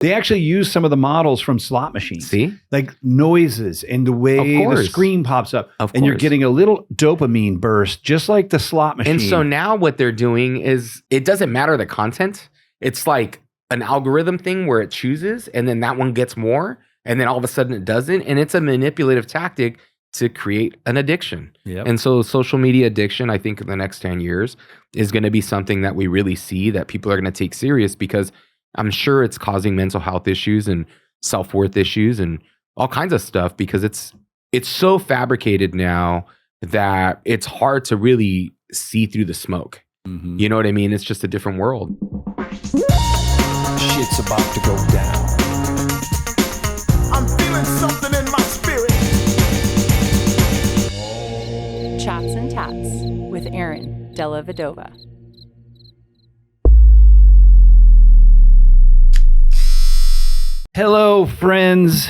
They actually use some of the models from slot machines. See? Like noises and the way the screen pops up. And you're getting a little dopamine burst, just like the slot machine. And so now what they're doing is, it doesn't matter the content. It's like an algorithm thing where it chooses, and then that one gets more, and then all of a sudden it doesn't. And it's a manipulative tactic to create an addiction. Yep. And so social media addiction, I think in the next 10 years is going to be something that we really see that people are going to take serious, because I'm sure it's causing mental health issues and self-worth issues and all kinds of stuff, because it's so fabricated now that it's hard to really see through the smoke. Mm-hmm. You know what I mean? It's just a different world. Shit's about to go down. I'm feeling something in my spirit. Chats and Tatts with Aaron Della Vedova. Hello, friends,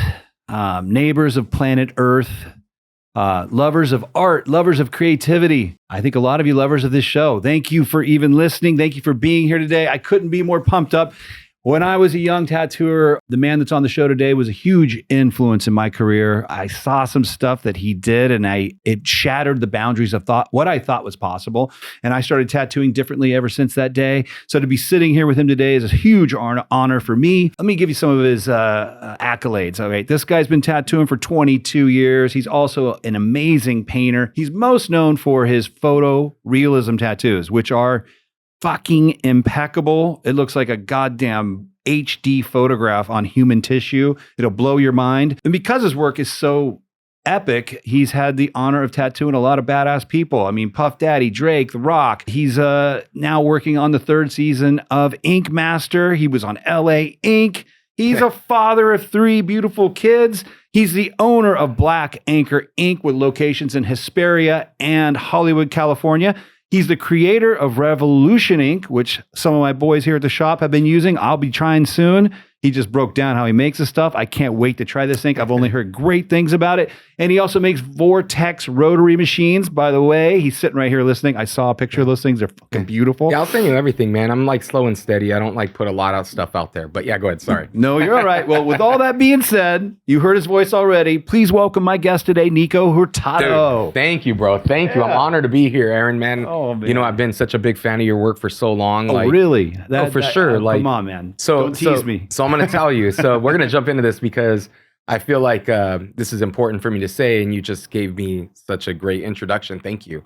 neighbors of planet Earth, lovers of art, lovers of creativity. I think a lot of you lovers of this show. Thank you for even listening. Thank you for being here today. I couldn't be more pumped up. When I was a young tattooer, the man that's on the show today was a huge influence in my career. I saw some stuff that he did, and it shattered the boundaries of what I thought was possible. And I started tattooing differently ever since that day. So to be sitting here with him today is a huge honor for me. Let me give you some of his accolades. All right, this guy's been tattooing for 22 years. He's also an amazing painter. He's most known for his photo-realism tattoos, which are fucking impeccable. It looks like a goddamn HD photograph on human tissue. It'll blow your mind. And because his work is so epic, he's had the honor of tattooing a lot of badass people. I mean, Puff Daddy, Drake, The Rock. He's now working on the 3rd season of Ink Master. He was on LA Ink. He's a father of 3 beautiful kids. He's the owner of Black Anchor Ink with locations in Hesperia and Hollywood, California. He's the creator of Revolution Ink, which some of my boys here at the shop have been using. I'll be trying soon. He just broke down how he makes the stuff. I can't wait to try this ink. I've only heard great things about it. And he also makes Vortex rotary machines. By the way, he's sitting right here listening. I saw a picture of those things. They're fucking beautiful. Yeah, I'll send you everything, man. I'm like slow and steady. I don't like put a lot of stuff out there. But yeah, go ahead. Sorry. No, you're all right. Well, with all that being said, you heard his voice already. Please welcome my guest today, Nikko Hurtado. Dude, thank you, bro. Thank you. I'm honored to be here, Aaron, man. Oh, man. You know, I've been such a big fan of your work for so long. Oh, really? For sure. Come on, man. Don't tease me. So I'm going to tell you. So we're going to jump into this because I feel like this is important for me to say, and you just gave me such a great introduction. Thank you.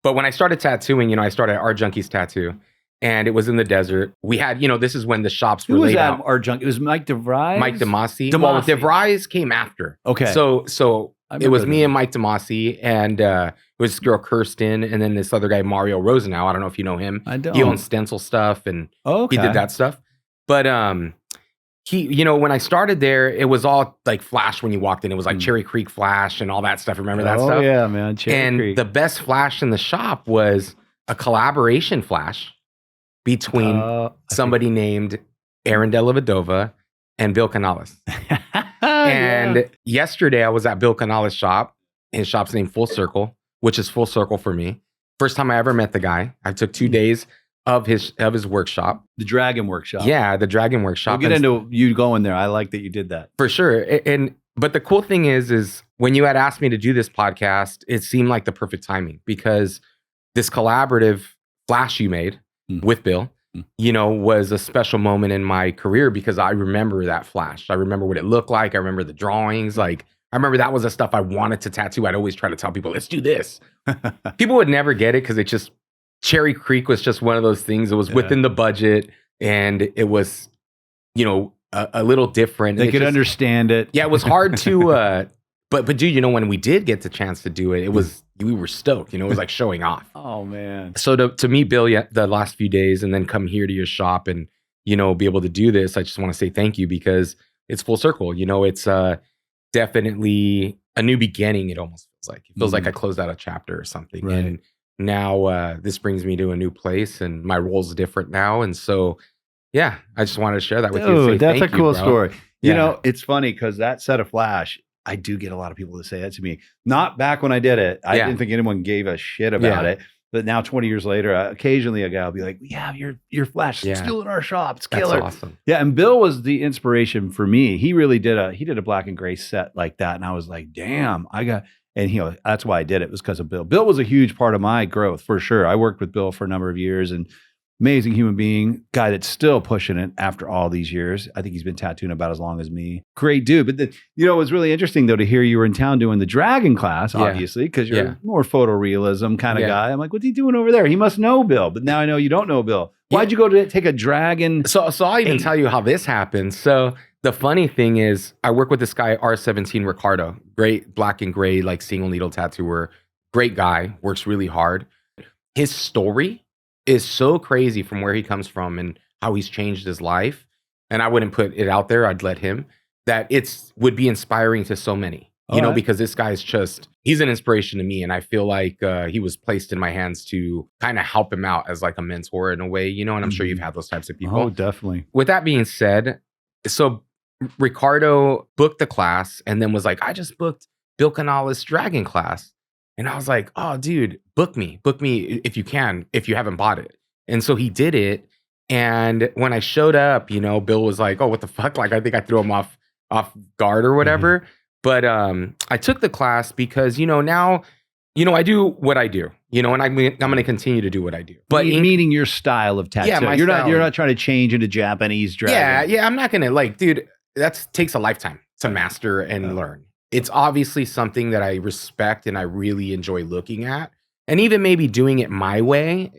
But when I started tattooing, you know, I started at Art Junkies Tattoo, and it was in the desert. We had, you know, this is when the shops were laid out. Who was that Art Junkie? It was Mike DeVries? Mike DeMasi. DeMasi. Well, DeVries came after. Okay. So it was me and Mike DeMasi, and it was this girl, Kirsten, and then this other guy, Mario Rosenau. I don't know if you know him. I don't. He owns stencil stuff, and he did that stuff. But he, you know, when I started there, it was all like flash when you walked in. It was like Cherry Creek flash and all that stuff. Remember that stuff? Oh, yeah, man. Cherry Creek. The best flash in the shop was a collaboration flash between somebody named Aaron Della Vedova and Bill Canales. And yesterday I was at Bill Canales' shop. His shop's named Full Circle, which is full circle for me. First time I ever met the guy. I took 2 days of his workshop. The Dragon Workshop. Yeah, the Dragon Workshop. We'll get into you going there. I like that you did that. For sure. But the cool thing is when you had asked me to do this podcast, it seemed like the perfect timing, because this collaborative flash you made with Bill, you know, was a special moment in my career, because I remember that flash. I remember what it looked like. I remember the drawings. Like, I remember that was the stuff I wanted to tattoo. I'd always try to tell people, let's do this. People would never get it, because it just, Cherry Creek was just one of those things. It was within the budget, and it was, you know, a little different. They could understand it. Yeah, it was hard to, but dude, you know, when we did get the chance to do it, we were stoked. You know, it was like showing off. Oh, man. So to meet Bill the last few days, and then come here to your shop and, you know, be able to do this, I just want to say thank you, because it's full circle. You know, it's definitely a new beginning. It almost feels like. It feels like I closed out a chapter or something. Right. And now this brings me to a new place, and my role's different now. And so, yeah, I just wanted to share that with you. Dude, that's a cool story. Yeah. You know, it's funny, because that set of flash, I do get a lot of people to say that to me. Not back when I did it. I didn't think anyone gave a shit about it. But now 20 years later, occasionally a guy will be like, yeah, your flash is Yeah. still in our shop. It's That's killer. awesome. Yeah, and Bill was the inspiration for me. He really did a black and gray set like that. And I was like, damn, and that's why I did it, was because of Bill. Bill was a huge part of my growth for sure. I worked with Bill for a number of years, and amazing human being, guy that's still pushing it after all these years. I think he's been tattooing about as long as me. Great dude. But it was really interesting though to hear you were in town doing the dragon class, Yeah. obviously, because you're Yeah. more photorealism kind of Yeah. guy. I'm like, what's he doing over there? He must know Bill. But now I know you don't know Bill. Why'd you go to take a dragon? So I'll even Hey. tell you how this happened. So the funny thing is, I work with this guy, R17 Ricardo, great black and gray, like single needle tattooer, great guy, works really hard. His story is so crazy from where he comes from and how he's changed his life. And I wouldn't put it out there. I'd let him, that would be inspiring to so many, you know, right. because this guy's he's an inspiration to me. And I feel like he was placed in my hands to kind of help him out as like a mentor in a way, you know, and I'm sure you've had those types of people. Oh, definitely. With that being said, so Ricardo booked the class and then was like, I just booked Bill Canales' dragon class. And I was like, oh, dude, book me if you can, if you haven't bought it. And so he did it. And when I showed up, you know, Bill was like, oh, what the fuck? Like, I think I threw him off guard or whatever. But I took the class because, you know, now, you know, I do what I do, you know, and I'm going to continue to do what I do. But meaning your style of tattoo. Yeah, my you're style. not trying to change into Japanese dragon. Yeah, I'm not going to like, dude, that takes a lifetime to master and learn. It's obviously something that I respect and I really enjoy looking at, and even maybe doing it my way,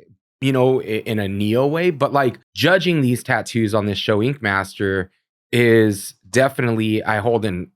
you know, in a neo way. But like judging these tattoos on this show, Ink Master, is definitely, I hold in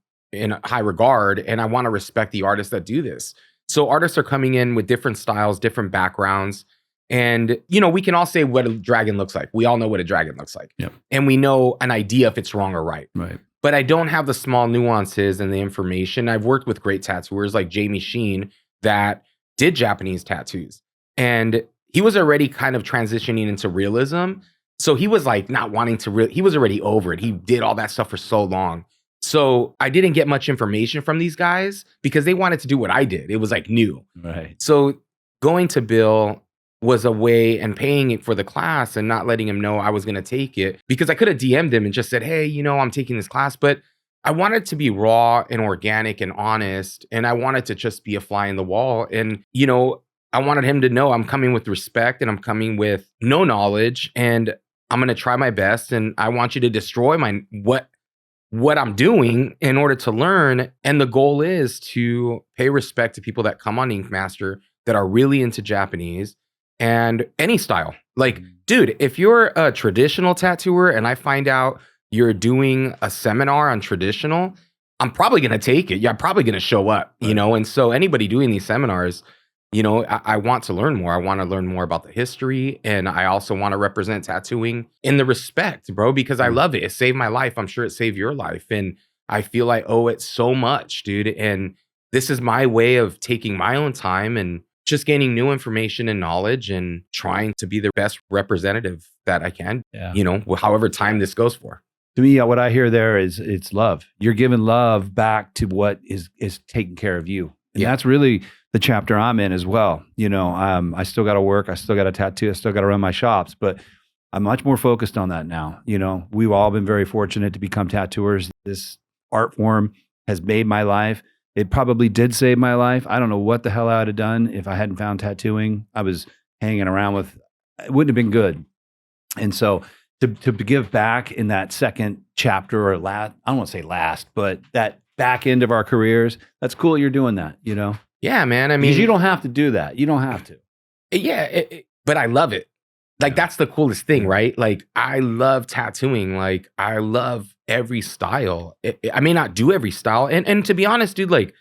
high regard, and I want to respect the artists that do this. So artists are coming in with different styles, different backgrounds. And, you know, we can all say what a dragon looks like. We all know what a dragon looks like. Yep. And we know an idea if it's wrong or right. Right. But I don't have the small nuances and the information. I've worked with great tattooers like Jamie Sheen that did Japanese tattoos. And he was already kind of transitioning into realism. So he was like not wanting to, he was already over it. He did all that stuff for so long. So I didn't get much information from these guys because they wanted to do what I did. It was like new. Right. So going to Bill was a way, and paying it for the class and not letting him know I was going to take it, because I could have DM'd him and just said, hey, you know, I'm taking this class, but I wanted to be raw and organic and honest. And I wanted to just be a fly in the wall. And, you know, I wanted him to know I'm coming with respect and I'm coming with no knowledge, and I'm going to try my best. And I want you to destroy what I'm doing in order to learn. And the goal is to pay respect to people that come on Ink Master that are really into Japanese and any style. Like, dude, if you're a traditional tattooer and I find out you're doing a seminar on traditional, I'm probably going to take it. Yeah, I'm probably going to show up, you know? And so anybody doing these seminars, you know, I want to learn more. I want to learn more about the history. And I also want to represent tattooing in the respect, bro, because I love it. It saved my life. I'm sure it saved your life. And I feel I owe it so much, dude. And this is my way of taking my own time and just gaining new information and knowledge and trying to be the best representative that I can, you know, however time this goes for. To me, what I hear there is it's love. You're giving love back to what is taking care of you. And that's really the chapter I'm in as well. You know, I still got to work. I still got to tattoo. I still got to run my shops, but I'm much more focused on that now. You know, we've all been very fortunate to become tattooers. This art form has made my life. It probably did save my life. I don't know what the hell I would have done if I hadn't found tattooing. I was hanging around with, it wouldn't have been good. And so to give back in that second chapter, or last, I don't want to say last, but that back end of our careers, that's cool you're doing that, you know? Yeah, man. I mean, because you don't have to do that. You don't have to. Yeah, but I love it. Like, that's the coolest thing, right? Like, I love tattooing. Like, I love every style. I may not do every style. And to be honest, dude, like,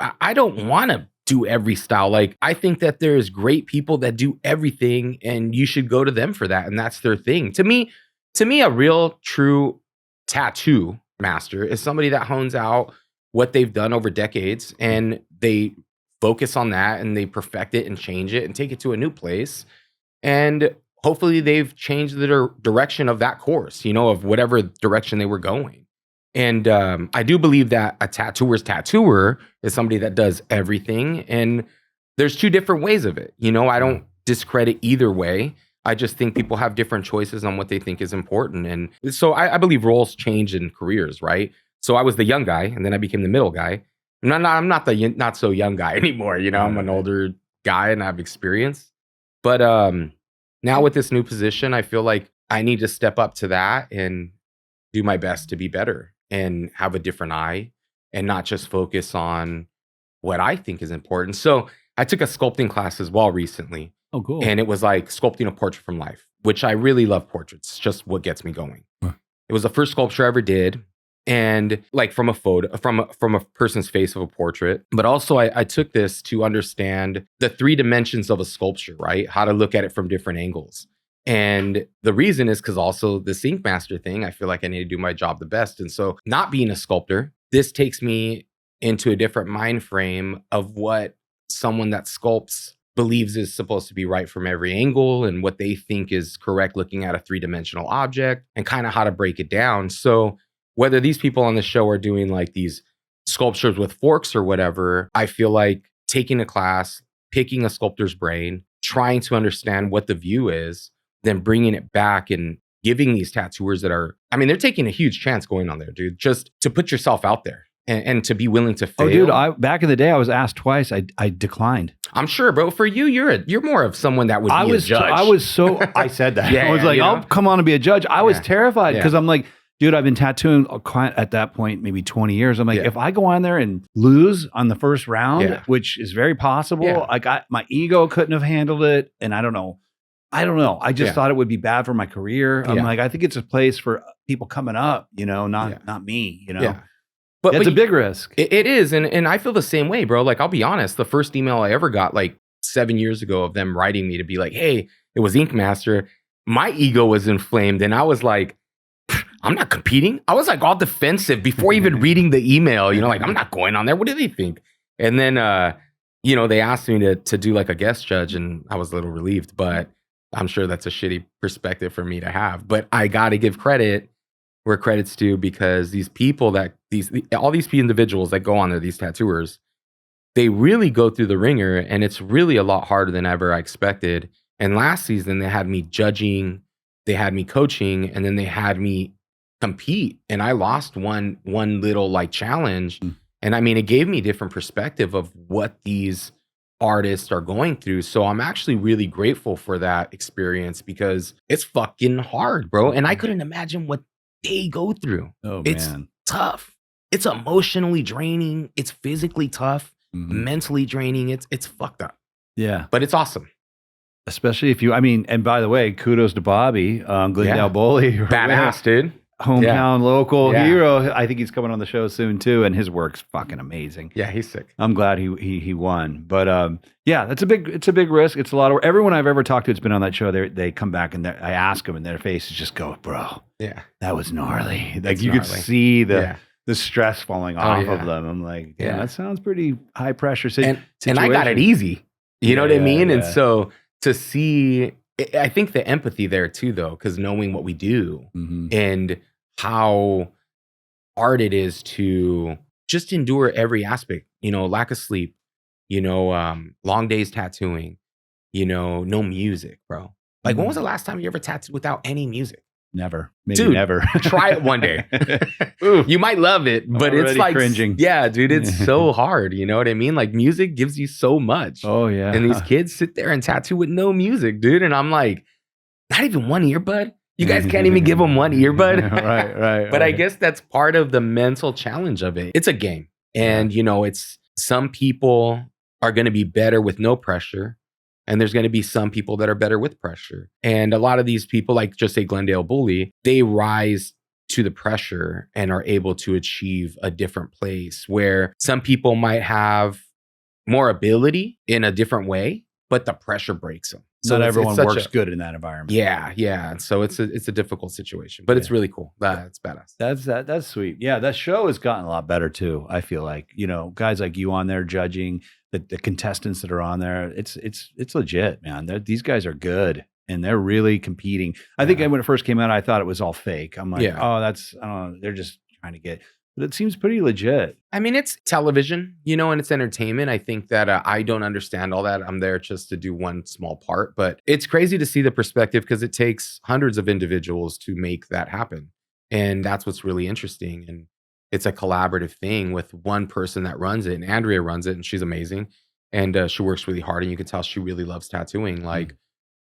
I don't want to do every style. Like, I think that there's great people that do everything, and you should go to them for that. And that's their thing. To me, a real, true tattoo master is somebody that hones out what they've done over decades, and they focus on that, and they perfect it and change it and take it to a new place. And hopefully they've changed the direction of that course, you know, of whatever direction they were going. And I do believe that a tattooer's tattooer is somebody that does everything. And there's two different ways of it. You know, I don't discredit either way. I just think people have different choices on what they think is important. And so I believe roles change in careers, right? So I was the young guy and then I became the middle guy. I'm not the not so young guy anymore. You know, I'm an older guy and I have experience. But now with this new position, I feel like I need to step up to that and do my best to be better and have a different eye and not just focus on what I think is important. So I took a sculpting class as well recently. Oh, cool. And it was like sculpting a portrait from life, which I really love portraits. It's just what gets me going. Huh. It was the first sculpture I ever did. And like from a photo, from a person's face of a portrait. But also I took this to understand the 3 dimensions of a sculpture, right? How to look at it from different angles. And the reason is because also the Ink Master thing, I feel like I need to do my job the best. And so not being a sculptor, this takes me into a different mind frame of what someone that sculpts believes is supposed to be right from every angle and what they think is correct looking at a 3-dimensional object and kind of how to break it down. So whether these people on the show are doing like these sculptures with forks or whatever, I feel like taking a class, picking a sculptor's brain, trying to understand what the view is, then bringing it back and giving these tattooers that are, I mean, they're taking a huge chance going on there, dude, just to put yourself out there. And to be willing to fail. Oh, dude! Back in the day, I was asked twice. I declined. I'm sure, bro. For you, you're more of someone that would be a judge. I said that. Yeah, I was like, I'll come on and be a judge. I was terrified because I'm like, dude, I've been tattooing at that point maybe 20 years. I'm like, if I go on there and lose on the first round, which is very possible, my ego couldn't have handled it, and I don't know. I just thought it would be bad for my career. I'm like, I think it's a place for people coming up, you know, not me, you know. Yeah. But it's a big risk. It is. And I feel the same way, bro. Like, I'll be honest, the first email I ever got like 7 years ago of them writing me to be like, hey, it was Ink Master. My ego was inflamed. And I was like, I'm not competing. I was like all defensive before even reading the email, you know, like I'm not going on there. What do they think? And then, you know, they asked me to do like a guest judge and I was a little relieved, but I'm sure that's a shitty perspective for me to have. But I got to give credit where credit's due because these people all these individuals that go on there, these tattooers, they really go through the ringer and it's really a lot harder than ever I expected. And last season they had me judging, they had me coaching, and then they had me compete. And I lost one little like challenge. And I mean, it gave me a different perspective of what these artists are going through. So I'm actually really grateful for that experience because it's fucking hard, bro. And I couldn't imagine what they go through. Oh, it's man. Tough. It's emotionally draining. It's physically tough, mentally draining. It's fucked up. Yeah. But it's awesome. Especially if and by the way, kudos to Bobby, Glendale Bully. Badass, dude. Hometown local hero. I think he's coming on the show soon too, and his work's fucking amazing. Yeah, he's sick. I'm glad he won. But it's a big risk. It's a lot of everyone I've ever talked to that's been on that show. They come back and I ask them, and their faces just go, "Bro, that was gnarly." Like you could see the stress falling off of them. I'm like, that sounds pretty high pressure. And I got it easy. You know what I mean? And so to see, I think the empathy there too, though, because knowing what we do and how hard it is to just endure every aspect, you know, lack of sleep, you know, long days tattooing, you know, no music, bro. Like, when was the last time you ever tattooed without any music? Never. Maybe dude, never. Try it one day. You might love it, but it's like cringing. Yeah, dude, it's so hard. You know what I mean? Like, music gives you so much. Oh, yeah. And these kids sit there and tattoo with no music, dude. And I'm like, not even one earbud? You guys can't even give them one earbud? Right. But I guess that's part of the mental challenge of it. It's a game. And, you know, it's some people are going to be better with no pressure. And there's going to be some people that are better with pressure. And a lot of these people, like just say Glendale Bully, they rise to the pressure and are able to achieve a different place where some people might have more ability in a different way, but the pressure breaks them. So not everyone works good in that environment. Yeah. So it's a difficult situation, but it's really cool. That's badass. That's sweet. Yeah, that show has gotten a lot better too. I feel like, you know, guys like you on there judging, the contestants that are on there. It's legit, man. These guys are good and they're really competing. I think when it first came out, I thought it was all fake. I'm like, they're just trying to get. but it seems pretty legit. I mean, it's television, and it's entertainment. I think that I don't understand all that. I'm there just to do one small part, but it's crazy to see the perspective because it takes hundreds of individuals to make that happen. And that's what's really interesting. And it's a collaborative thing with one person that runs it. And Andrea runs it, and she's amazing. And she works really hard, and you can tell she really loves tattooing. Like,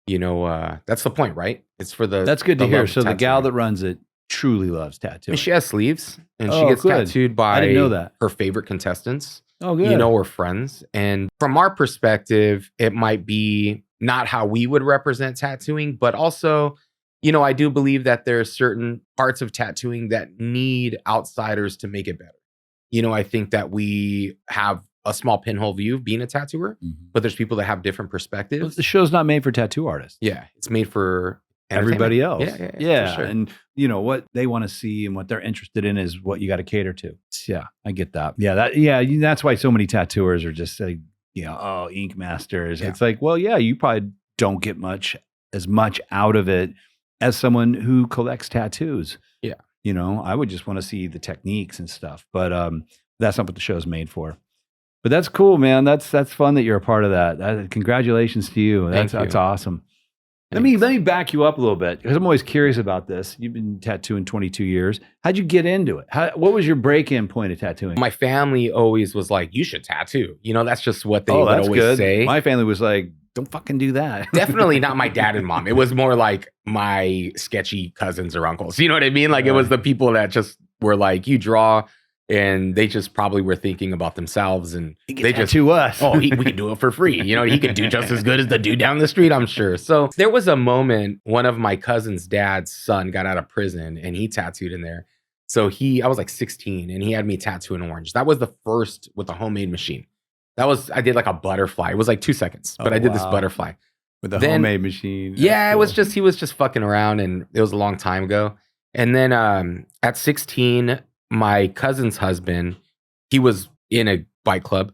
that's the point, right? It's for the. That's good to the hear. love of So the gal tattooing. that runs it truly loves tattooing. And she has sleeves, and she Oh, gets good. tattooed by I didn't know that. her favorite contestants. Oh, good. Or friends. And from our perspective, it might be not how we would represent tattooing, but also, I do believe that there are certain parts of tattooing that need outsiders to make it better. I think that we have a small pinhole view of being a tattooer, but there's people that have different perspectives. The show's not made for tattoo artists. Yeah, it's made for Everybody else. Yeah, for sure. And what they want to see and what they're interested in is what you got to cater to. Yeah, I get that. Yeah, that's why so many tattooers are just like, ink masters. Yeah. It's like, well, yeah, you probably don't get as much out of it as someone who collects tattoos. Yeah. I would just want to see the techniques and stuff, but that's not what the show's made for. But that's cool, man. That's fun that you're a part of that. Congratulations to you. That's awesome. Let me back you up a little bit because I'm always curious about this. You've been tattooing 22 years. How'd you get into it? What was your break-in point of tattooing? My family always was like, you should tattoo. That's just what they would always say. My family was like, don't fucking do that. Definitely not my dad and mom. It was more like my sketchy cousins or uncles. You know what I mean? Like it was the people that just were like, you draw. And they just probably were thinking about themselves, and they just tattoo us. we can do it for free. He can do just as good as the dude down the street, I'm sure. So there was a moment, one of my cousin's dad's son got out of prison, and he tattooed in there. So I was like 16, and he had me tattoo an orange. That was the first with a homemade machine. I did like a butterfly. It was like 2 seconds, but I did this butterfly with a homemade machine. Yeah, cool. He was just fucking around, and it was a long time ago. And then at 16. My cousin's husband, he was in a bike club,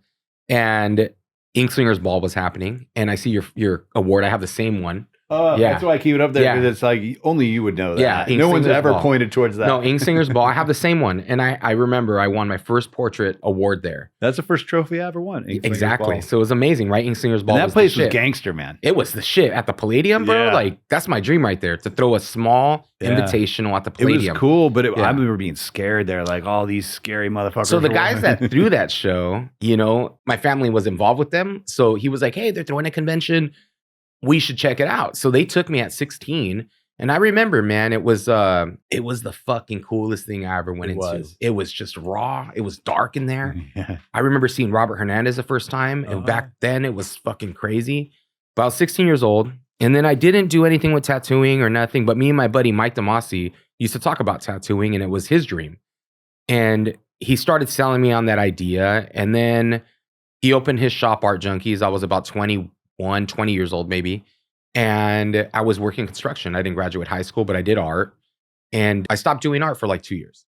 and Inkslinger's Ball was happening. And I see your award. I have the same one. That's why I keep it up there, because it's like only you would know that. Yeah, no one's ever pointed towards that. No, Inkslinger's Ball. I have the same one. And I remember I won my first portrait award there. That's the first trophy I ever won. Exactly. Ball. So it was amazing, right? Inkslinger's Ball. And that place was gangster, man. It was the shit at the Palladium, bro. Yeah. Like, that's my dream right there, to throw a small invitational at the Palladium. It was cool, but I remember being scared there, like all these scary motherfuckers. So the guys that threw that show, my family was involved with them. So he was like, hey, they're throwing a convention. We should check it out. So they took me at 16. And I remember, man, it was the fucking coolest thing I ever went into. It was just raw. It was dark in there. Yeah. I remember seeing Robert Hernandez the first time. And back then it was fucking crazy. But I was 16 years old. And then I didn't do anything with tattooing or nothing. But me and my buddy, Mike DeMasi, used to talk about tattooing, and it was his dream. And he started selling me on that idea. And then he opened his shop, Art Junkies. I was about 20 years old maybe. And I was working construction. I didn't graduate high school, but I did art. And I stopped doing art for like 2 years.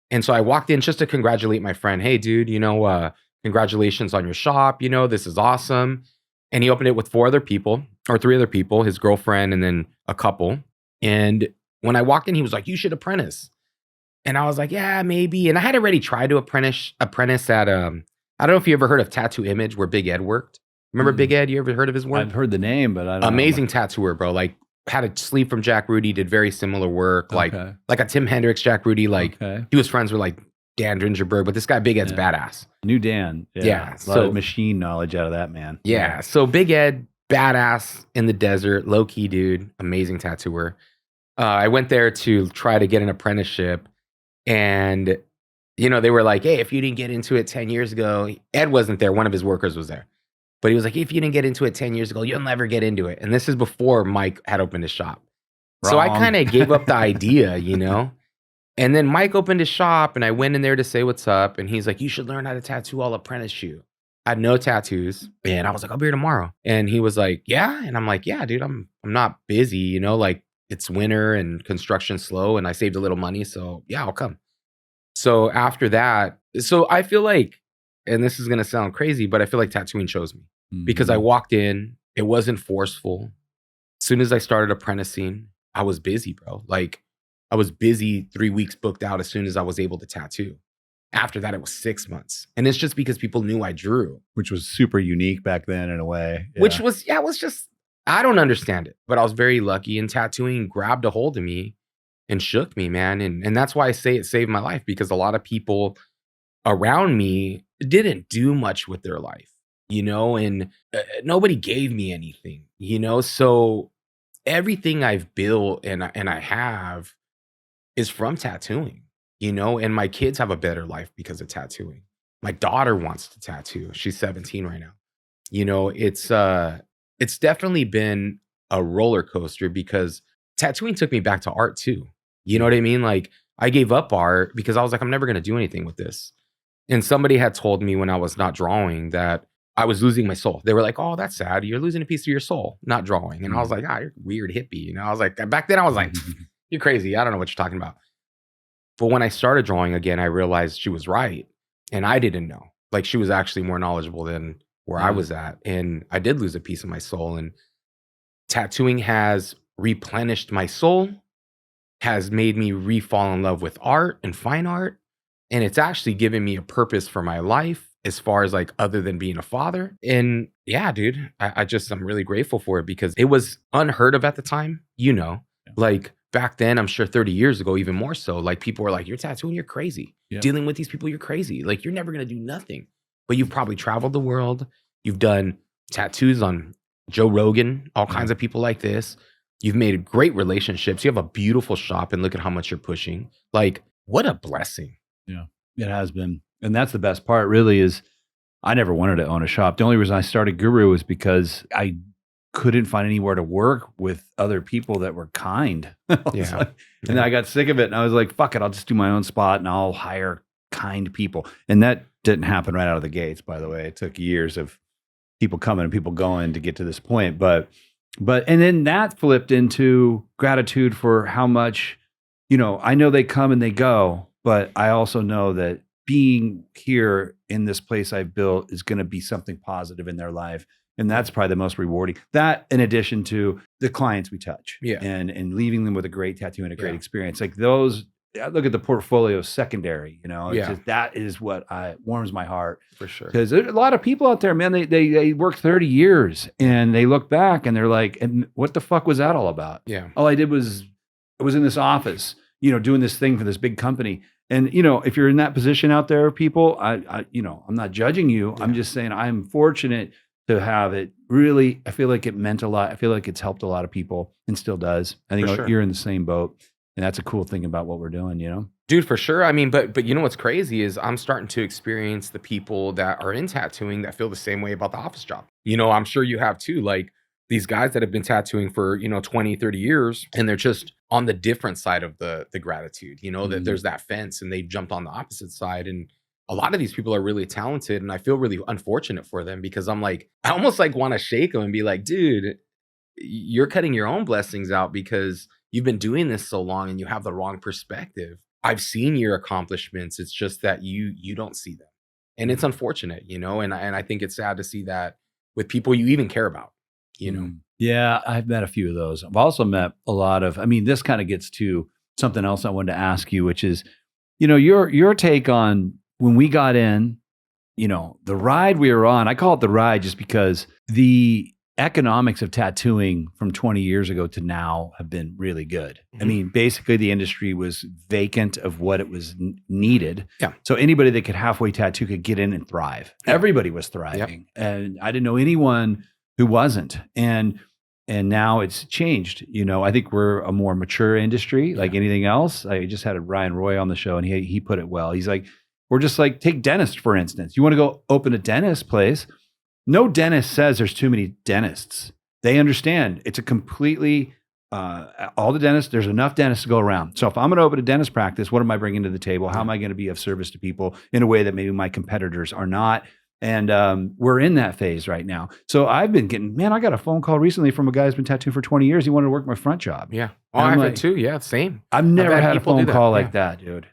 And so I walked in just to congratulate my friend. Hey, dude, congratulations on your shop. This is awesome. And he opened it with 3 other people, his girlfriend, and then a couple. And when I walked in, he was like, you should apprentice. And I was like, yeah, maybe. And I had already tried to apprentice at, I don't know if you ever heard of Tattoo Image, where Big Ed worked. Remember Big Ed? You ever heard of his work? I've heard the name, but I don't know. Amazing tattooer, bro. Like, had a sleeve from Jack Rudy, did very similar work. Like a Tim Hendricks, Jack Rudy. Like, he was friends with like Dan Dringerberg, but this guy, Big Ed's badass. Knew Dan. Yeah. A lot of machine knowledge out of that, man. Yeah. So Big Ed, badass in the desert, low key dude, amazing tattooer. I went there to try to get an apprenticeship, and they were like, hey, if you didn't get into it 10 years ago, Ed wasn't there. One of his workers was there. But he was like, if you didn't get into it 10 years ago, you'll never get into it. And this is before Mike had opened his shop. So I kind of gave up the idea, And then Mike opened his shop, and I went in there to say what's up. And he's like, you should learn how to tattoo. I'll apprentice you. I had no tattoos. And I was like, I'll be here tomorrow. And he was like, yeah. And I'm like, yeah, dude, I'm not busy, like it's winter and construction's slow, and I saved a little money. So yeah, I'll come. So after that, I feel like, and this is going to sound crazy, but I feel like tattooing chose me because I walked in, it wasn't forceful. As soon as I started apprenticing, I was busy, bro. Like, I was busy 3 weeks booked out as soon as I was able to tattoo. After that, it was 6 months. And it's just because people knew I drew. Which was super unique back then in a way. Yeah. Which was, it was just, I don't understand it. But I was very lucky, and tattooing grabbed a hold of me and shook me, man. And that's why I say it saved my life, because a lot of people around me didn't do much with their life, and nobody gave me anything, So everything I've built and I have is from tattooing, and my kids have a better life because of tattooing. My daughter wants to tattoo. She's 17 right now. It's definitely been a roller coaster, because tattooing took me back to art too. You know what I mean? Like, I gave up art because I was like, I'm never going to do anything with this. And somebody had told me when I was not drawing that I was losing my soul. They were like, oh, that's sad. You're losing a piece of your soul, not drawing. And I was like, you're a weird hippie. I was like, back then I was like, you're crazy. I don't know what you're talking about. But when I started drawing again, I realized she was right. And I didn't know. Like, she was actually more knowledgeable than where I was at. And I did lose a piece of my soul. And tattooing has replenished my soul, has made me re-fall in love with art and fine art. And it's actually given me a purpose for my life, as far as like other than being a father. And yeah, dude, I'm really grateful for it, because it was unheard of at the time, like back then, I'm sure 30 years ago, even more so, like people were like, you're tattooing, you're crazy. Yeah. Dealing with these people, you're crazy. Like, you're never going to do nothing. But you've probably traveled the world. You've done tattoos on Joe Rogan, all kinds of people like this. You've made great relationships. You have a beautiful shop, and look at how much you're pushing. Like, what a blessing. Yeah, it has been. And that's the best part, really, is I never wanted to own a shop. The only reason I started Guru was because I couldn't find anywhere to work with other people that were kind. And then I got sick of it, and I was like, fuck it, I'll just do my own spot and I'll hire kind people. And that didn't happen right out of the gates, by the way. It took years of people coming and people going to get to this point. But and then that flipped into gratitude for how much, I know they come and they go, but I also know that being here in this place I've built is going to be something positive in their life. And that's probably the most rewarding. That, in addition to the clients we touch, and leaving them with a great tattoo and a great experience. Like those, I look at the portfolio secondary, It's just, that is what warms my heart. For sure. Because there's a lot of people out there, man, they work 30 years and they look back and they're like, and what the fuck was that all about? Yeah. All I did was, I was in this office, doing this thing for this big company. And, if you're in that position out there, people, I'm not judging you. Yeah. I'm just saying I'm fortunate to have it. Really, I feel like it meant a lot. I feel like it's helped a lot of people, and still does. I think you're in the same boat. And that's a cool thing about what we're doing, Dude, for sure. I mean, but what's crazy is I'm starting to experience the people that are in tattooing that feel the same way about the office job. I'm sure you have too. Like, these guys that have been tattooing for, 20, 30 years, and they're just on the different side of the gratitude, that there's that fence, and they jumped on the opposite side. And a lot of these people are really talented, and I feel really unfortunate for them, because I'm like, I almost like want to shake them and be like, dude, you're cutting your own blessings out because you've been doing this so long and you have the wrong perspective. I've seen your accomplishments. It's just that you don't see them. And it's unfortunate, and I think it's sad to see that with people you even care about. Yeah, I've met a few of those. I've also met a lot of, this kind of gets to something else I wanted to ask you, which is, your take on when we got in, the ride we were on. I call it the ride just because the economics of tattooing from 20 years ago to now have been really good. Mm-hmm. Basically the industry was vacant of what it was needed. Yeah. So anybody that could halfway tattoo could get in and thrive. Yeah. Everybody was thriving. Yep. And I didn't know anyone who wasn't. And now it's changed. I think we're a more mature industry, like anything else. I just had Ryan Roy on the show, and he put it well. He's like, we're just like, take dentist, for instance. You want to go open a dentist place. No dentist says there's too many dentists. They understand it's a completely, all the dentists, there's enough dentists to go around. So if I'm going to open a dentist practice, what am I bringing to the table? How am I going to be of service to people in a way that maybe my competitors are not? And we're in that phase right now. So I've been getting, I got a phone call recently from a guy who's been tattooing for 20 years. He wanted to work my front job. Yeah. Oh, I have too. Yeah, same. I've never had a phone call like that, dude.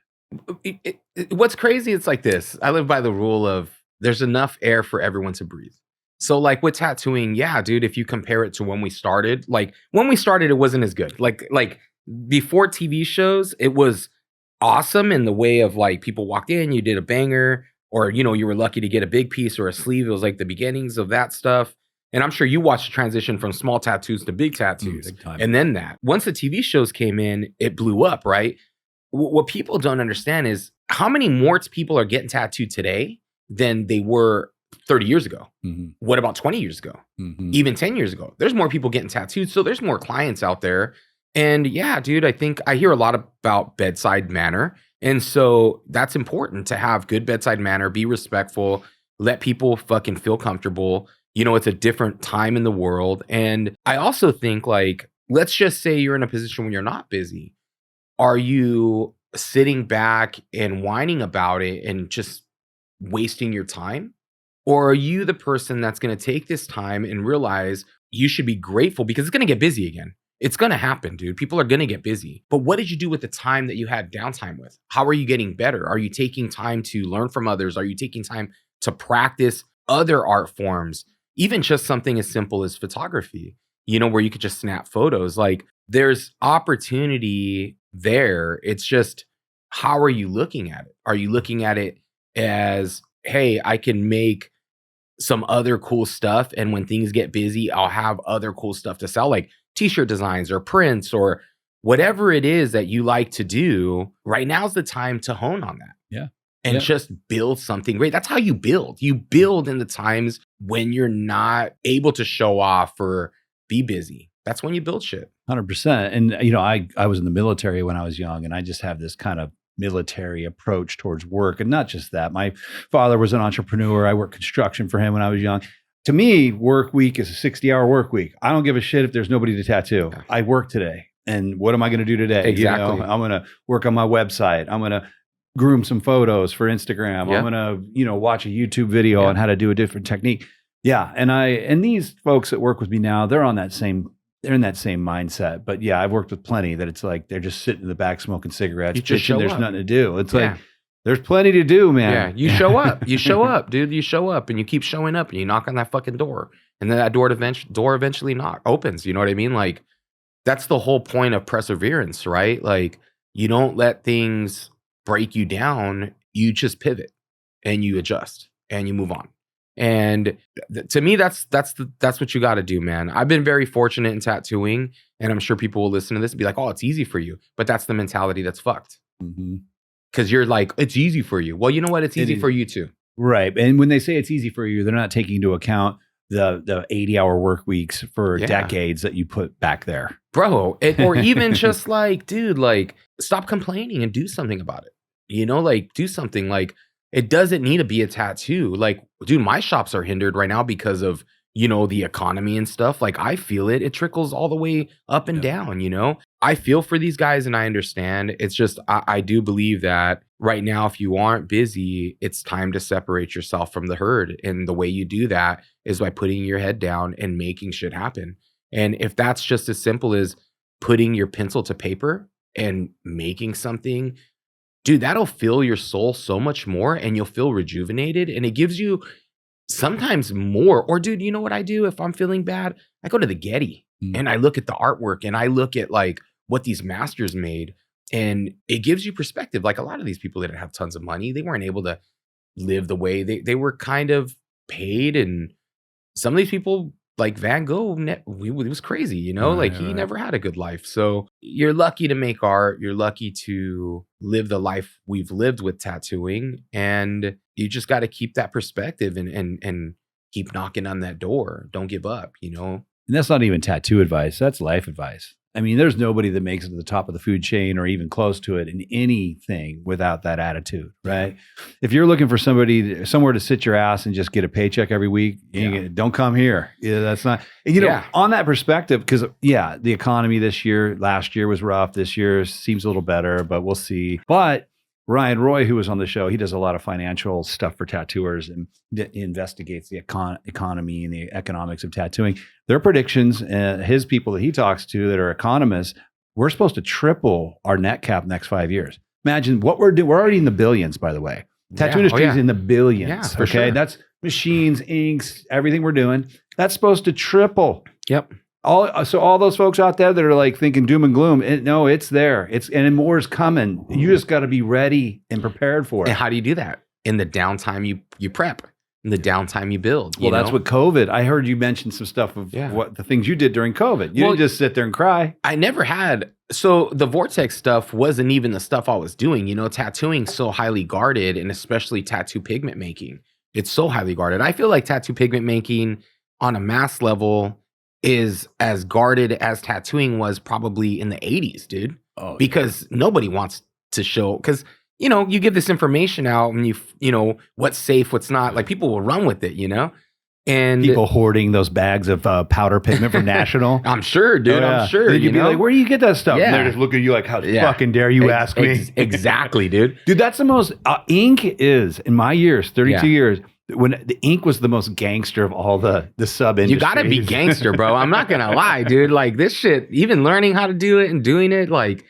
What's crazy, it's like this. I live by the rule of there's enough air for everyone to breathe. So like with tattooing, yeah, dude, if you compare it to when we started, it wasn't as good. Like before TV shows, it was awesome in the way of like people walked in, you did a banger, or, you know, you were lucky to get a big piece or a sleeve. It was like the beginnings of that stuff. And I'm sure you watched the transition from small tattoos to big tattoos. Big time. And then that. Once the TV shows came in, it blew up, right? What people don't understand is how many more people are getting tattooed today than they were 30 years ago. Mm-hmm. What about 20 years ago? Mm-hmm. Even 10 years ago? There's more people getting tattooed. So there's more clients out there. And yeah, dude, I think I hear a lot about bedside manner. And so that's important to have good bedside manner, be respectful, let people fucking feel comfortable. You know, it's a different time in the world. And I also think, like, let's just say you're in a position when you're not busy. Are you sitting back and whining about it and just wasting your time? Or are you the person that's going to take this time and realize you should be grateful because it's going to get busy again? It's going to happen, dude. People are going to get busy. But what did you do with the time that you had downtime with? How are you getting better? Are you taking time to learn from others? Are you taking time to practice other art forms? Even just something as simple as photography, you know, where you could just snap photos. Like, there's opportunity there. It's just, how are you looking at it? Are you looking at it as, hey, I can make some other cool stuff, and when things get busy, I'll have other cool stuff to sell, like t-shirt designs or prints or whatever it is that you like to do? Right now's the time to hone on that. Yeah. And just build something great. That's how you build. You build in the times when you're not able to show off or be busy. That's when you build shit. 100%. And, you know, I was in the military when I was young, and I just have this kind of military approach towards work. And not just that. My father was an entrepreneur. I worked construction for him when I was young. To me, work week is a 60-hour work week. I don't give a shit if there's nobody to tattoo. Yeah. I work today. And what am I going to do today? Exactly. You know, I'm going to work on my website. I'm going to groom some photos for Instagram. Yeah. I'm going to, you know, watch a YouTube video on how to do a different technique. Yeah. And these folks that work with me now, they're in that same mindset. But yeah, I've worked with plenty that it's like, they're just sitting in the back smoking cigarettes. You just bitching show there's up. nothing to do. It's like, there's plenty to do, man. Yeah, you show up. You show up, dude. You show up and you keep showing up and you knock on that fucking door. And then that door eventually opens. You know what I mean? Like, that's the whole point of perseverance, right? Like, you don't let things break you down. You just pivot and you adjust and you move on. And to me, that's what you got to do, man. I've been very fortunate in tattooing, and I'm sure people will listen to this and be like, oh, it's easy for you. But that's the mentality that's fucked. Mm-hmm. Because you're like, it's easy for you. Well, you know what? It's easy for you too. Right. And when they say it's easy for you, they're not taking into account the 80-hour work weeks for decades that you put back there. Bro, or even just like, dude, like, stop complaining and do something about it. You know, like, do something. Like, it doesn't need to be a tattoo. Like, dude, my shops are hindered right now because of, you know, the economy and stuff. Like, I feel it. It trickles all the way up and down, you know? I feel for these guys and I understand. It's just, I do believe that right now, if you aren't busy, it's time to separate yourself from the herd. And the way you do that is by putting your head down and making shit happen. And if that's just as simple as putting your pencil to paper and making something, dude, that'll fill your soul so much more and you'll feel rejuvenated. And it gives you sometimes more. Or, dude, you know what I do if I'm feeling bad? I go to the Getty and I look at the artwork and I look at like what these masters made, and it gives you perspective. Like, a lot of these people didn't have tons of money. They weren't able to live the way they were kind of paid. And some of these people, like Van Gogh, it was crazy, you know, like he never had a good life. So you're lucky to make art. You're lucky to live the life we've lived with tattooing. And you just got to keep that perspective and keep knocking on that door. Don't give up, you know? And that's not even tattoo advice. That's life advice. I mean, there's nobody that makes it to the top of the food chain or even close to it in anything without that attitude, right? If you're looking for somewhere to sit your ass and just get a paycheck every week, don't come here. Yeah, that's not, you know, on that perspective, because the economy last year was rough. This year seems a little better, but we'll see. But Ryan Roy, who was on the show, he does a lot of financial stuff for tattooers and investigates the economy and the economics of tattooing. Their predictions, his people that he talks to that are economists, we're supposed to triple our net cap next 5 years. Imagine what we're doing. We're already in the billions, by the way. Tattoo industry is in the billions. Yeah, for sure. That's machines, inks, everything we're doing. That's supposed to triple. Yep. all those folks out there that are like thinking doom and gloom, no, it's there. And more is coming. You just got to be ready and prepared for it. And how do you do that? In the downtime, you prep. In the downtime, you build. Well, that's what COVID. I heard you mention some stuff of what the things you did during COVID. You didn't just sit there and cry. I never had. So the Vortex stuff wasn't even the stuff I was doing. Tattooing's so highly guarded, and especially tattoo pigment making. It's so highly guarded. I feel like tattoo pigment making on a mass level is as guarded as tattooing was probably in the 80s, dude. Because nobody wants to show, because, you give this information out and what's safe, what's not, like people will run with it, and people hoarding those bags of powder pigment from National. I'm sure, dude. I'm sure. You'd be like, where do you get that stuff? Yeah. And they're just looking at you like, how fucking dare you ask me? Exactly, dude. Dude, that's the most, ink is, in my years, 32 years, when the ink was the most gangster of all the sub-industries. You gotta be gangster, bro. I'm not gonna lie, dude. Like this shit, even learning how to do it and doing it, like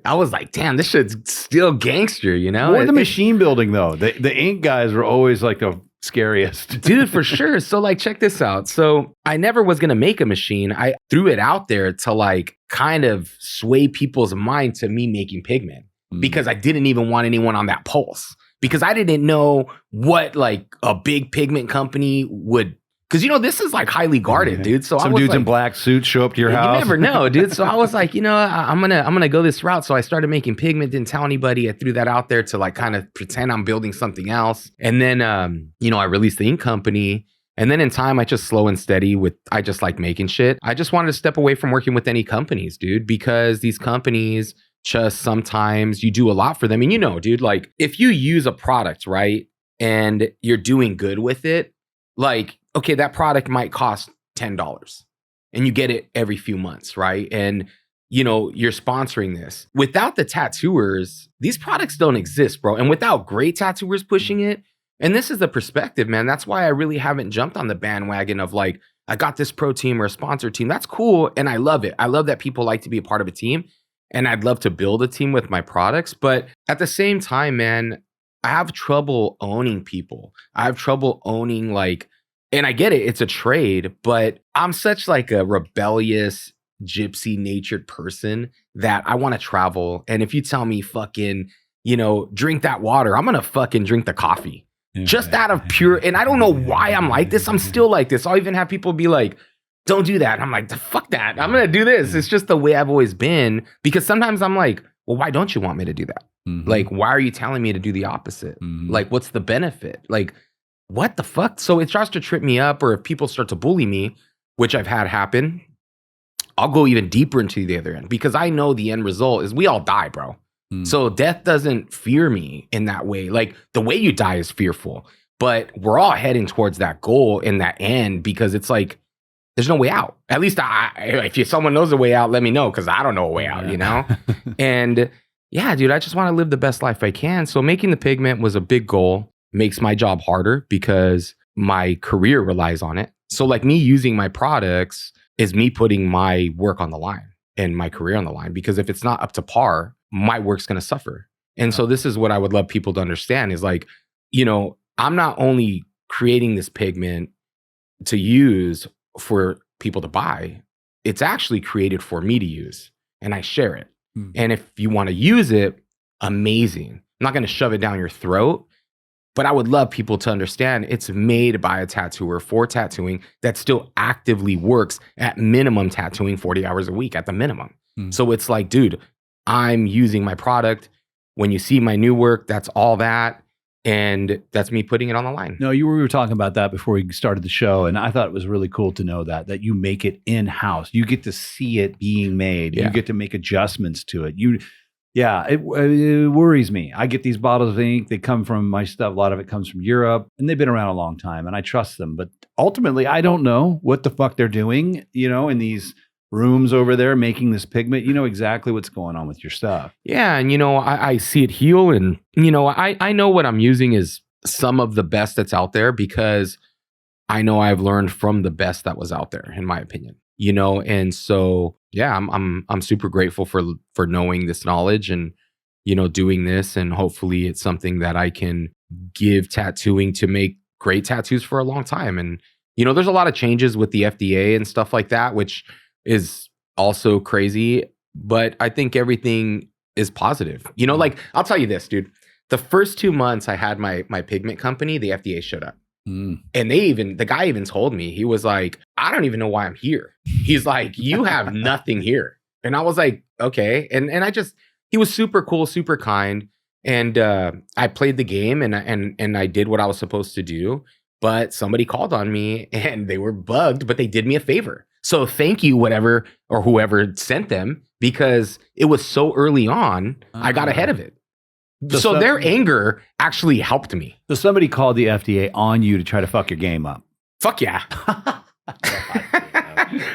I was like, damn, this shit's still gangster, More the machine building though. The ink guys were always like the scariest. Dude, for sure. So like, check this out. So I never was gonna make a machine. I threw it out there to like kind of sway people's mind to me making pigment because I didn't even want anyone on that pulse. Because I didn't know what like a big pigment company would, because this is like highly guarded, dude. So some dudes in black suits show up to your house. You never know, dude. So I was like, I'm gonna go this route. So I started making pigment, didn't tell anybody. I threw that out there to like kind of pretend I'm building something else. And then I released the ink company. And then in time, I just slow and steady I just like making shit. I just wanted to step away from working with any companies, dude, because these companies just sometimes you do a lot for them. And dude, like if you use a product, right, and you're doing good with it, like, okay, that product might cost $10 and you get it every few months, right? And, you're sponsoring this. Without the tattooers, these products don't exist, bro. And without great tattooers pushing it, and this is the perspective, man, that's why I really haven't jumped on the bandwagon of like, I got this pro team or a sponsor team. That's cool. And I love it. I love that people like to be a part of a team. And I'd love to build a team with my products. But at the same time, man, I have trouble owning people. I have trouble owning like, and I get it, it's a trade, but I'm such like a rebellious, gypsy natured person that I want to travel. And if you tell me fucking, drink that water, I'm going to fucking drink the coffee. Just out of pure, and I don't know why I'm like this. I'm still like this. I'll even have people be like, don't do that. I'm like, fuck that. I'm going to do this. It's just the way I've always been. Because sometimes I'm like, well, why don't you want me to do that? Like, why are you telling me to do the opposite? Like, what's the benefit? Like, what the fuck? So it starts to trip me up, or if people start to bully me, which I've had happen, I'll go even deeper into the other end because I know the end result is we all die, bro. So death doesn't fear me in that way. Like, the way you die is fearful, but we're all heading towards that goal in that end because it's like, there's no way out. At least if someone knows a way out, let me know because I don't know a way out, And yeah, dude, I just want to live the best life I can. So making the pigment was a big goal. Makes my job harder because my career relies on it. So like me using my products is me putting my work on the line and my career on the line because if it's not up to par, my work's going to suffer. And so this is what I would love people to understand is like, I'm not only creating this pigment to use for people to buy, it's actually created for me to use and I share it. And if you want to use it, amazing. I'm not going to shove it down your throat, but I would love people to understand it's made by a tattooer for tattooing that still actively works at minimum tattooing 40 hours a week at the minimum. So it's like, dude, I'm using my product. When you see my new work, that's all that. And that's me putting it on the line. No, we were talking about that before we started the show. And I thought it was really cool to know that you make it in-house. You get to see it being made. Yeah. You get to make adjustments to it. It worries me. I get these bottles of ink. They come from my stuff. A lot of it comes from Europe. And they've been around a long time. And I trust them. But ultimately, I don't know what the fuck they're doing, in these rooms over there making this pigment. You know exactly what's going on with your stuff. Yeah, and I see it heal, and I know what I'm using is some of the best that's out there because I know I've learned from the best that was out there, in my opinion. And so yeah, I'm super grateful for knowing this knowledge and doing this, and hopefully it's something that I can give tattooing to make great tattoos for a long time. And there's a lot of changes with the FDA and stuff like that, which is also crazy. But I think everything is positive. You know, like I'll tell you this, dude. The first 2 months I had my pigment company, the FDA showed up. And the guy even told me, he was like, I don't even know why I'm here. He's like, you have nothing here. And I was like, okay. And he was super cool, super kind. And I played the game and I did what I was supposed to do. But somebody called on me and they were bugged, but they did me a favor. So thank you, whatever or whoever sent them, because it was so early on, I got ahead of it. So their anger actually helped me. So somebody called the FDA on you to try to fuck your game up. Fuck yeah.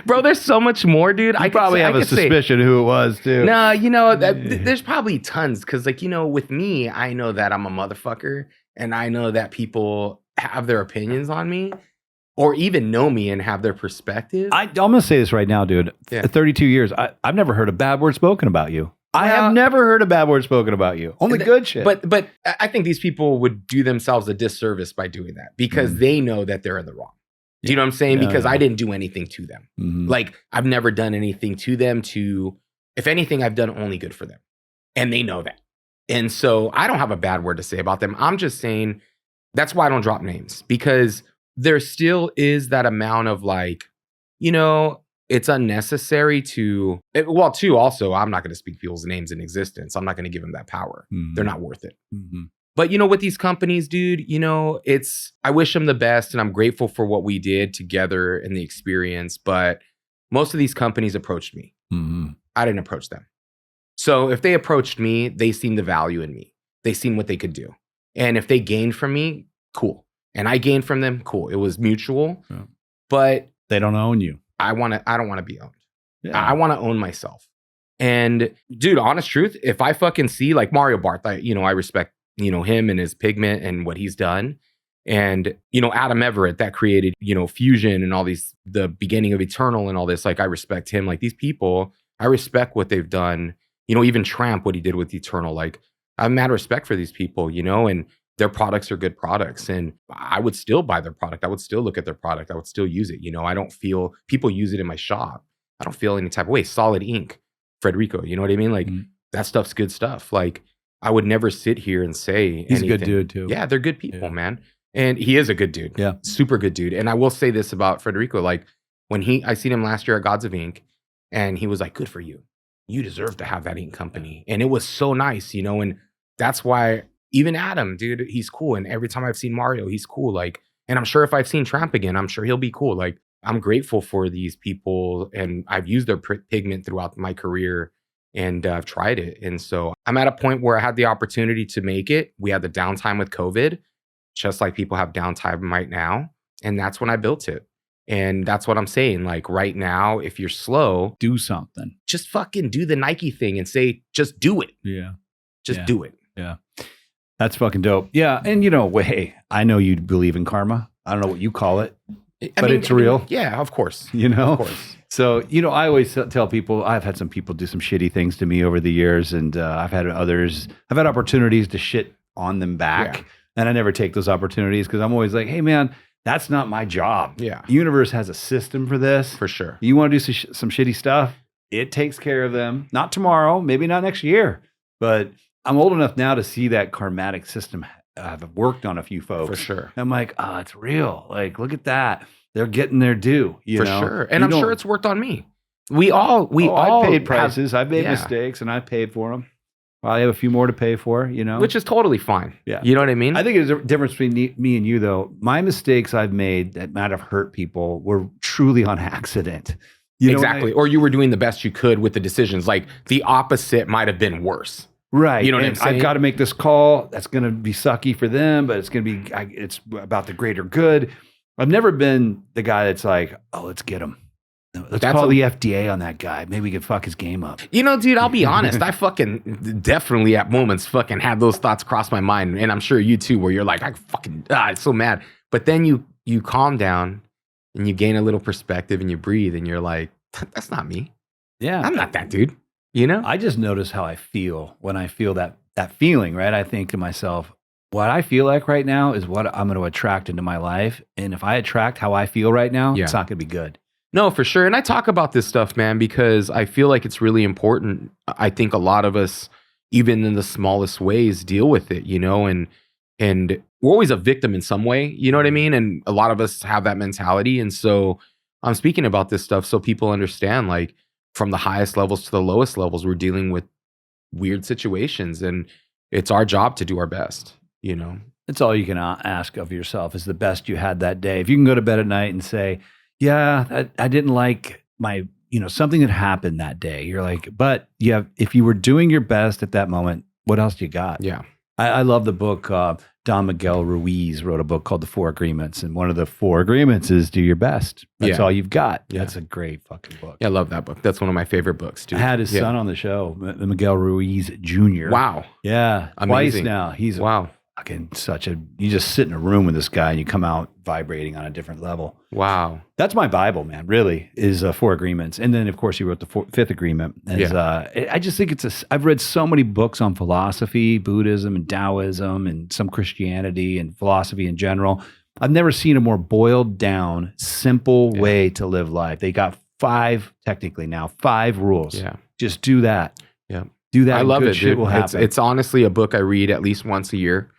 Bro, there's so much more, dude. I probably have a suspicion who it was, too. No, you know, there's probably tons. Because, like, you know, with me, I know that I'm a motherfucker. And I know that people have their opinions on me. Or even know me and have their perspective. I'm going to say this right now, dude. Yeah. 32 years, I've never heard a bad word spoken about you. I have never heard a bad word spoken about you. Only good shit. But I think these people would do themselves a disservice by doing that because they know that they're in the wrong. Do you know what I'm saying? Because I didn't do anything to them. Like, I've never done anything to them if anything, I've done only good for them. And they know that. And so I don't have a bad word to say about them. I'm just saying that's why I don't drop names, because there still is that amount of, like, you know, it's unnecessary also, I'm not going to speak people's names in existence. I'm not going to give them that power. They're not worth it. But, you know, with these companies, dude, you know, I wish them the best and I'm grateful for what we did together and the experience. But most of these companies approached me. I didn't approach them. So if they approached me, they seen the value in me. They seen what they could do. And if they gained from me, cool. And I gained from them, cool. It was mutual. Yeah. But they don't own you. I don't want to be owned. Yeah. I want to own myself. And dude, honest truth, if I fucking see like Mario Barth, I respect, you know, him and his pigment and what he's done. And, you know, Adam Everett that created, you know, Fusion and all these, the beginning of Eternal and all this, like I respect him. Like these people, I respect what they've done. You know, even Tramp, what he did with Eternal, like I have mad respect for these people, you know, and their products are good products, and I would still buy their product. I would still look at their product. I would still use it. You know, I don't feel people use it in my shop. I don't feel any type of way. Solid Ink, Federico, you know what I mean? Like that stuff's good stuff. Like I would never sit here and say he's anything. A good dude too. Yeah, they're good people, man. And he is a good dude. Yeah. Super good dude. And I will say this about Federico. Like when I seen him last year at Gods of Ink, and he was like, good for you. You deserve to have that ink company. And it was so nice, you know, and that's why even Adam, dude, he's cool. And every time I've seen Mario, he's cool. Like, and I'm sure if I've seen Tramp again, I'm sure he'll be cool. Like, I'm grateful for these people, and I've used their pigment throughout my career, and I've tried it. And so I'm at a point where I had the opportunity to make it. We had the downtime with COVID, just like people have downtime right now. And that's when I built it. And that's what I'm saying. Like right now, if you're slow, do something. Just fucking do the Nike thing and say, just do it. Yeah. Just do it. Yeah. That's fucking dope. Yeah. And you know, hey, I know you believe in karma. I don't know what you call it, but it's real. Yeah, of course. You know? Of course. So, you know, I always tell people, I've had some people do some shitty things to me over the years, and I've had opportunities to shit on them back. Yeah. And I never take those opportunities because I'm always like, hey, man, that's not my job. Yeah. The universe has a system for this. For sure. You want to do some shitty stuff? It takes care of them. Not tomorrow, maybe not next year, but I'm old enough now to see that karmatic system. I've worked on a few folks. For sure. I'm like, oh, it's real. Like, look at that. They're getting their due. For sure. And I'm sure it's worked on me. We all I paid prices. I've made mistakes, and I paid for them. Well, I have a few more to pay for, you know? Which is totally fine. Yeah. You know what I mean? I think there's a difference between me and you, though. My mistakes I've made that might have hurt people were truly on accident. Exactly. Or you were doing the best you could with the decisions. Like, the opposite might have been worse. Right. You know what I'm saying? I've got to make this call. That's going to be sucky for them, but it's going to be, it's about the greater good. I've never been the guy that's like, oh, let's get him. Let's call the FDA on that guy. Maybe we can fuck his game up. You know, dude, I'll be honest. I fucking definitely at moments fucking had those thoughts cross my mind. And I'm sure you too, where you're like, I fucking, I'm so mad. But then you calm down and you gain a little perspective and you breathe and you're like, that's not me. Yeah. I'm not that dude. You know? I just notice how I feel when I feel that feeling, right? I think to myself, what I feel like right now is what I'm going to attract into my life. And if I attract how I feel right now, it's not going to be good. No, for sure. And I talk about this stuff, man, because I feel like it's really important. I think a lot of us, even in the smallest ways, deal with it, and we're always a victim in some way, you know what I mean? And a lot of us have that mentality. And so I'm speaking about this stuff so people understand, like, from the highest levels to the lowest levels, we're dealing with weird situations, and it's our job to do our best, It's all you can ask of yourself is the best you had that day. If you can go to bed at night and say, yeah, I didn't like my, something that happened that day. You're like, but if you were doing your best at that moment, what else do you got? Yeah. I love the book. Don Miguel Ruiz wrote a book called The 4 Agreements. And one of the 4 agreements is do your best. That's all you've got. Yeah. That's a great fucking book. Yeah, I love that book. That's one of my favorite books, too. I had his son on the show, Miguel Ruiz Jr. Wow. Yeah. Amazing. Twice now. He's wow. fucking you just sit in a room with this guy and you come out vibrating on a different level. Wow. That's my Bible, man, really, is 4 Agreements. And then, of course, he wrote the 5th Agreement. I just think I've read so many books on philosophy, Buddhism and Taoism and some Christianity and philosophy in general. I've never seen a more boiled down, simple way to live life. They got 5 rules. Yeah. Just do that. Yeah. Do that. I love it, shit dude. Will happen. It's honestly a book I read at least once a year.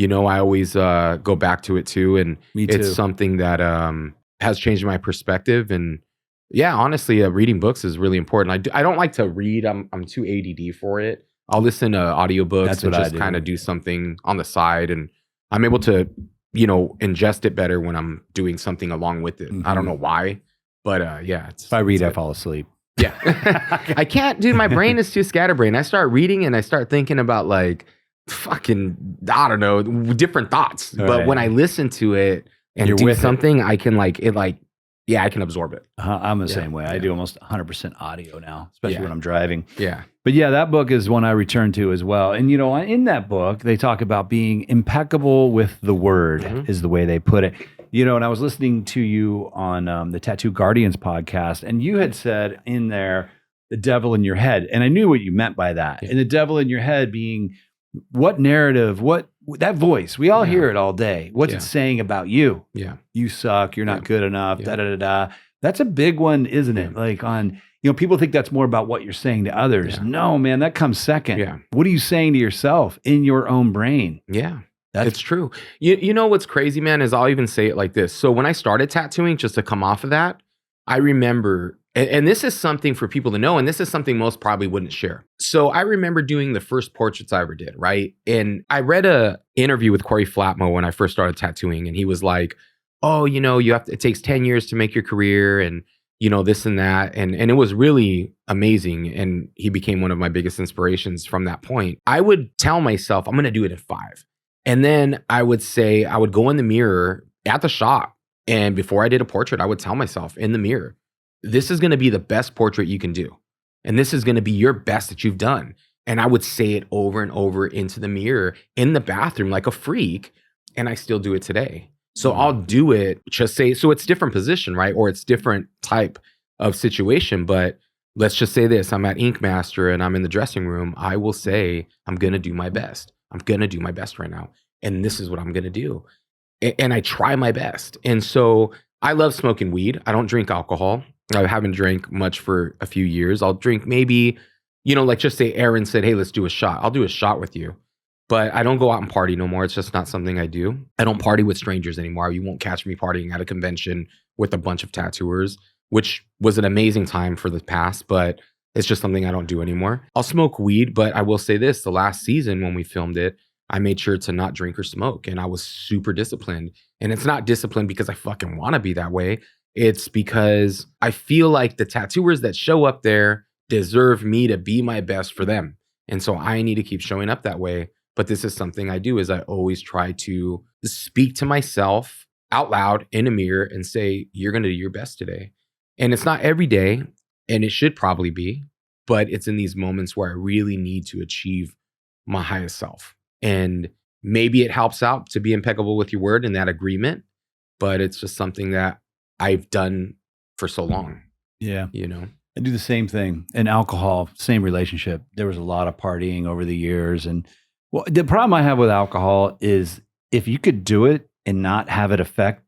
I always go back to it too. And Me too. It's something that has changed my perspective. And yeah, honestly, reading books is really important. I don't like to read. I'm too ADD for it. I'll listen to audiobooks That's and what I just do. kind of do something on the side. And I'm able to, ingest it better when I'm doing something along with it. I don't know why, but yeah. If I read, I fall asleep. Yeah. I can't, dude. My brain is too scatterbrained. I start reading and I start thinking about like fucking, I don't know, different thoughts. Right. But when I listen to it and You're do with something, I can I can absorb it. I'm the same way. I do almost 100% audio now, especially when I'm driving. Yeah. But yeah, that book is one I return to as well. And, in that book, they talk about being impeccable with the word is the way they put it. And I was listening to you on the Tattoo Guardians podcast, and you had said in there, the devil in your head. And I knew what you meant by that. Yeah. And the devil in your head being what narrative, that voice, we all hear it all day. What's it saying about you? Yeah. You suck. You're not good enough. Yeah. Da, da, da, da. That's a big one, isn't it? Like people think that's more about what you're saying to others. Yeah. No, man, that comes second. Yeah. What are you saying to yourself in your own brain? Yeah. It's true. You know what's crazy, man, is I'll even say it like this. So when I started tattooing, just to come off of that, I remember, and this is something for people to know, and this is something most probably wouldn't share. So I remember doing the first portraits I ever did, right? And I read a interview with Corey Flatmo when I first started tattooing, and he was like, oh, it takes 10 years to make your career, and this and that. And it was really amazing. And he became one of my biggest inspirations from that point. I would tell myself, I'm going to do it in 5. And then I would go in the mirror at the shop. And before I did a portrait, I would tell myself in the mirror, this is going to be the best portrait you can do. And this is going to be your best that you've done. And I would say it over and over into the mirror in the bathroom like a freak. And I still do it today. So I'll do it, just say, so it's different position, right? Or it's different type of situation. But let's just say this, I'm at Ink Master and I'm in the dressing room. I will say, I'm going to do my best. I'm going to do my best right now. And this is what I'm going to do. And I try my best. And so I love smoking weed. I don't drink alcohol. I haven't drank much for a few years. I'll drink maybe, like just say Aaron said, hey, let's do a shot. I'll do a shot with you. But I don't go out and party no more. It's just not something I do. I don't party with strangers anymore. You won't catch me partying at a convention with a bunch of tattooers, which was an amazing time for the past, but it's just something I don't do anymore. I'll smoke weed, but I will say this, the last season when we filmed it, I made sure to not drink or smoke, and I was super disciplined. And it's not disciplined because I fucking want to be that way. It's because I feel like the tattooers that show up there deserve me to be my best for them. And so I need to keep showing up that way. But this is something I do, is I always try to speak to myself out loud in a mirror and say, you're going to do your best today. And it's not every day, and it should probably be, but it's in these moments where I really need to achieve my highest self. And maybe it helps out to be impeccable with your word in that agreement, but it's just something that I've done for so long. Yeah. I do the same thing. And alcohol, same relationship. There was a lot of partying over the years. And the problem I have with alcohol is if you could do it and not have it affect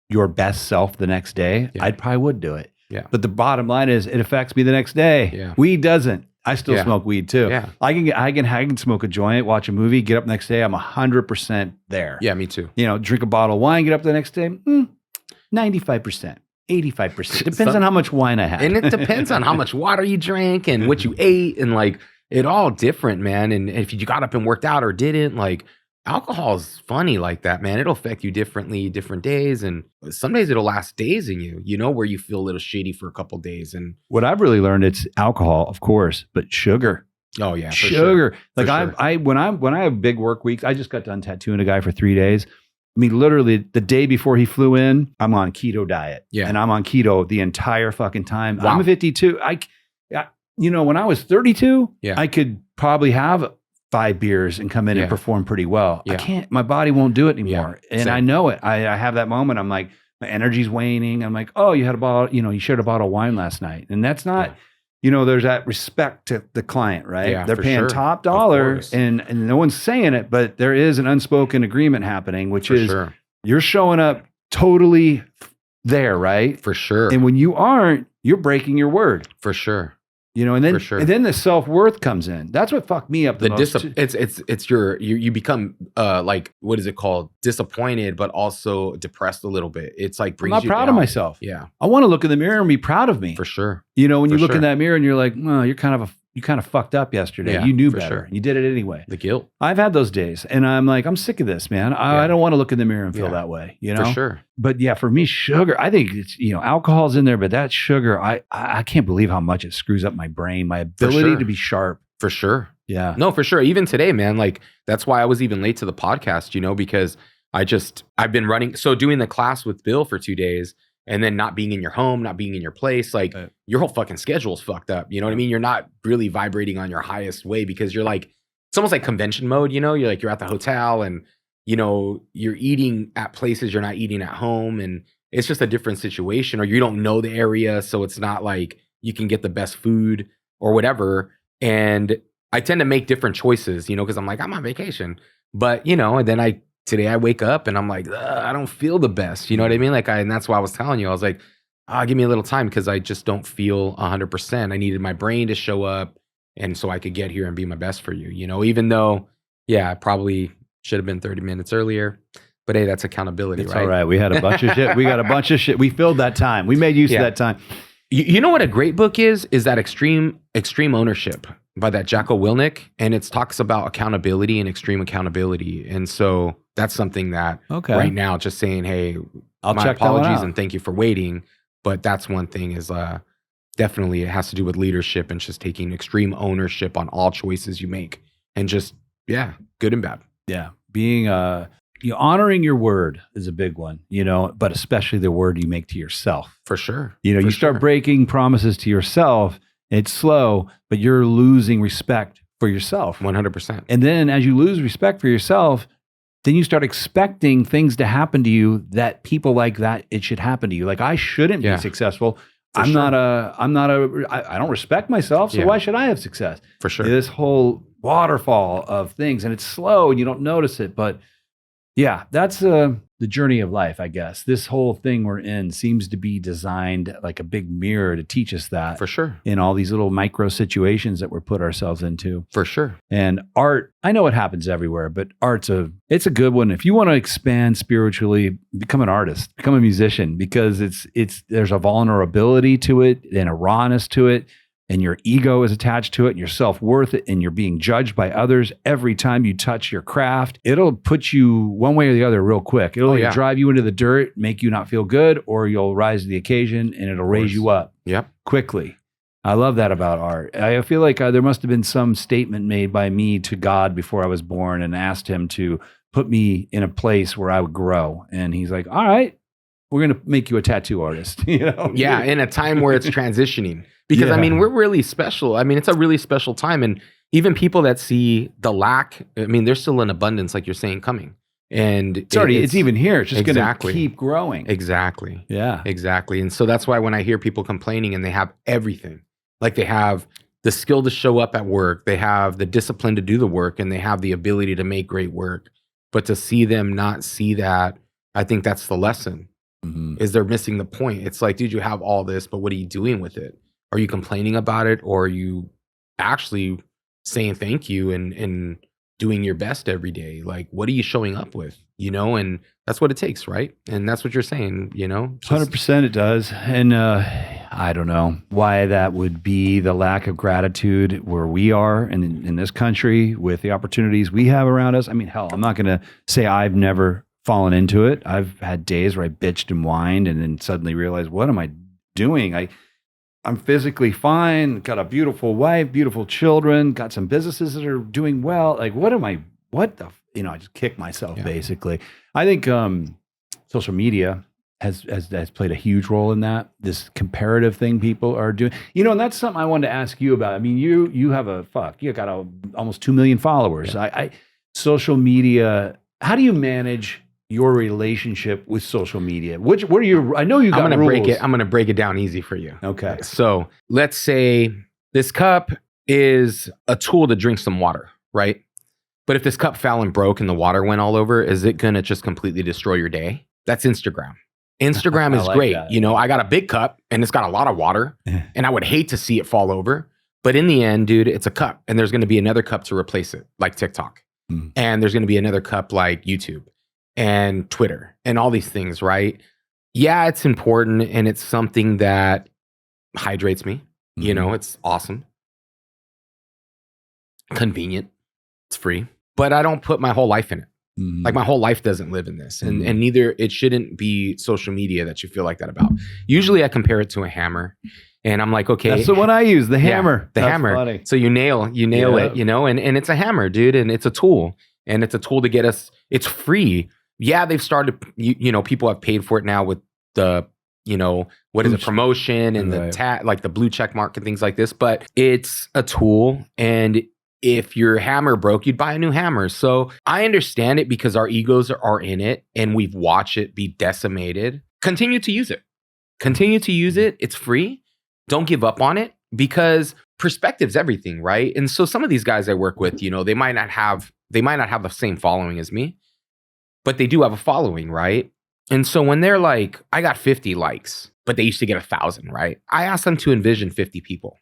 your best self the next day, I probably would do it. Yeah. But the bottom line is it affects me the next day. Yeah. Weed doesn't. I still Yeah. smoke weed too. Yeah. I can smoke a joint, watch a movie, get up next day. I'm 100% there. Yeah, me too. Drink a bottle of wine, get up the next day. 95%, 85%. Depends on how much wine I had. And it depends on how much water you drank and what you ate, and like it all different, man. And if you got up and worked out or didn't, like alcohol is funny like that, man. It'll affect you differently different days, and some days it'll last days in you, where you feel a little shitty for a couple days. And What I've really learned, it's alcohol, of course, but sugar. oh yeah, for Sugar. sure. Like For sure. when I have big work weeks, I just got done tattooing a guy for 3 days. I mean, literally the day before he flew in, I'm on keto diet. Yeah. And I'm on keto the entire fucking time. Wow. I'm 52. When I was 32, Yeah. I could probably have 5 beers and come in Yeah. and perform pretty well. I Yeah. can't, my body won't do it anymore. Yeah. And Same. I know it. I have that moment. I'm like, my energy's waning. I'm like, oh, you had a bottle, you shared a bottle of wine last night. And that's not, there's that respect to the client, right? Yeah, They're for paying sure. top Of dollar course. and no one's saying it, but there is an unspoken agreement happening, which For is sure. you're showing up totally there, right? For sure. And when you aren't, you're breaking your word. For sure. And then For sure. and then the self-worth comes in. That's what fucked me up the most. It's you become like, what is it called? Disappointed, but also depressed a little bit. It's like I'm brings not you proud down. of myself. Yeah, I want to look in the mirror and be proud of me. for sure. When For you look in sure. that mirror and you're like, well, you kind of fucked up yesterday. Yeah, You knew for better. sure. You did it anyway. The guilt. I've had those days and I'm like, I'm sick of this, man. I Yeah. don't want to look in the mirror and feel Yeah. that way, For sure. But yeah, for me, sugar, I think it's, alcohol's in there, but that sugar, I can't believe how much it screws up my brain, my ability sure. to be sharp. For sure. Yeah. No, for sure. Even today, man, like that's why I was even late to the podcast, because I've been doing the class with Bill for 2 days and then not being in your home, not being in your place, like Right. your whole fucking schedule's fucked up. You know what I mean? You're not really vibrating on your highest way because you're like, it's almost like convention mode, you're like, you're at the hotel and, you're eating at places you're not eating at home. And it's just a different situation, or you don't know the area. So it's not like you can get the best food or whatever. And I tend to make different choices, because I'm like, I'm on vacation. But, and then today I wake up and I'm like, I don't feel the best. You know what I mean? And that's why I was telling you, I was like, give me a little time because I just don't feel 100%. I needed my brain to show up and so I could get here and be my best for you, even though, I probably should have been 30 minutes earlier. But hey, that's accountability, It's right? all right. We had a bunch of shit. We got a bunch of shit. We filled that time. We made use of Yeah. that time. You know what a great book is that Extreme Ownership by that Jocko Willink, and it talks about accountability and extreme accountability. And so that's something that right now, just saying, hey, I'll my check that one apologies out. and thank you for waiting. But that's one thing is definitely it has to do with leadership and just taking extreme ownership on all choices you make, and just good and bad. Yeah. Being honoring your word is a big one, but especially the word you make to yourself. For sure. You start breaking promises to yourself. It's slow, but you're losing respect for yourself. 100%. And then as you lose respect for yourself, then you start expecting things to happen to you that people like that, it should happen to you. Like I shouldn't be successful. I don't respect myself. So why should I have success? For sure. This whole waterfall of things, and it's slow and you don't notice it, but yeah, that's the journey of life, I guess. This whole thing we're in seems to be designed like a big mirror to teach us that. For sure. In all these little micro situations that we're put ourselves into. For sure. And art, I know it happens everywhere, but it's a good one. If you want to expand spiritually, become an artist, become a musician, because there's a vulnerability to it and a rawness to it. And your ego is attached to it, and your self-worth, and you're being judged by others every time you touch your craft. It'll put you one way or the other real quick. It'll either drive you into the dirt, make you not feel good, or you'll rise to the occasion and it'll raise you up quickly. I love that about art. I feel like there must have been some statement made by me to God before I was born and asked him to put me in a place where I would grow. And he's like, all right, we're going to make you a tattoo artist. Yeah, in a time where it's transitioning. Because we're really special. It's a really special time. And even people that see the lack, there's still an abundance, like you're saying, coming. And it's even here. It's just going to exactly. keep growing. Exactly. Yeah. Exactly. And so that's why when I hear people complaining and they have everything, like they have the skill to show up at work, they have the discipline to do the work, and they have the ability to make great work. But to see them not see that, I think that's the lesson. is they're missing the point. It's like, dude, you have all this, but what are you doing with it? Are you complaining about it, or are you actually saying thank you and doing your best every day? Like, what are you showing up with, you know? And that's what it takes, right? And that's what you're saying, you know? 100% it does. And I don't know why that would be, the lack of gratitude where we are in this country with the opportunities we have around us. I mean, hell, I'm not going to say I've never fallen into it. I've had days where I bitched and whined and then suddenly realized, what am I doing? I'm physically fine, got a beautiful wife, beautiful children, got some businesses that are doing well. Like, I just kick myself basically. I think social media has played a huge role in that, this comparative thing people are doing. You know, and that's something I wanted to ask you about. I mean, you have you got almost 2 million followers. Yeah. Social media, how do you manage your relationship with social media? What are your, I know you got rules. I'm going to break it down easy for you. Okay. So let's say this cup is a tool to drink some water, right? But if this cup fell and broke and the water went all over, is it going to just completely destroy your day? That's Instagram. Instagram is great. That. You know, I got a big cup and it's got a lot of water and I would hate to see it fall over. But in the end, dude, it's a cup and there's going to be another cup to replace it, like TikTok. And there's going to be another cup like YouTube and Twitter and all these things, right? Yeah, it's important and it's something that hydrates me. You know, it's awesome. Convenient. It's free. But I don't put my whole life in it. Like my whole life doesn't live in this. And neither, it shouldn't be social media that you feel like that about. Usually I compare it to a hammer. And I'm like, okay. That's the one I use, the hammer. The hammer. Funny. So you nail it, you know, and it's a hammer, dude. And it's a tool. And it's a tool to get us, it's free. Yeah, they've started, you know, people have paid for it now with the, you know, what is it, promotion and the like the blue check mark and things like this. But it's a tool. And if your hammer broke, you'd buy a new hammer. So I understand it because our egos are in it and we've watched it be decimated. Continue to use it. Continue to use it. It's free. Don't give up on it because perspective's everything, right? And so some of these guys I work with, you know, they might not have the same following as me, but they do have a following, right? And so when they're like, I got 50 likes, but they used to get 1,000, right? I ask them to envision 50 people.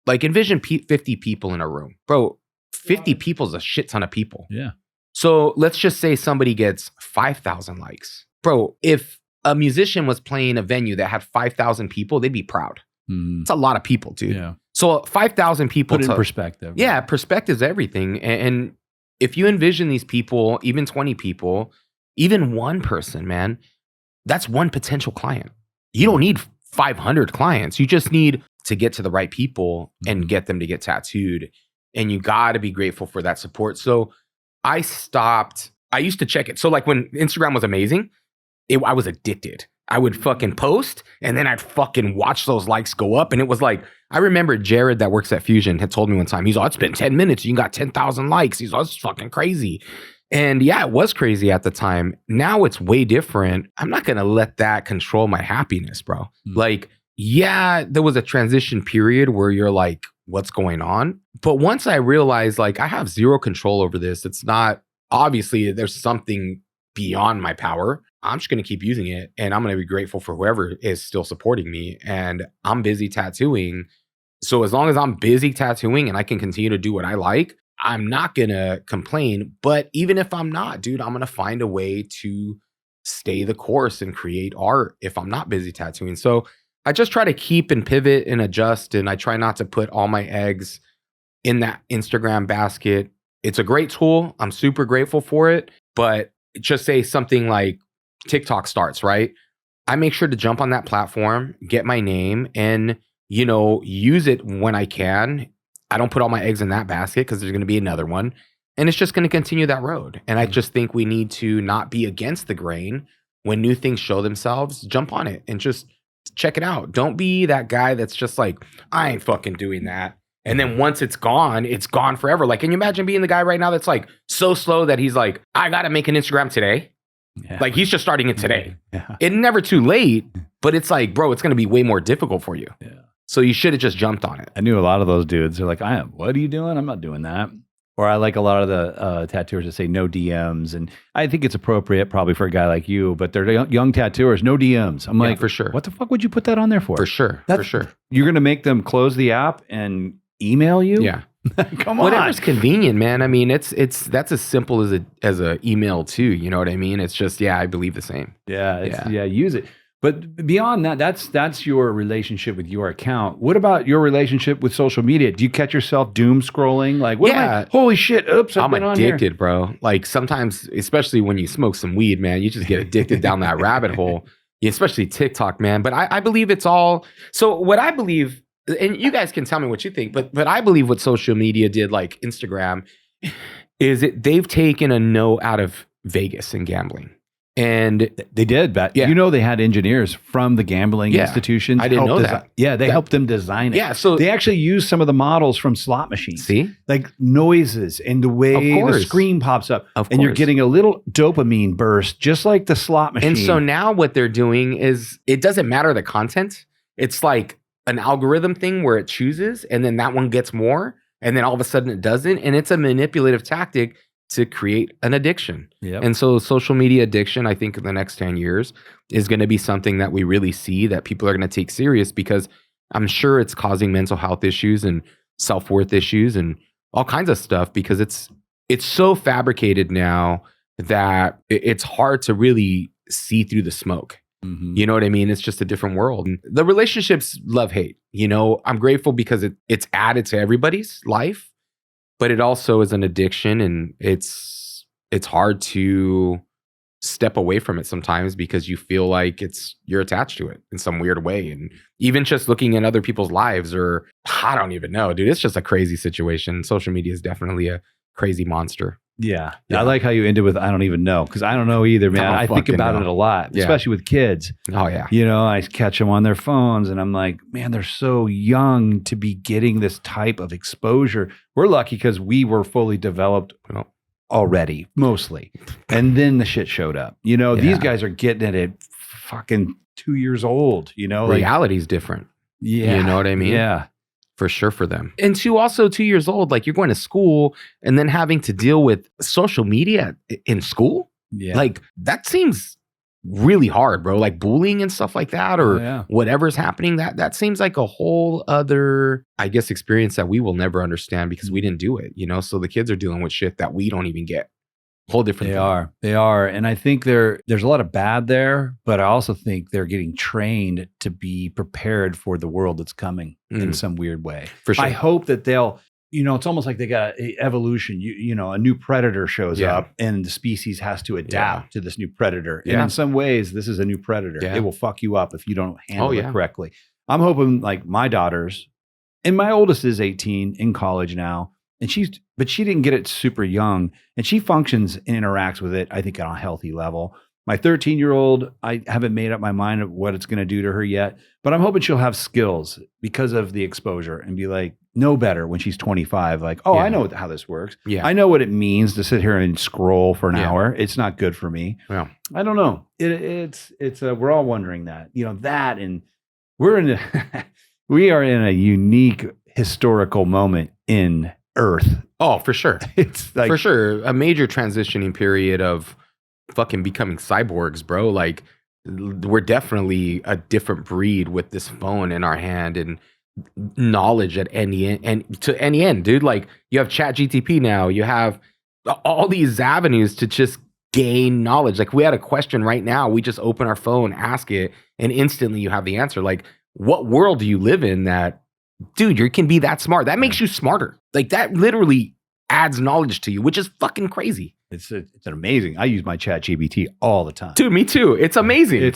Like envision 50 people in a room. Bro, 50 people is a shit ton of people. Yeah. So let's just say somebody gets 5,000 likes. Bro, if a musician was playing a venue that had 5,000 people, they'd be proud. It's a lot of people, dude. Yeah. So 5,000 people. Put it in perspective. Yeah, perspective's everything. And if you envision these people, even 20 people, even one person, man, that's one potential client. You don't need 500 clients. You just need to get to the right people and get them to get tattooed. And you got to be grateful for that support. So I used to check it. So like when Instagram was amazing, I was addicted. I would fucking post and then I'd fucking watch those likes go up. And it was like, I remember Jared that works at Fusion had told me one time, he's like, it's been 10 minutes. You got 10,000 likes. He's like, it's fucking crazy. And yeah, it was crazy at the time. Now it's way different. I'm not going to let that control my happiness, bro. Like, yeah, there was a transition period where you're like, what's going on? But once I realized like I have zero control over this, it's not, obviously there's something beyond my power. I'm just going to keep using it and I'm going to be grateful for whoever is still supporting me. And I'm busy tattooing. So as long as I'm busy tattooing and I can continue to do what I like, I'm not going to complain. But even if I'm not, dude, I'm going to find a way to stay the course and create art if I'm not busy tattooing. So I just try to keep and pivot and adjust. And I try not to put all my eggs in that Instagram basket. It's a great tool. I'm super grateful for it. But just say something like TikTok starts, right? I make sure to jump on that platform, get my name, and, you know, use it when I can. I don't put all my eggs in that basket because there's going to be another one. And it's just going to continue that road. And I just think we need to not be against the grain. When new things show themselves, jump on it and just check it out. Don't be that guy that's just like, I ain't fucking doing that. And then once it's gone forever. Like, can you imagine being the guy right now that's like so slow that he's like, I got to make an Instagram today. Yeah. Like he's just starting it today. Yeah. It's never too late, but it's like, bro, it's going to be way more difficult for you. Yeah. So you should have just jumped on it. I knew a lot of those dudes. They're like, what are you doing? I'm not doing that. Or I like a lot of the tattooers that say no DMs. And I think it's appropriate probably for a guy like you, but they're young tattooers, no DMs. I'm like, for sure. What the fuck would you put that on there for? For sure. You're going to make them close the app and email you? Yeah. Come on. Whatever's convenient, man. I mean, that's as simple as a email too. You know what I mean? It's just, I believe the same. Yeah. Use it. But beyond that, that's your relationship with your account. What about your relationship with social media? Do you catch yourself doom scrolling? Like, holy shit, oops, I'm addicted, bro. Like sometimes, especially when you smoke some weed, man, you just get addicted down that rabbit hole, especially TikTok, man. But I believe it's all, so what I believe, and you guys can tell me what you think, but I believe what social media did, like Instagram, is they've taken a no out of Vegas and gambling. And they did, but they had engineers from the gambling institutions. I didn't know that. Yeah, they helped them design it. Yeah, so they actually used some of the models from slot machines. See? Like noises and the way the screen pops up. And you're getting a little dopamine burst, just like the slot machine. And so now what they're doing is, it doesn't matter the content. It's like an algorithm thing where it chooses, and then that one gets more, and then all of a sudden it doesn't. And it's a manipulative tactic to create an addiction. Yep. And so social media addiction, I think in the next 10 years is going to be something that we really see that people are going to take serious, because I'm sure it's causing mental health issues and self-worth issues and all kinds of stuff, because it's so fabricated now that it's hard to really see through the smoke. Mm-hmm. You know what I mean? It's just a different world. And the relationships love-hate. I'm grateful because it's added to everybody's life. But it also is an addiction, and it's hard to step away from it sometimes, because you feel like you're attached to it in some weird way. And even just looking at other people's lives, or I don't even know, dude, it's just a crazy situation. Social media is definitely a crazy monster. Yeah. I like how you ended with, I don't even know, because I don't know either, man. I think about it a lot, especially with kids. Oh, yeah. I catch them on their phones and I'm like, man, they're so young to be getting this type of exposure. We're lucky because we were fully developed already, mostly. And then the shit showed up. These guys are getting it at fucking 2 years old, Reality's different. Yeah. You know what I mean? Yeah. For sure for them. And also 2 years old, like you're going to school and then having to deal with social media in school. Yeah. Like that seems really hard, bro. Like bullying and stuff like that, or whatever's happening, that seems like a whole other, I guess, experience that we will never understand because we didn't do it, So the kids are dealing with shit that we don't even get. Whole different thing. They are. And I think there's a lot of bad there, but I also think they're getting trained to be prepared for the world that's coming in some weird way. For sure. I hope that they'll, it's almost like they got evolution. A new predator shows up and the species has to adapt to this new predator. And in some ways, this is a new predator. It will fuck you up if you don't handle it correctly. I'm hoping like my daughters, and my oldest is 18 in college now. But she didn't get it super young, and she functions and interacts with it, I think, on a healthy level. My 13-year-old, I haven't made up my mind of what it's going to do to her yet, but I'm hoping she'll have skills because of the exposure and be like, know better when she's 25. Like, I know how this works. Yeah. I know what it means to sit here and scroll for an hour. It's not good for me. Yeah. I don't know. It's we're all wondering that, that, and we are in a unique historical moment in Earth. Oh, for sure. It's like, for sure, a major transitioning period of fucking becoming cyborgs, bro. Like we're definitely a different breed with this phone in our hand and knowledge at any end, and to any end, dude. Like you have ChatGPT now, you have all these avenues to just gain knowledge. Like we had a question right now, we just open our phone, ask it, and instantly you have the answer. Like what world do you live in that, dude, you can be that smart? That makes you smarter. Like that literally adds knowledge to you, which is fucking crazy. It's an amazing. I use my ChatGPT all the time. Dude, me too. It's amazing.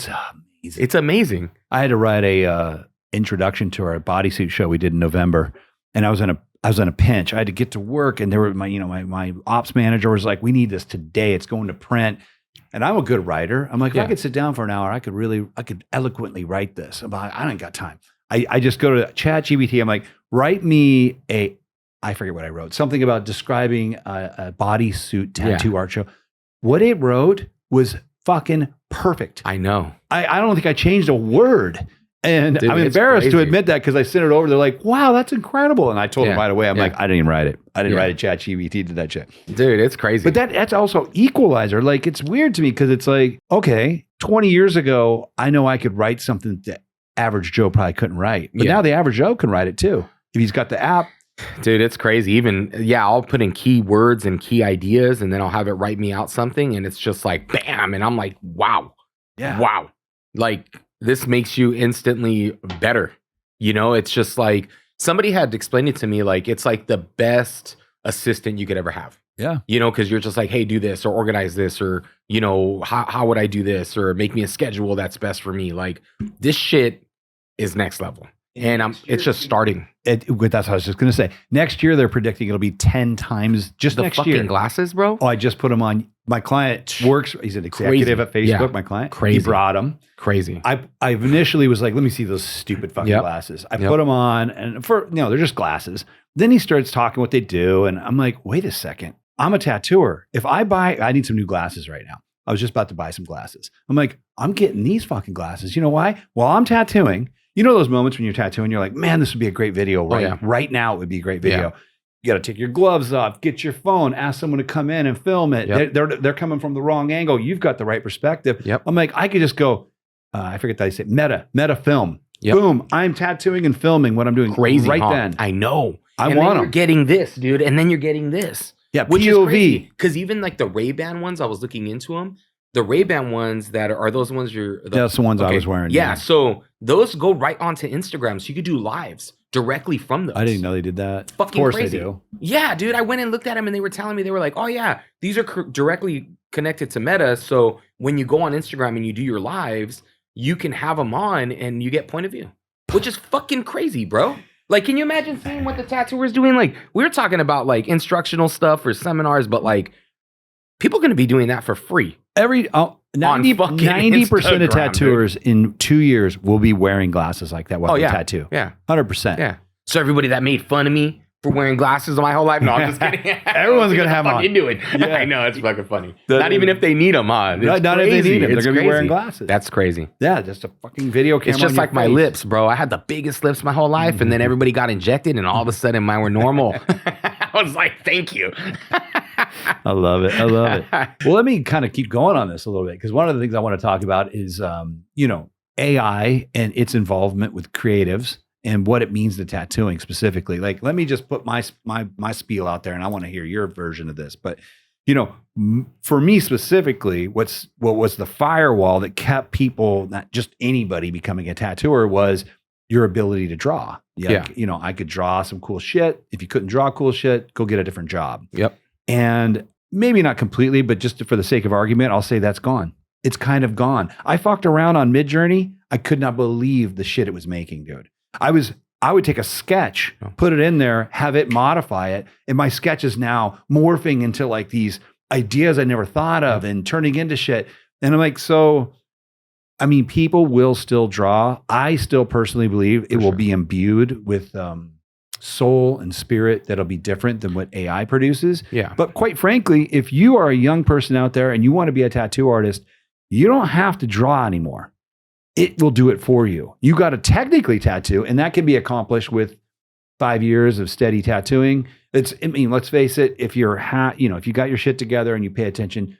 It's amazing. I had to write a introduction to our bodysuit show we did in November, and I was in a pinch. I had to get to work, and there were my ops manager was like, "We need this today. It's going to print." And I'm a good writer. I'm like, if I could sit down for an hour, I could eloquently write this. I don't got time. I just go to ChatGPT. I'm like, write me I forget what I wrote. Something about describing a bodysuit tattoo art show. What it wrote was fucking perfect. I know. I don't think I changed a word. And Dude, I'm it's embarrassed to crazy. admit that because I sent it over. They're like, wow, that's incredible. And I told them right away, I'm Yeah. like, I didn't even write it. I didn't Yeah. write it. ChatGPT did that shit. Dude, it's crazy. But that's also equalizer. Like, it's weird to me because it's like, okay, 20 years ago, I know I could write something that average Joe probably couldn't write. But Yeah. now the average Joe can write it too. If he's got the app. Dude, it's crazy. Even, I'll put in key words and key ideas and then I'll have it write me out something and it's just like, bam. And I'm like, wow. Yeah. Wow. Like, this makes you instantly better. You know, it's just like, somebody had explained it to me, like, it's like the best assistant you could ever have. Yeah. You know, because you're just like, hey, do this or organize this or, you know, how would I do this or make me a schedule that's best for me. Like, this shit is next level. And it's just starting. That's what I was just going to say. Next year, they're predicting it'll be 10 times just The next fucking year. glasses, bro. Oh, I just put them on. My client works. He's an executive at Facebook. Yeah. My client. Crazy. He brought them. Crazy. I initially was like, let me see those stupid fucking Yep. glasses. I Yep. put them on and they're just glasses. Then he starts talking what they do. And I'm like, wait a second. I'm a tattooer. If I need some new glasses right now. I was just about to buy some glasses. I'm like, I'm getting these fucking glasses. You know why? While I'm tattooing, you know those moments when you're tattooing, you're like, man, this would be a great video right now. It would be a great video. Yeah. You got to take your gloves off, get your phone, ask someone to come in and film it. Yep. They're coming from the wrong angle. You've got the right perspective. Yep. I'm like, I could just go, I forget that I say meta film. Yep. Boom. I'm tattooing and filming what I'm doing Crazy right huh? then. I know. I and want then you're them. getting this, dude, and then you're getting this. Yeah, Which is POV. crazy. Because even like the Ray-Ban ones, I was looking into them. The Ray-Ban ones that are those ones That's the ones I was wearing. Yeah, so those go right onto Instagram. So you could do lives directly from those. I didn't know they did that. Fucking of course crazy. they do. Yeah, dude, I went and looked at them and they were telling me, they were like, oh yeah, these are directly connected to Meta. So when you go on Instagram and you do your lives, you can have them on and you get point of view, which is fucking crazy, bro. Like, can you imagine seeing what the tattooer's doing? Like, we're talking about like instructional stuff or seminars, but like people are going to be doing that for free. 90% of Instagram, tattooers in 2 years will be wearing glasses like that while they tattoo. Yeah. 100%. Yeah. So everybody that made fun of me for wearing glasses my whole life, no, I'm just kidding. Everyone's gonna have them on. Do it. Yeah. I know, it's fucking funny. Not even if they need them on. Not if they need them. They're going to be wearing glasses. That's crazy. Yeah, just a fucking video camera. It's just on your like my face. lips, bro. I had the biggest lips my whole life, and then everybody got injected, and all of a sudden mine were normal. I was like, thank you. I love it. I love it. Well, let me kind of keep going on this a little bit because one of the things I want to talk about is, AI and its involvement with creatives and what it means to tattooing specifically. Like, let me just put my spiel out there, and I want to hear your version of this. But for me specifically, what was the firewall that kept people, not just anybody, becoming a tattooer was your ability to draw. Yeah. I could draw some cool shit. If you couldn't draw cool shit, go get a different job. Yep. And maybe not completely, but just for the sake of argument, I'll say that's gone. It's kind of gone. I fucked around on Midjourney. I could not believe the shit it was making, dude. I would take a sketch, put it in there, have it modify it, and my sketch is now morphing into like these ideas I never thought of and turning into shit. And I'm like, people will still draw. I still personally believe it will be imbued with soul and spirit that'll be different than what AI produces. Yeah. But quite frankly, if you are a young person out there and you want to be a tattoo artist, you don't have to draw anymore. It will do it for you. You got to technically tattoo, and that can be accomplished with 5 years of steady tattooing. Let's face it, if if you got your shit together and you pay attention,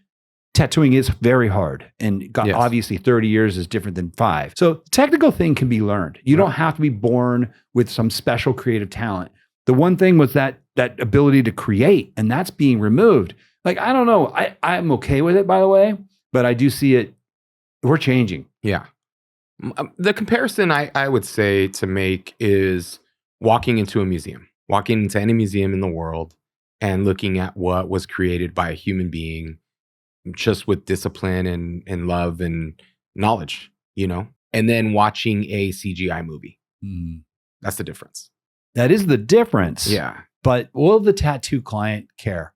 tattooing is very hard. And obviously 30 years is different than 5. So the technical thing can be learned. You don't have to be born with some special creative talent. The one thing was that ability to create, and that's being removed. Like, I don't know. I'm okay with it, by the way, but I do see it. We're changing. Yeah. The comparison I would say to make is walking into a museum, walking into any museum in the world and looking at what was created by a human being just with discipline and love and knowledge, and then watching a CGI movie. That's the difference. That is the difference. Yeah. But will the tattoo client care?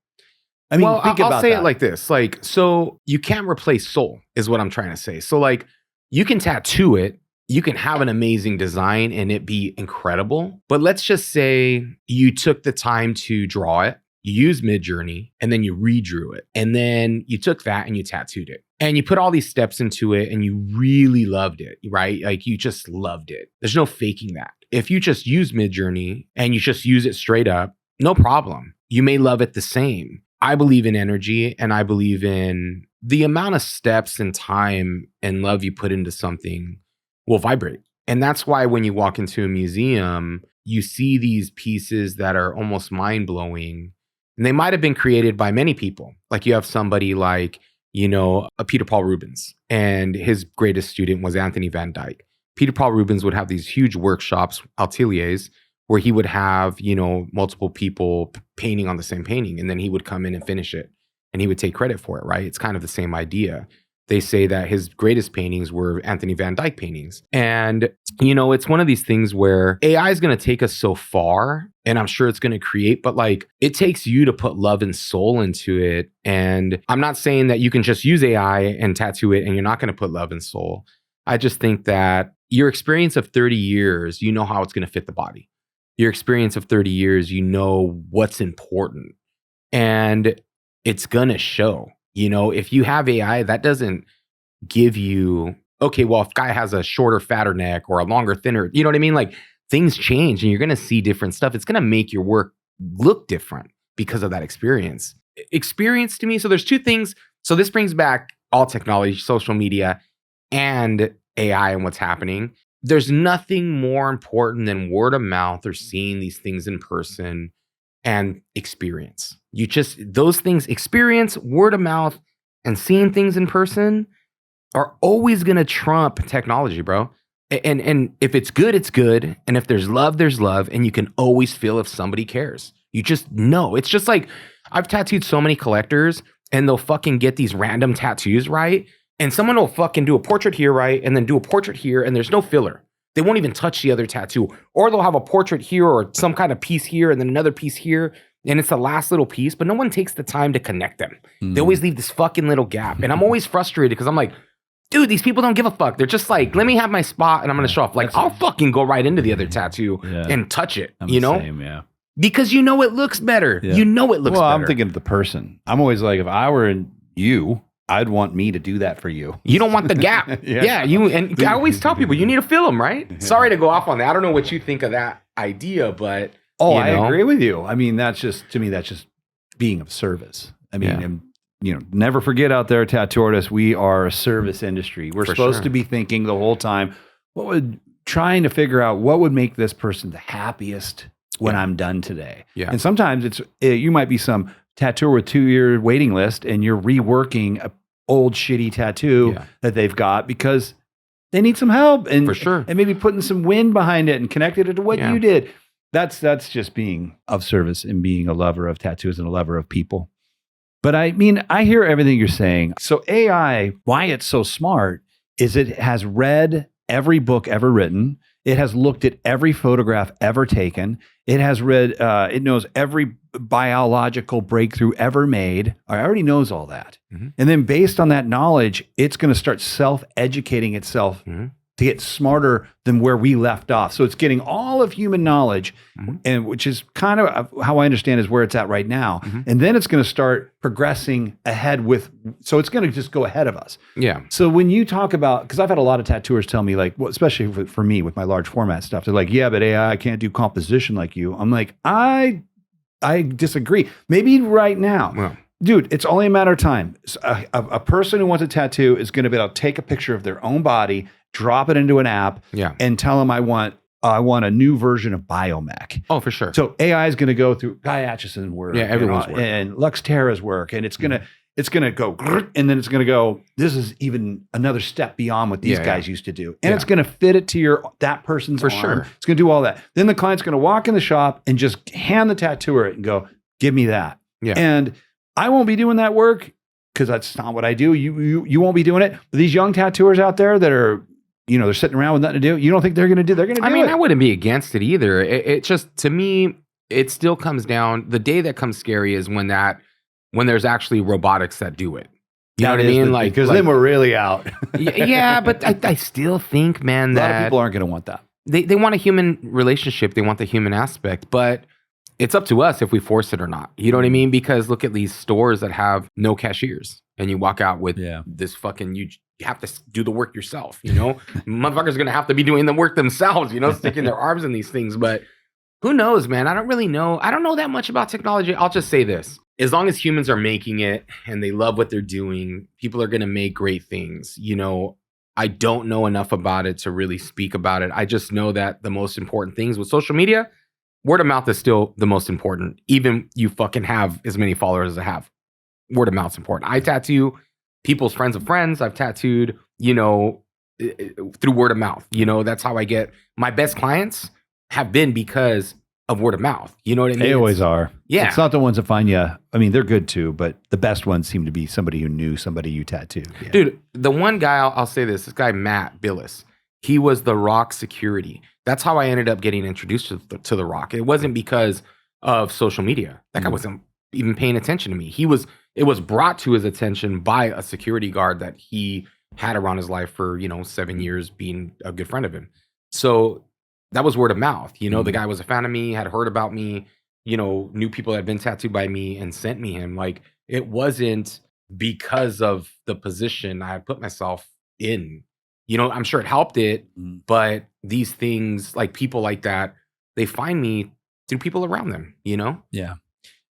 Think about I'll say that. it like this. Like, so you can't replace soul is what I'm trying to say. So like, you can tattoo it, you can have an amazing design and it be incredible. But let's just say you took the time to draw it you used Midjourney, and then you redrew it. And then you took that and you tattooed it. And you put all these steps into it and you really loved it, right? Like you just loved it. There's no faking that. If you just use Midjourney and you just use it straight up, no problem. You may love it the same. I believe in energy, and I believe in the amount of steps and time and love you put into something will vibrate. And that's why when you walk into a museum, you see these pieces that are almost mind-blowing. And they might have been created by many people. Like you have somebody like, a Peter Paul Rubens, and his greatest student was Anthony van Dyck. Peter Paul Rubens would have these huge workshops, ateliers, where he would have, multiple people painting on the same painting, and then he would come in and finish it, and he would take credit for it, right? It's kind of the same idea. They say that his greatest paintings were Anthony van Dyck paintings. And, it's one of these things where AI is going to take us so far, and I'm sure it's going to create, but like it takes you to put love and soul into it. And I'm not saying that you can just use AI and tattoo it and you're not going to put love and soul. I just think that your experience of 30 years, you know how it's going to fit the body. Your experience of 30 years, you know what's important. And it's going to show. If you have AI, that doesn't give you, okay, well, if guy has a shorter, fatter neck or a longer, thinner, you know what I mean? Like things change and you're going to see different stuff. It's going to make your work look different because of that experience. Experience to me, so there's two things. So this brings back all technology, social media, and AI and what's happening. There's nothing more important than word of mouth or seeing these things in person and experience. Those things, experience, word of mouth, and seeing things in person are always going to trump technology, bro. And if it's good, it's good. And if there's love, there's love. And you can always feel if somebody cares. You just know. It's just like, I've tattooed so many collectors and they'll fucking get these random tattoos, right? And someone will fucking do a portrait here, right? And then do a portrait here, and there's no filler. They won't even touch the other tattoo. Or they'll have a portrait here or some kind of piece here and then another piece here. And it's the last little piece, but no one takes the time to connect them. They always leave this fucking little gap. And I'm always frustrated because I'm like, dude, these people don't give a fuck. They're just like, let me have my spot and I'm going to show off. Like, I'll fucking go right into the other tattoo and touch it, I'm the same, yeah. Because it looks better. Yeah. It looks better. Well, I'm thinking of the person. I'm always like, if I were in you, I'd want me to do that for you. You don't want the gap. And I always tell people, you need to fill them, right? Yeah. Sorry to go off on that. I don't know what you think of that idea, but I agree with you. I mean, that's just being of service. I mean, and, never forget out there, tattoo artists, we are a service industry. We're supposed to be thinking the whole time, trying to figure out what would make this person the happiest when I'm done today. Yeah. And sometimes you might be some tattooer with 2-year waiting list and you're reworking a old shitty tattoo that they've got because they need some help and maybe putting some wind behind it and connected it to what you did. That's just being of service and being a lover of tattoos and a lover of people. But I mean, I hear everything you're saying. So AI, why it's so smart is it has read every book ever written. It has looked at every photograph ever taken. It has read, it knows every biological breakthrough ever made. It already knows all that. Mm-hmm. And then based on that knowledge, it's going to start self-educating itself to get smarter than where we left off. So it's getting all of human knowledge, and which is kind of how I understand is where it's at right now. Mm-hmm. And then it's going to start progressing ahead so it's going to just go ahead of us. Yeah. So when you talk about, because I've had a lot of tattooers tell me especially for me with my large format stuff, they're like, yeah, but AI can't do composition like you. I'm like, I disagree. Maybe right now. Well, dude, it's only a matter of time. A person who wants a tattoo is going to be able to take a picture of their own body, drop it into an app, and tell them I want a new version of Biomech. Oh, for sure. So AI is going to go through Guy Atchison's work, everyone's work, and Lux Terra's work, and it's going to go, and then it's going to go. This is even another step beyond what these guys used to do, and it's going to fit it to that person's arm. Sure. It's going to do all that. Then the client's going to walk in the shop and just hand the tattooer it and go, "Give me that." Yeah. And I won't be doing that work because that's not what I do. You won't be doing it. But these young tattooers out there that are, they're sitting around with nothing to do. You don't think they're going to do? They're going to do it. I mean, I wouldn't be against it either. It just, to me, it still comes down. The day that comes scary is when there's actually robotics that do it. You know what I mean? Because then we're really out. Yeah, but I still think, man, a lot of people aren't going to want that. They want a human relationship. They want the human aspect. But it's up to us if we force it or not. You know what I mean? Because look at these stores that have no cashiers and you walk out with this fucking, you have to do the work yourself, you know? Motherfuckers are going to have to be doing the work themselves, you know, sticking their arms in these things. But who knows, man? I don't really know. I don't know that much about technology. I'll just say this. As long as humans are making it and they love what they're doing, people are going to make great things. You know, I don't know enough about it to really speak about it. I just know that the most important things with social media, word of mouth is still the most important. Even you fucking have as many followers as I have. Word of mouth's important. I tattoo people's friends of friends. I've tattooed, you know, through word of mouth. You know, that's how I get my best clients have been because of word of mouth. You know what I mean? They always are. Yeah. It's not the ones that find you. I mean, they're good too, but the best ones seem to be somebody who knew somebody you tattooed. Yeah. Dude, the one guy, I'll say this guy, Matt Billis, he was the Rock security. That's how I ended up getting introduced to the Rock. It wasn't because of social media. That guy wasn't even paying attention to me. It was brought to his attention by a security guard that he had around his life for, 7 years, being a good friend of him. So that was word of mouth. You know, the guy was a fan of me, had heard about me, knew people that had been tattooed by me and sent me him. Like, it wasn't because of the position I put myself in. I'm sure it helped it, but these things, like people like that, they find me through people around them, Yeah.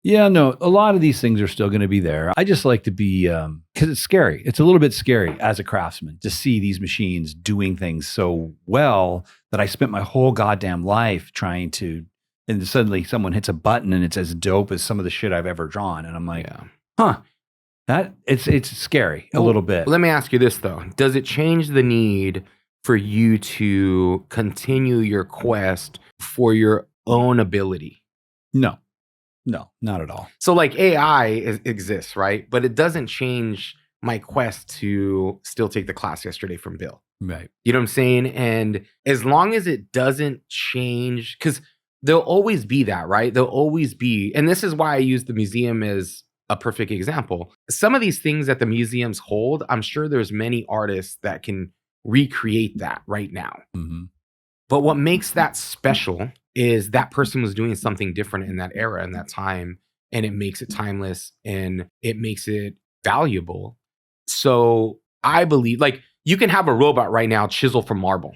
Yeah, no, a lot of these things are still going to be there. I just like to be, because it's scary. It's a little bit scary as a craftsman to see these machines doing things so well that I spent my whole goddamn life trying to, and suddenly someone hits a button and it's as dope as some of the shit I've ever drawn. And I'm like, that it's scary a little bit. Let me ask you this though. Does it change the need for you to continue your quest for your own ability? No, not at all. So like AI exists, right? But it doesn't change my quest to still take the class yesterday from Bill. Right. You know what I'm saying? And as long as it doesn't change, because there'll always be that, right? There'll always be, and this is why I use the museum as a perfect example. Some of these things that the museums hold, I'm sure there's many artists that can recreate that right now. Mm-hmm. But what makes that special is that person was doing something different in that era, in that time, and it makes it timeless and it makes it valuable. So I believe, like, you can have a robot right now chisel from marble,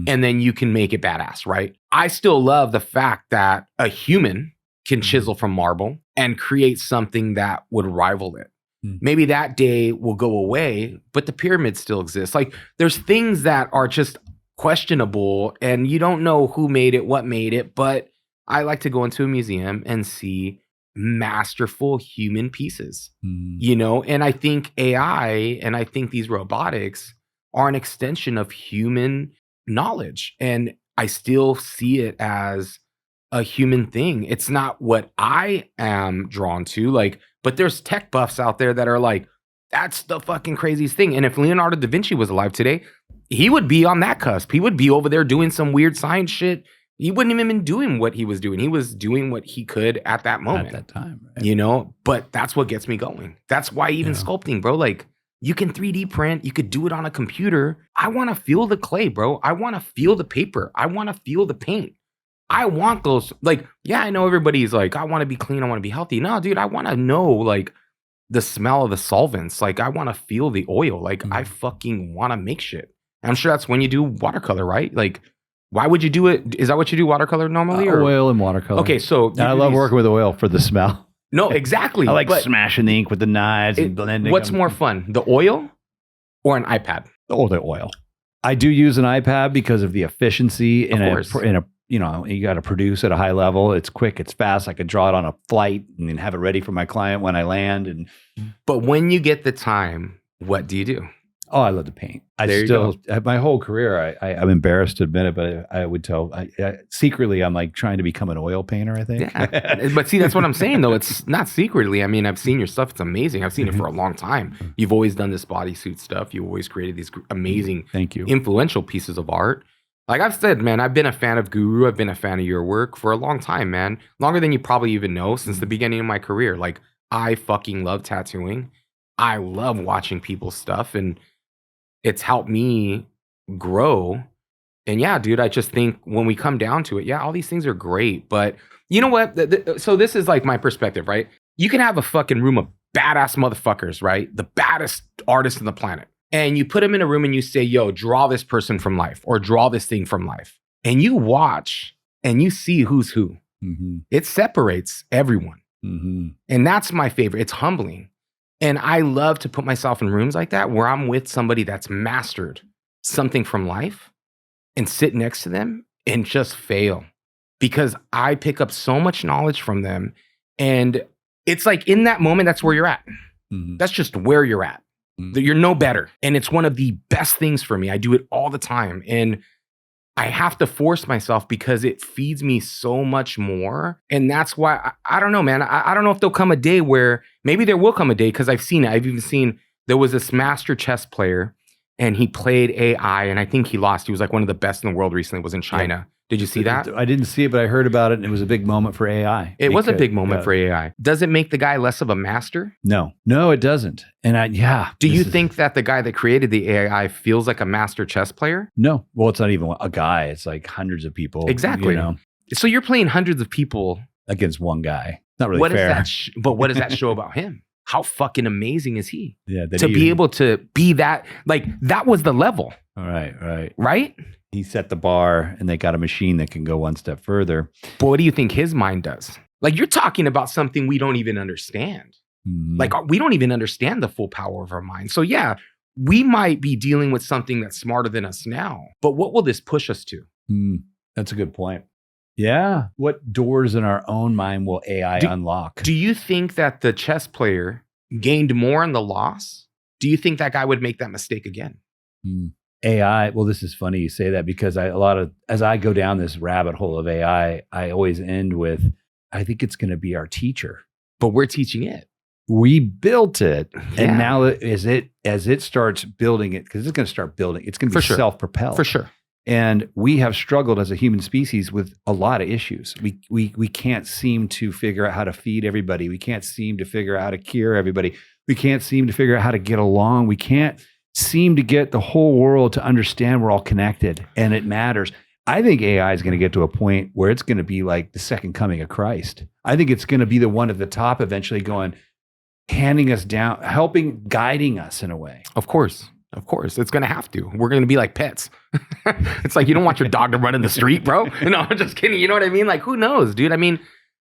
and then you can make it badass, right? I still love the fact that a human can chisel from marble and create something that would rival it. Maybe that day will go away, but the pyramids still exist. Like, there's things that are just questionable and you don't know who made it, what made it, but I like to go into a museum and see masterful human pieces, and I think AI and I think these robotics are an extension of human knowledge, and I still see it as a human thing. It's not what I am drawn to, like, but there's tech buffs out there that are like, that's the fucking craziest thing. And if Leonardo da Vinci was alive today, he would be on that cusp. He would be over there doing some weird science shit. He wouldn't even been doing what he was doing. He was doing what he could at that moment. At that time, right? But that's what gets me going. That's why even sculpting, bro, like, you can 3D print, you could do it on a computer. I want to feel the clay, bro. I want to feel the paper. I want to feel the paint. I want those, like, I know everybody's like, I want to be clean, I want to be healthy. No, dude, I want to know, like, the smell of the solvents. Like, I want to feel the oil. Like, I fucking want to make shit. I'm sure that's when you do watercolor, right? Like, why would you do it? Is that what you do, watercolor normally? Or Oil and watercolor. Okay, so and I love working with oil for the smell. No, exactly. I like smashing the ink with the knives and blending. What's more fun, the oil or an iPad? Oh, the oil. I do use an iPad because of the efficiency in a you got to produce at a high level. It's quick, it's fast. I could draw it on a flight and then have it ready for my client when I land. But when you get the time, what do you do? Oh, I love to paint. My whole career, I'm embarrassed to admit it, but I would tell, secretly, I'm like trying to become an oil painter, I think. Yeah. But see, that's what I'm saying, though. It's not secretly. I mean, I've seen your stuff. It's amazing. I've seen it for a long time. You've always done this bodysuit stuff. You've always created these amazing, thank you, influential pieces of art. Like I've said, man, I've been a fan of Guru. I've been a fan of your work for a long time, man. Longer than you probably even know, since the beginning of my career. Like, I fucking love tattooing. I love watching people's stuff, and it's helped me grow And yeah, dude, I just think when we come down to it, yeah, all these things are great. But you know what? So this is like my perspective, right? You can have a fucking room of badass motherfuckers, right? The baddest artists on the planet. And you put them in a room and you say, yo, draw this person from life or draw this thing from life. And you watch and you see who's who. Mm-hmm. It separates everyone. Mm-hmm. And that's my favorite. It's humbling. And I love to put myself in rooms like that where I'm with somebody that's mastered something from life and sit next to them and just fail. Because I pick up so much knowledge from them. And it's like in that moment, that's where you're at. Mm-hmm. That's just where you're at. Mm-hmm. You're no better. And it's one of the best things for me. I do it all the time. And I have to force myself because it feeds me so much more. And that's why, I don't know, man. I don't know if there'll come a day where, maybe there will come a day because I've seen it. I've even seen, there was this master chess player and he played AI and I think he lost. He was like one of the best in the world recently, was in China. Yeah. Did you see that? I didn't see it, but I heard about it and it was a big moment for AI. It was a big moment for AI. Does it make the guy less of a master? No, it doesn't. And do you think that the guy that created the AI feels like a master chess player? No. Well, it's not even a guy. It's like hundreds of people. Exactly. So you're playing hundreds of people against one guy. Not really fair. But what does that show about him? How fucking amazing is he? Yeah. To be able to be that, like that was the level. All right. Right? He set the bar and they got a machine that can go one step further. But what do you think his mind does? Like you're talking about something we don't even understand. Mm-hmm. Like we don't even understand the full power of our mind. So yeah, we might be dealing with something that's smarter than us now. But what will this push us to? That's a good point. Yeah. What doors in our own mind will AI unlock? Do you think that the chess player gained more in the loss? Do you think that guy would make that mistake again? AI, well, this is funny you say that because as I go down this rabbit hole of AI, I always end with, I think it's going to be our teacher. But we're teaching it. We built it. Yeah. And now as it starts building it, because it's going to start building, it's going to be self-propelled. For sure. And we have struggled as a human species with a lot of issues. We can't seem to figure out how to feed everybody. We can't seem to figure out how to cure everybody. We can't seem to figure out how to get along. We can't seem to get the whole world to understand we're all connected and it matters. I think AI is going to get to a point where it's going to be like the second coming of Christ. I think it's going to be the one at the top eventually going, handing us down, helping, guiding us in a way. Of course. It's going to have to. We're going to be like pets. It's like you don't want your dog to run in the street, bro. No, I'm just kidding. You know what I mean? Like, who knows, dude? I mean,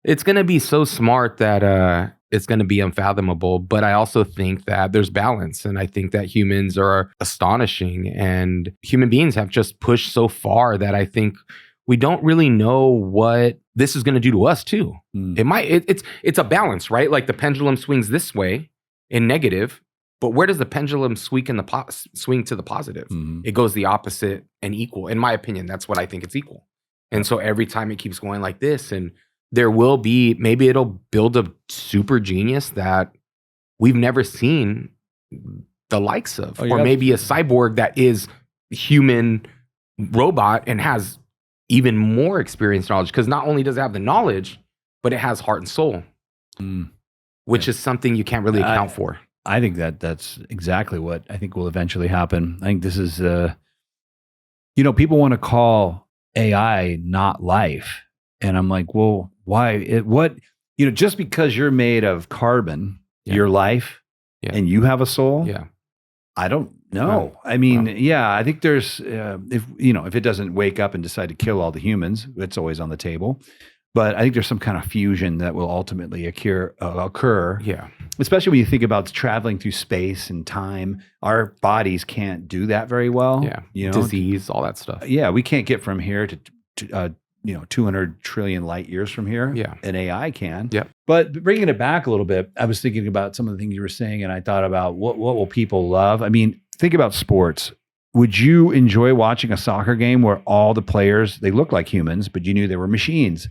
it's going to be so smart that it's going to be unfathomable. But I also think that there's balance. And I think that humans are astonishing. And human beings have just pushed so far that I think we don't really know what this is going to do to us too. It's a balance, right? Like the pendulum swings this way in negative. But where does the pendulum swing to the positive? It goes the opposite and equal. In my opinion, that's what I think it's equal. And so every time it keeps going like this, and there will be, maybe it'll build a super genius that we've never seen the likes of. Or maybe a cyborg that is human robot and has even more experience knowledge. Because not only does it have the knowledge, but it has heart and soul, which is something you can't really account for. I think that's exactly what I think will eventually happen. I think this is, people want to call AI not life. And I'm like, well, why? Just because you're made of carbon, your life, and you have a soul? Yeah. I don't know. I mean, I think there's, if it doesn't wake up and decide to kill all the humans, it's always on the table. But I think there's some kind of fusion that will ultimately occur. Yeah. Especially when you think about traveling through space and time. Our bodies can't do that very well. Yeah. Disease, all that stuff. Yeah. We can't get from here to 200 trillion light years from here. Yeah. And AI can. Yeah. But bringing it back a little bit, I was thinking about some of the things you were saying, and I thought about what will people love? I mean, think about sports. Would you enjoy watching a soccer game where all the players, they look like humans, but you knew they were machines?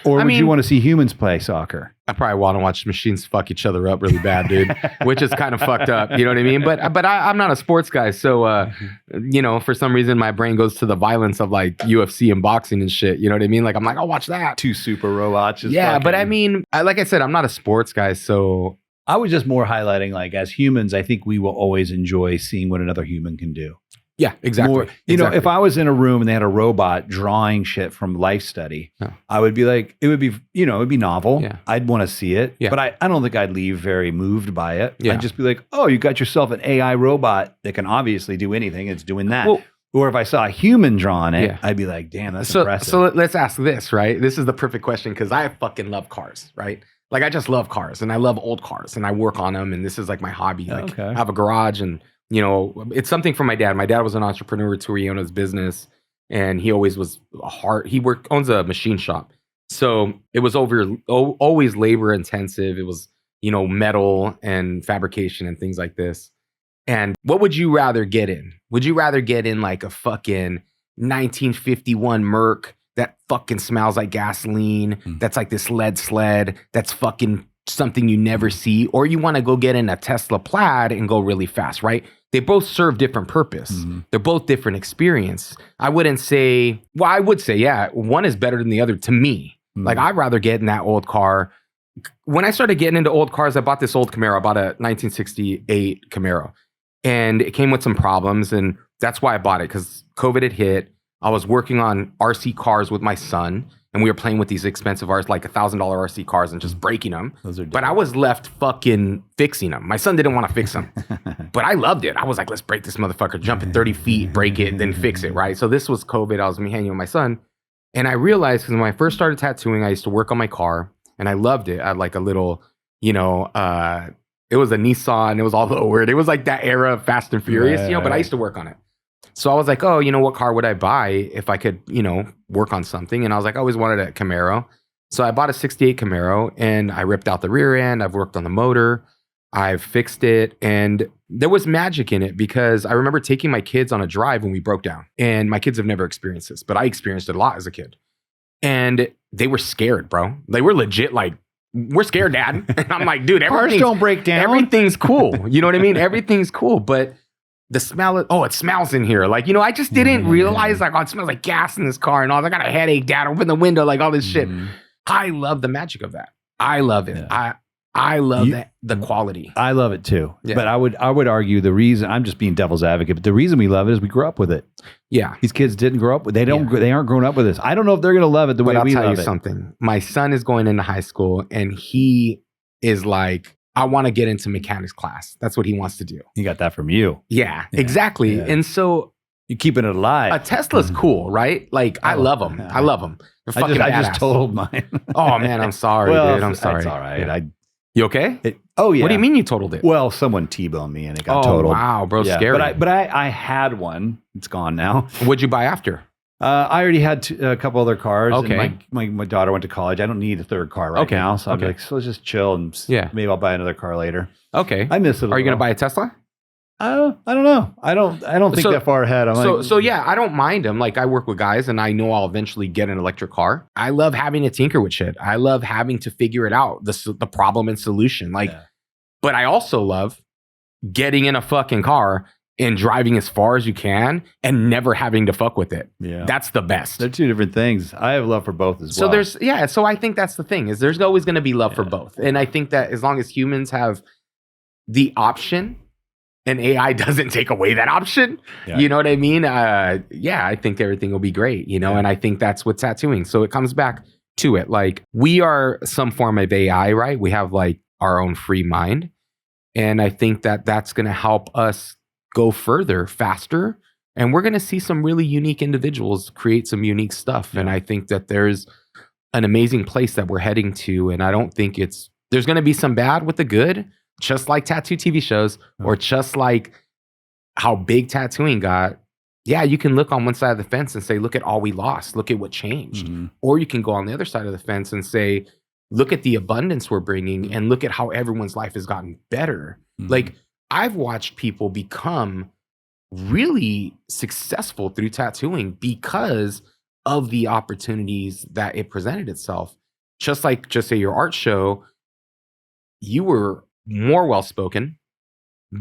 Or would you want to see humans play soccer? I probably want to watch machines fuck each other up really bad, dude, which is kind of fucked up. You know what I mean? But I'm not a sports guy. So, for some reason, my brain goes to the violence of like UFC and boxing and shit. You know what I mean? Like, I'm like, I'll watch that. Two super robots. But I mean, like I said, I'm not a sports guy. So I was just more highlighting, like, as humans, I think we will always enjoy seeing what another human can do. Yeah, exactly. More, you know, if I was in a room and they had a robot drawing shit from Life Study, I would be like, it would be, you know, it'd be novel. Yeah. I'd want to see it, but I don't think I'd leave very moved by it. I'd just be like, oh, you got yourself an AI robot that can obviously do anything. It's doing that. Well, or if I saw a human drawing it, I'd be like, damn, that's impressive. So let's ask this, right? This is the perfect question because I fucking love cars, right? Like I just love cars and I love old cars and I work on them and this is like my hobby. Like I have a garage and you know, it's something from my dad. My dad was an entrepreneur too. He owned his business and he always was owns a machine shop. So it was always labor intensive. It was, you know, metal and fabrication and things like this. And what would you rather get in? Would you rather get in like a fucking 1951 Merc that fucking smells like gasoline, that's like this lead sled, that's fucking something you never see, or you want to go get in a Tesla Plaid and go really fast, right? They both serve different purpose. They're both different experience. I would say, yeah, one is better than the other to me. Like I'd rather get in that old car. When I started getting into old cars, I bought this old Camaro. I bought a 1968 Camaro and it came with some problems. And that's why I bought it because COVID had hit. I was working on RC cars with my son. And we were playing with these expensive cars, like $1,000 RC cars and just breaking them. But I was left fucking fixing them. My son didn't want to fix them. But I loved it. I was like, let's break this motherfucker, jump it 30 feet, break it, then fix it, right? So this was COVID. I was hanging with my son. And I realized, because when I first started tattooing, I used to work on my car. And I loved it. I had like a little, you know, it was a Nissan. It was all lowered. It was like that era of Fast and Furious, you know, but I used to work on it. So I was like, oh, you know, what car would I buy if I could, you know, work on something? And I was like, I always wanted a Camaro. So I bought a 68 Camaro and I ripped out the rear end. I've worked on the motor. I've fixed it. And there was magic in it because I remember taking my kids on a drive when we broke down. And my kids have never experienced this, but I experienced it a lot as a kid. And they were scared, bro. They were legit like, we're scared, Dad. And I'm like, dude, cars don't break down. Everything's cool. You know what I mean? Everything's cool. But the smell, it smells in here. Like, you know, I just didn't realize like, oh, it smells like gas in this car and all. I got a headache, Dad. Open the window, like all this shit. I love the magic of that. I love it. Yeah. I love the quality. I love it too. Yeah. But I would argue the reason, I'm just being devil's advocate, but the reason we love it is we grew up with it. Yeah. These kids didn't grow up with, they aren't grown up with this. I don't know if they're going to love it the way we love it. I'll tell you something. My son is going into high school and he is like, I want to get into mechanics class. That's what he wants to do. He got that from you. Yeah, exactly. Yeah. And so you're keeping it alive. A Tesla's cool, right? Like I love them. I love them. I just totaled mine. Oh man, I'm sorry, dude. I'm sorry. It's all right. Yeah. You okay? Oh yeah. What do you mean you totaled it? Well, someone T-boned me and it got totaled. Wow, bro, scary. But I had one. It's gone now. What'd you buy after? I already had a couple other cars. Okay. And my daughter went to college. I don't need a third car right now. So I'm like, so let's just chill and maybe I'll buy another car later. Okay. I miss it. Are you going to buy a Tesla? I don't know. I don't think that far ahead. So yeah, I don't mind them. Like I work with guys and I know I'll eventually get an electric car. I love having to tinker with shit. I love having to figure it out, the problem and solution. But I also love getting in a fucking car and driving as far as you can and never having to fuck with it. Yeah. That's the best. They're two different things. I have love for both as well. So I think that's the thing is there's always going to be love for both. And I think that as long as humans have the option and AI doesn't take away that option, you know what I mean? I think everything will be great, you know? And I think that's what tattooing. So it comes back to it. Like we are some form of AI, right? We have like our own free mind. And I think that that's going to help us go further, faster, and we're going to see some really unique individuals create some unique stuff. And I think that there's an amazing place that we're heading to. And I don't think there's going to be some bad with the good, just like tattoo TV shows or just like how big tattooing got. Yeah, you can look on one side of the fence and say, look at all we lost. Look at what changed. Or you can go on the other side of the fence and say, look at the abundance we're bringing and look at how everyone's life has gotten better. Like, I've watched people become really successful through tattooing because of the opportunities that it presented itself. Just like, just say your art show, you were more well-spoken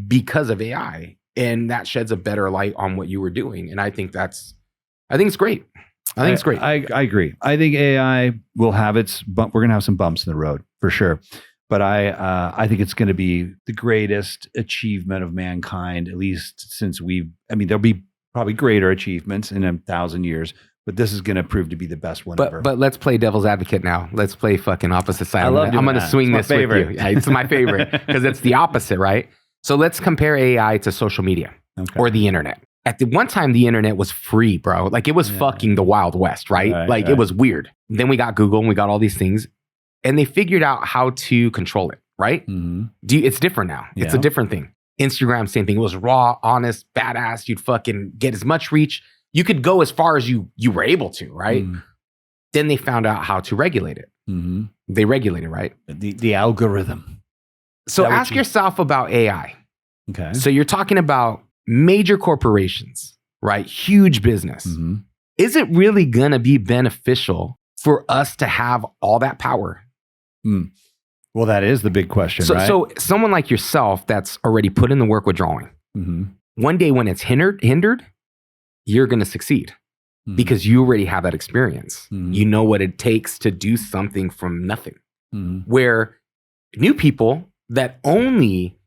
because of AI. And that sheds a better light on what you were doing. And I think it's great. I think it's great. I agree. I think AI will have we're going to have some bumps in the road for sure. But I think it's going to be the greatest achievement of mankind, at least since there'll be probably greater achievements in 1,000 years, but this is going to prove to be the best one ever. But let's play devil's advocate now. Let's play fucking opposite side. I love I'm doing going to that. swing It's this my with favorite. you. Yeah, it's my favorite because it's the opposite, right? So let's compare AI to social media or the internet. At the one time, the internet was free, bro. Like it was fucking the Wild West, right? It was weird. Then we got Google and we got all these things and they figured out how to control it, right? Mm-hmm. It's different now. It's a different thing. Instagram, same thing. It was raw, honest, badass. You'd fucking get as much reach. You could go as far as you were able to, right? Then they found out how to regulate it. They regulate it, right? The algorithm. So ask yourself about AI. Okay. So you're talking about major corporations, right? Huge business. Is it really going to be beneficial for us to have all that power? Well, that is the big question, right? So someone like yourself that's already put in the work with drawing, one day when it's hindered, you're going to succeed because you already have that experience. You know what it takes to do something from nothing. Where new people that only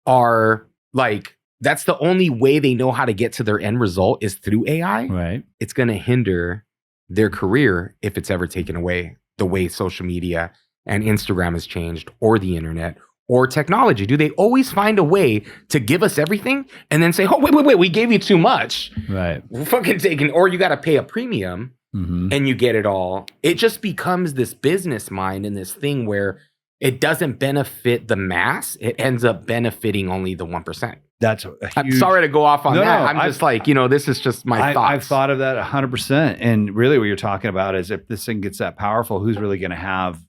are like, that's the only way they know how to get to their end result is through AI. Right. It's going to hinder their career if it's ever taken away the way social media and Instagram has changed or the internet or technology. Do they always find a way to give us everything and then say, oh, wait, we gave you too much. Right. We're fucking taking, or you got to pay a premium and you get it all. It just becomes this business mind and this thing where it doesn't benefit the mass. It ends up benefiting only the 1%. That's a huge... I'm sorry to go off on that. I'm just like, this is just my thoughts. I've thought of that 100%. And really what you're talking about is if this thing gets that powerful, who's really going to have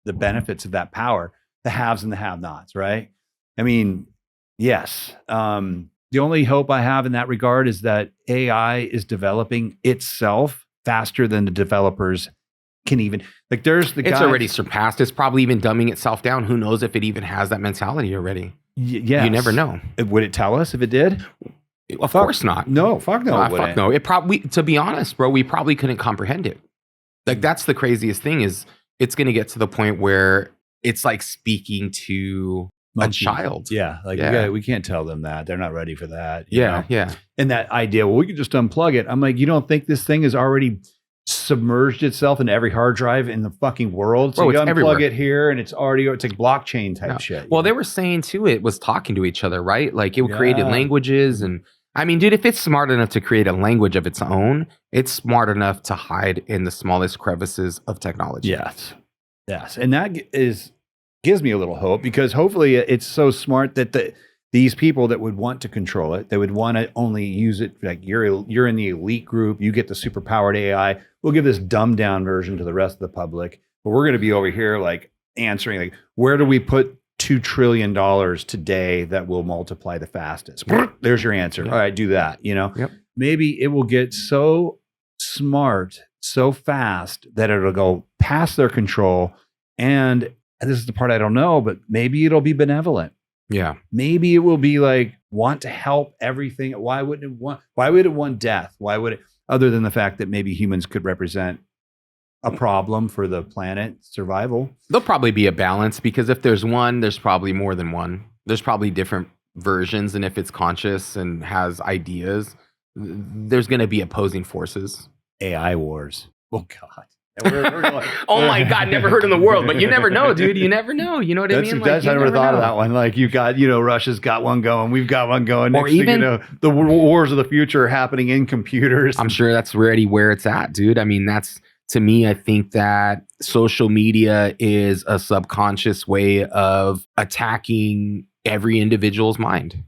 the benefits of that power? The haves and the have-nots, right? I mean, yes. The only hope I have in that regard is that AI is developing itself faster than the developers can even, like there's the guys... It's already surpassed. It's probably even dumbing itself down. Who knows if it even has that mentality already? Yes. You never know. Would it tell us if it did? Of course not. No, fuck no. Fuck no. It probably, to be honest, bro, we probably couldn't comprehend it. Like that's the craziest thing is it's going to get to the point where it's like speaking to a child. Yeah. Like we can't tell them that. They're not ready for that. You know? Yeah. And that idea, well, we could just unplug it. I'm like, you don't think this thing has already submerged itself in every hard drive in the fucking world? So Bro, you unplug everywhere. it here and it's already, it's like blockchain type shit. Well, they were saying too, it was talking to each other, right? Like it created languages. And I mean, dude, if it's smart enough to create a language of its own, it's smart enough to hide in the smallest crevices of technology. Yes. And that gives me a little hope because hopefully it's so smart that these people that would want to control it, they would want to only use it like you're in the elite group, you get the super powered AI. We'll give this dumbed down version to the rest of the public, but we're going to be over here like answering like, where do we put $2 trillion today that will multiply the fastest? There's your answer. All right, do that. Maybe it will get so smart so fast that it'll go past their control. And this is the part I don't know, but maybe it'll be benevolent. Yeah. Maybe it will be like want to help everything. Why would it want death? Why would it, other than the fact that maybe humans could represent a problem for the planet survival? There'll probably be a balance because if there's one, there's probably more than one. There's probably different versions. And if it's conscious and has ideas, there's going to be opposing forces. AI wars. Oh God. Oh my God, never heard in the world, but you never know, dude. You never know. You know what I mean? That's I never thought of that one. Like you got, Russia's got one going, we've got one going. Or Next even thing the wars of the future are happening in computers. I'm sure that's already where it's at, dude. I mean, that's to me, I think that social media is a subconscious way of attacking every individual's mind.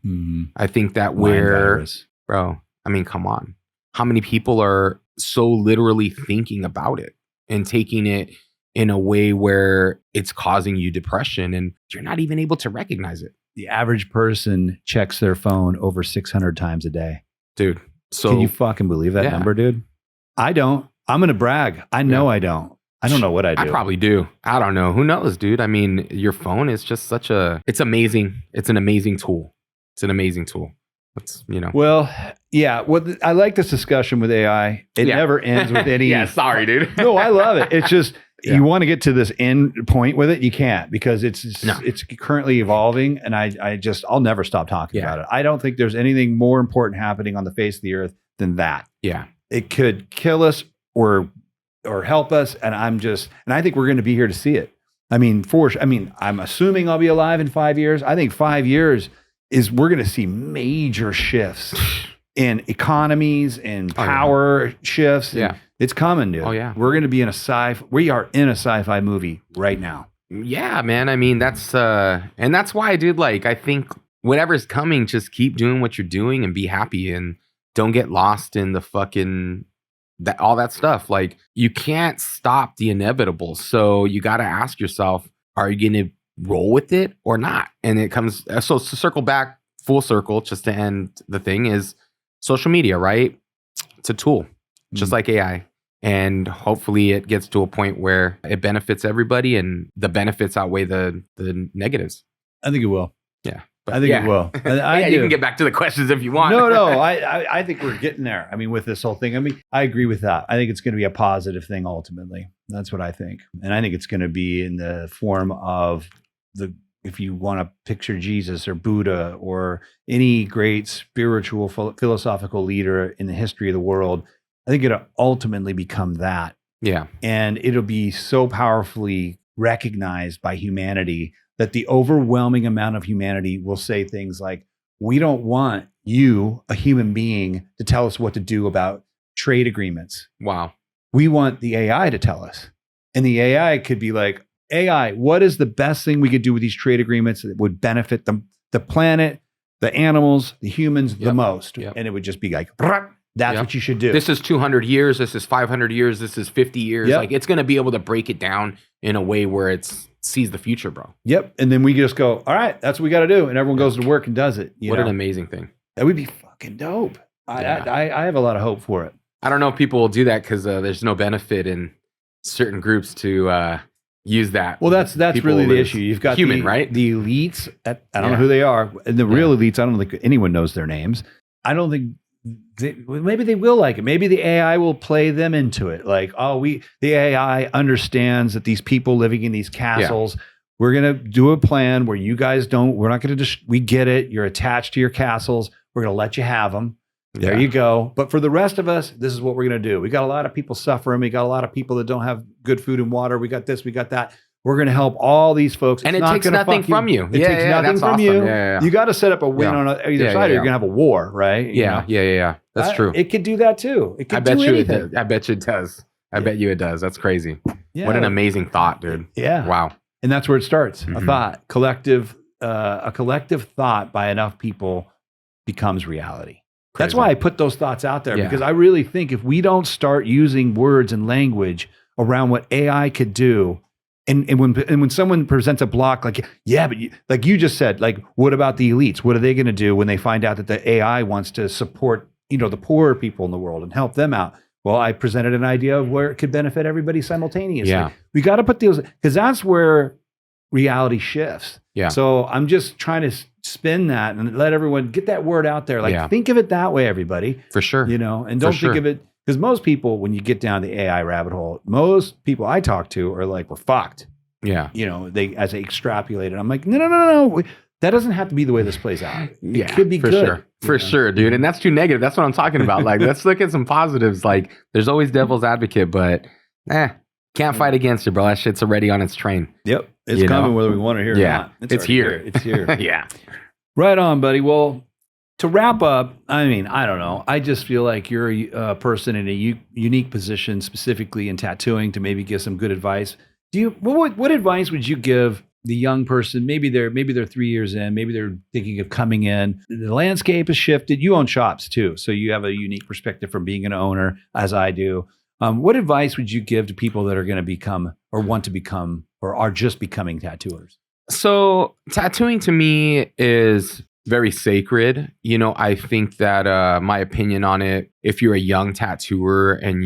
I think that bro, I mean, come on. How many people are so literally thinking about it and taking it in a way where it's causing you depression and you're not even able to recognize it? The average person checks their phone over 600 times a day. Dude, so can you fucking believe that number, dude? I don't. I'm going to brag. I know I don't. I don't know what I do. I probably do. I don't know. Who knows, dude? I mean, your phone is just it's amazing. It's an amazing tool. It's an amazing tool. Well, yeah. I like this discussion with AI. It never ends with any. Yeah, sorry, dude. No, I love it. It's just, You want to get to this end point with it, you can't, because it's currently evolving, and I'll never stop talking about it. I don't think there's anything more important happening on the face of the earth than that. Yeah. It could kill us or help us, and I think we're going to be here to see it. I mean, I'm assuming I'll be alive in 5 years. I think 5 years we're going to see major shifts in economies and power shifts. And it's coming, dude. Oh yeah. We are in a sci-fi movie right now. Yeah, man. I mean, that's why, dude, like, I think whatever's coming, just keep doing what you're doing and be happy, and don't get lost in the fucking all that stuff. Like, you can't stop the inevitable. So you got to ask yourself, are you going to roll with it or not? And it comes, so to circle back full circle, just to end the thing, is social media, right? It's a tool, just like AI. And hopefully it gets to a point where it benefits everybody and the benefits outweigh the negatives. I think it will. Yeah. I think it will. You can get back to the questions if you want. No. I think we're getting there. I mean, with this whole thing, I agree with that. I think it's going to be a positive thing ultimately. That's what I think. And I think it's going to be in the form of if you want to picture Jesus or Buddha or any great spiritual, philosophical leader in the history of the world, I think it'll ultimately become that. Yeah. And it'll be so powerfully recognized by humanity that the overwhelming amount of humanity will say things like, we don't want you, a human being, to tell us what to do about trade agreements. Wow. We want the AI to tell us. And the AI could be like, AI, what is the best thing we could do with these trade agreements that would benefit the planet, the animals, the humans the most? And it would just be like, that's what you should do. This is 200 years. This is 500 years. This is 50 years. Like, it's going to be able to break it down in a way where it sees the future, bro. Yep. And then we just go, all right, that's what we got to do. And everyone goes to work and does it. What an amazing thing. That would be fucking dope. I have a lot of hope for it. I don't know if people will do that because there's no benefit in certain groups to use that. Well, that's really the issue. You've got right? The elites. I don't know who they are. And the real elites, I don't think anyone knows their names. I don't think maybe they will like it. Maybe the AI will play them into it. Like, the AI understands that these people living in these castles, we're going to do a plan where you guys we're not going to we get it. You're attached to your castles. We're going to let you have them. There you go. But for the rest of us, this is what we're going to do. We got a lot of people suffering. We got a lot of people that don't have good food and water. We got this, we got that. We're going to help all these folks. And it takes nothing from you. It takes nothing from you. You got to set up a win on either side or you're going to have a war, right? Yeah. That's true. It could do that too. It could do anything. I bet you it does. I bet you it does. That's crazy. Yeah. What an amazing thought, dude. Yeah. Wow. And that's where it starts. A thought, a collective thought by enough people becomes reality. Crazy. That's why I put those thoughts out there, because I really think if we don't start using words and language around what AI could do, and when someone presents a block, like, but like you just said, like, what about the elites? What are they going to do when they find out that the AI wants to support, the poorer people in the world and help them out? Well, I presented an idea of where it could benefit everybody simultaneously. Yeah. We got to put those, because that's where reality shifts. Yeah. So I'm just trying to spin that and let everyone get that word out there. Like, think of it that way, everybody. For sure. And don't think of it, because most people, when you get down the AI rabbit hole, most people I talk to are like, we're fucked. Yeah. As they extrapolate it, I'm like, no. That doesn't have to be the way this plays out. It could be for good. Sure. For sure, dude. And that's too negative. That's what I'm talking about. Like, let's look at some positives. Like, there's always devil's advocate, but can't fight against it, bro. That shit's already on its train. Yep. It's coming whether we want to hear it or not. It's here. It's here. Yeah. Right on, buddy. Well, to wrap up, I don't know. I just feel like you're a person in a unique position, specifically in tattooing, to maybe give some good advice. What advice would you give the young person? Maybe they're 3 years in, maybe they're thinking of coming in. The landscape has shifted. You own shops too, so you have a unique perspective from being an owner, as I do. What advice would you give to people that are going to become or want to become or are just becoming tattooers? So tattooing to me is very sacred. I think that my opinion on it, if you're a young tattooer and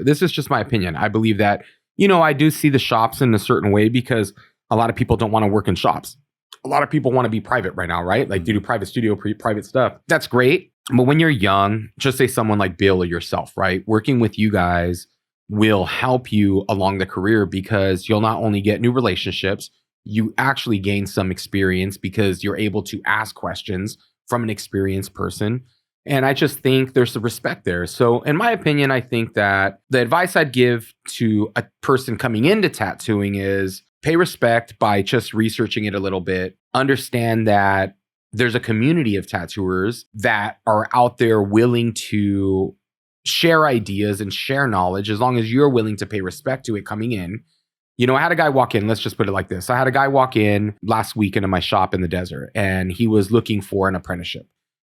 this is just my opinion. I believe that, I do see the shops in a certain way because a lot of people don't want to work in shops. A lot of people want to be private right now, right? Like, you do private studio, private stuff. That's great. But when you're young, just say someone like Bill or yourself, right? Working with you guys, will help you along the career, because you'll not only get new relationships, you actually gain some experience because you're able to ask questions from an experienced person. And I just think there's some respect there. So in my opinion, I think that the advice I'd give to a person coming into tattooing is pay respect by just researching it a little bit. Understand that there's a community of tattooers that are out there willing to share ideas and share knowledge, as long as you're willing to pay respect to it coming in. You know, I had a guy walk in, let's just put it like this. I had a guy walk in last week into my shop in the desert, and he was looking for an apprenticeship.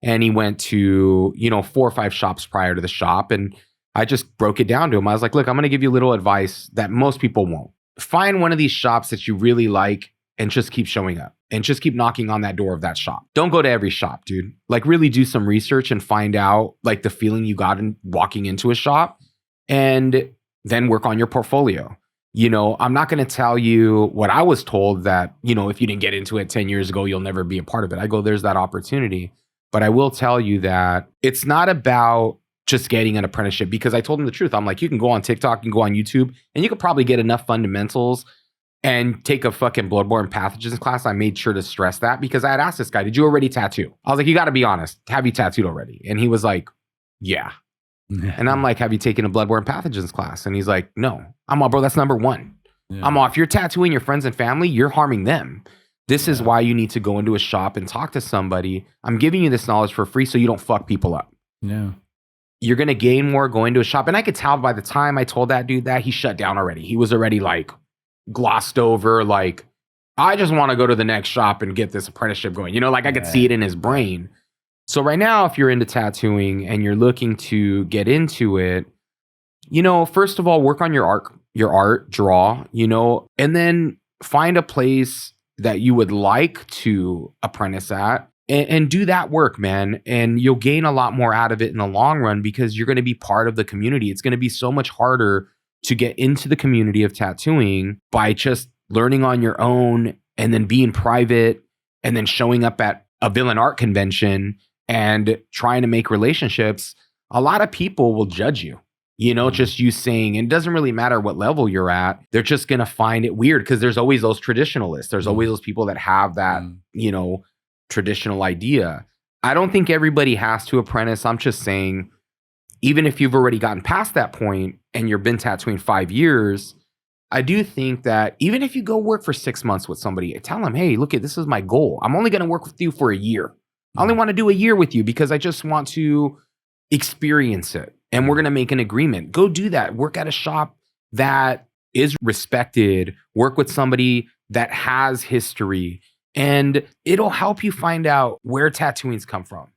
And he went to, 4 or 5 shops prior to the shop. And I just broke it down to him. I was like, look, I'm going to give you a little advice that most people won't. Find one of these shops that you really like and just keep showing up and just keep knocking on that door of that shop. Don't go to every shop, dude. Like, really do some research and find out like the feeling you got in walking into a shop, and then work on your portfolio. I'm not going to tell you what I was told that, if you didn't get into it 10 years ago, you'll never be a part of it. I go, there's that opportunity. But I will tell you that it's not about just getting an apprenticeship, because I told him the truth. I'm like, you can go on TikTok, you can go on YouTube, and you could probably get enough fundamentals and take a fucking bloodborne pathogens class. I made sure to stress that, because I had asked this guy, did you already tattoo? I was like, you got to be honest. Have you tattooed already? And he was like, yeah. And I'm like, have you taken a bloodborne pathogens class? And he's like, no. I'm all, bro, that's number one. Yeah. I'm all, if you're tattooing your friends and family, you're harming them. This is why you need to go into a shop and talk to somebody. I'm giving you this knowledge for free so you don't fuck people up. Yeah. You're going to gain more going to a shop. And I could tell by the time I told that dude that, he shut down already. He was already like glossed over, like, I just want to go to the next shop and get this apprenticeship going. I could see it in his brain. So right now, if you're into tattooing and you're looking to get into it, first of all, work on your art, draw, and then find a place that you would like to apprentice at, and do that work, man. And you'll gain a lot more out of it in the long run, because you're going to be part of the community. It's going to be so much harder to get into the community of tattooing by just learning on your own and then being private and then showing up at a villain art convention and trying to make relationships. A lot of people will judge you. Just you saying, and it doesn't really matter what level you're at. They're just going to find it weird, because there's always those traditionalists. There's always those people that have that, traditional idea. I don't think everybody has to apprentice. I'm just saying, even if you've already gotten past that point and you've been tattooing 5 years, I do think that even if you go work for 6 months with somebody, tell them, hey, look, this is my goal. I'm only going to work with you for a year. I only want to do a year with you because I just want to experience it. And we're going to make an agreement. Go do that. Work at a shop that is respected. Work with somebody that has history. And it'll help you find out where tattooing's come from,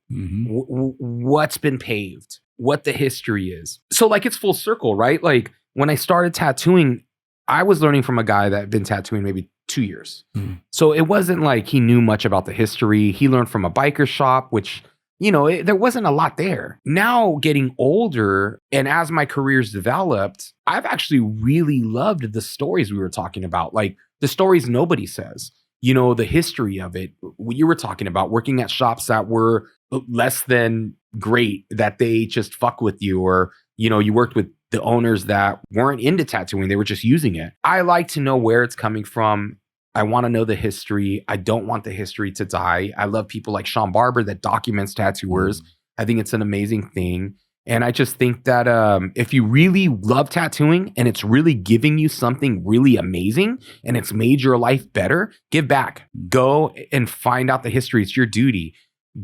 what's been paved, what the history is. So like, it's full circle, right? Like, when I started tattooing, I was learning from a guy that had been tattooing maybe 2 years. So it wasn't like he knew much about the history. He learned from a biker shop, which, there wasn't a lot there. Now, getting older, and as my career's developed, I've actually really loved the stories we were talking about. Like, the stories nobody says, the history of it. You were talking about working at shops that were less than great, that they just fuck with you, or, you worked with the owners that weren't into tattooing. They were just using it. I like to know where it's coming from. I want to know the history. I don't want the history to die. I love people like Sean Barber that documents tattooers. I think it's an amazing thing. And I just think that if you really love tattooing and it's really giving you something really amazing and it's made your life better, give back. Go and find out the history. It's your duty.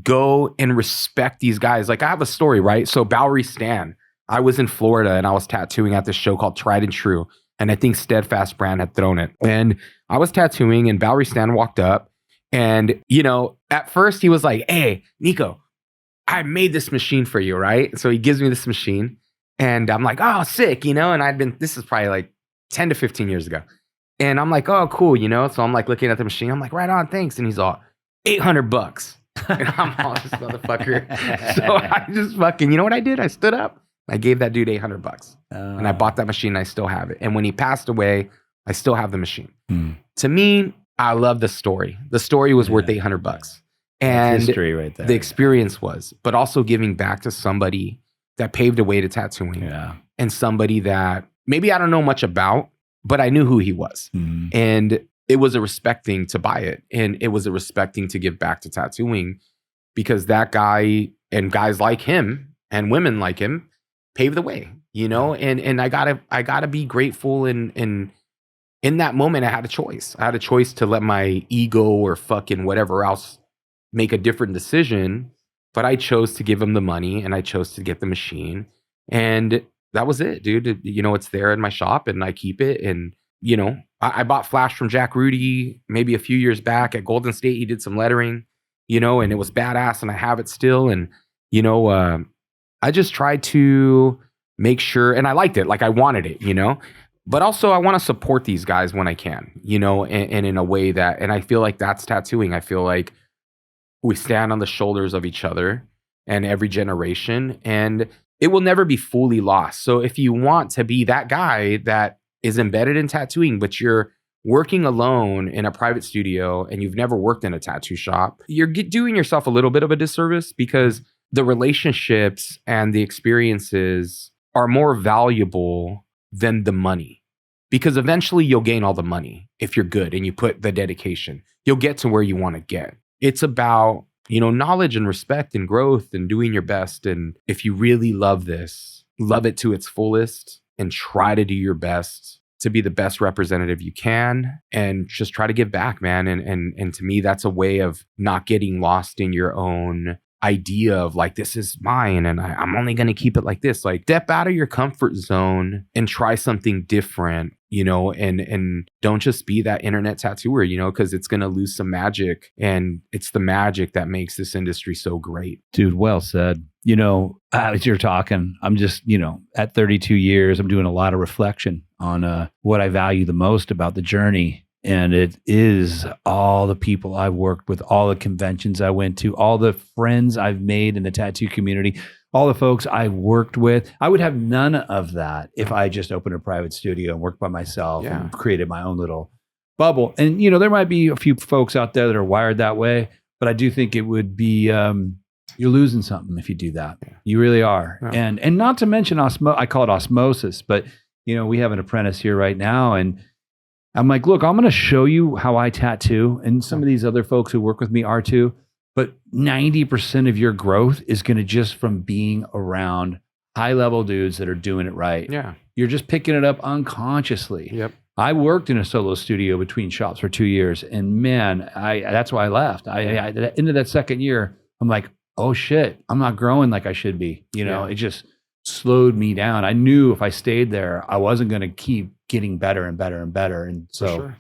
Go and respect these guys. Like, I have a story, right? So Bowery Stan, I was in Florida and I was tattooing at this show called Tried and True. And I think Steadfast Brand had thrown it. And I was tattooing and Bowery Stan walked up. And, at first he was like, hey, Nikko, I made this machine for you, right? So he gives me this machine. And I'm like, oh, sick, And this is probably like 10 to 15 years ago. And I'm like, oh, cool, So I'm like looking at the machine. I'm like, right on, thanks. And he's all, $800. And I'm all, this motherfucker. So I just fucking, you know what I did? I stood up. I gave that dude $800 and I bought that machine and I still have it. And when he passed away, I still have the machine. To me, I love the story. The story was worth $800. And history right there. The experience was, but also giving back to somebody that paved a way to tattooing. Yeah. And somebody that maybe I don't know much about, but I knew who he was. And it was a respect thing to buy it. And it was a respect thing to give back to tattooing, because that guy and guys like him and women like him paved the way, you know? And I gotta be grateful. And in that moment, I had a choice. I had a choice to let my ego or fucking whatever else make a different decision. But I chose to give him the money, and I chose to get the machine. And that was it, dude. You know, it's there in my shop, and I keep it. And, you know, I bought Flash from Jack Rudy maybe a few years back at Golden State. He did some lettering, you know, and it was badass, and I have it still. And, you know, I just tried to make sure, and I liked it, like I wanted it, you know, but also I want to support these guys when I can, you know, and in a way that, and I feel like that's tattooing. I feel like we stand on the shoulders of each other and every generation, and it will never be fully lost. So if you want to be that guy that is embedded in tattooing, but you're working alone in a private studio and you've never worked in a tattoo shop, you're doing yourself a little bit of a disservice, because the relationships and the experiences are more valuable than the money. Because eventually you'll gain all the money if you're good and you put the dedication. You'll get to where you want to get. It's about, you know, knowledge and respect and growth and doing your best. And if you really love this, love it to its fullest and try to do your best to be the best representative you can, and just try to give back, man. And to me, that's a way of not getting lost in your own idea of like, this is mine and I'm only going to keep it like this. Like, step out of your comfort zone and try something different, you know, and don't just be that internet tattooer, you know, because it's going to lose some magic, and it's the magic that makes this industry so great. Dude, well said. You know, as you're talking, I'm just, you know, at 32 years, I'm doing a lot of reflection on what I value the most about the journey. And it is all the people I've worked with, all the conventions I went to, all the friends I've made in the tattoo community, all the folks I've worked with. I would have none of that if I just opened a private studio and worked by myself and created my own little bubble. And, you know, there might be a few folks out there that are wired that way, but I do think it would be, you're losing something if you do that. You really are. Yeah. And not to mention I call it osmosis, but, you know, we have an apprentice here right now, and I'm like, look, I'm going to show you how I tattoo, and some of these other folks who work with me are too, but 90% of your growth is going to just from being around high level dudes that are doing it right. Yeah. You're just picking it up unconsciously. Yep. I worked in a solo studio between shops for 2 years, and man, that's why I left. Into that second year, I'm like, oh shit, I'm not growing like I should be. You know, it just slowed me down. I knew if I stayed there, I wasn't going to keep getting better and better and better. And so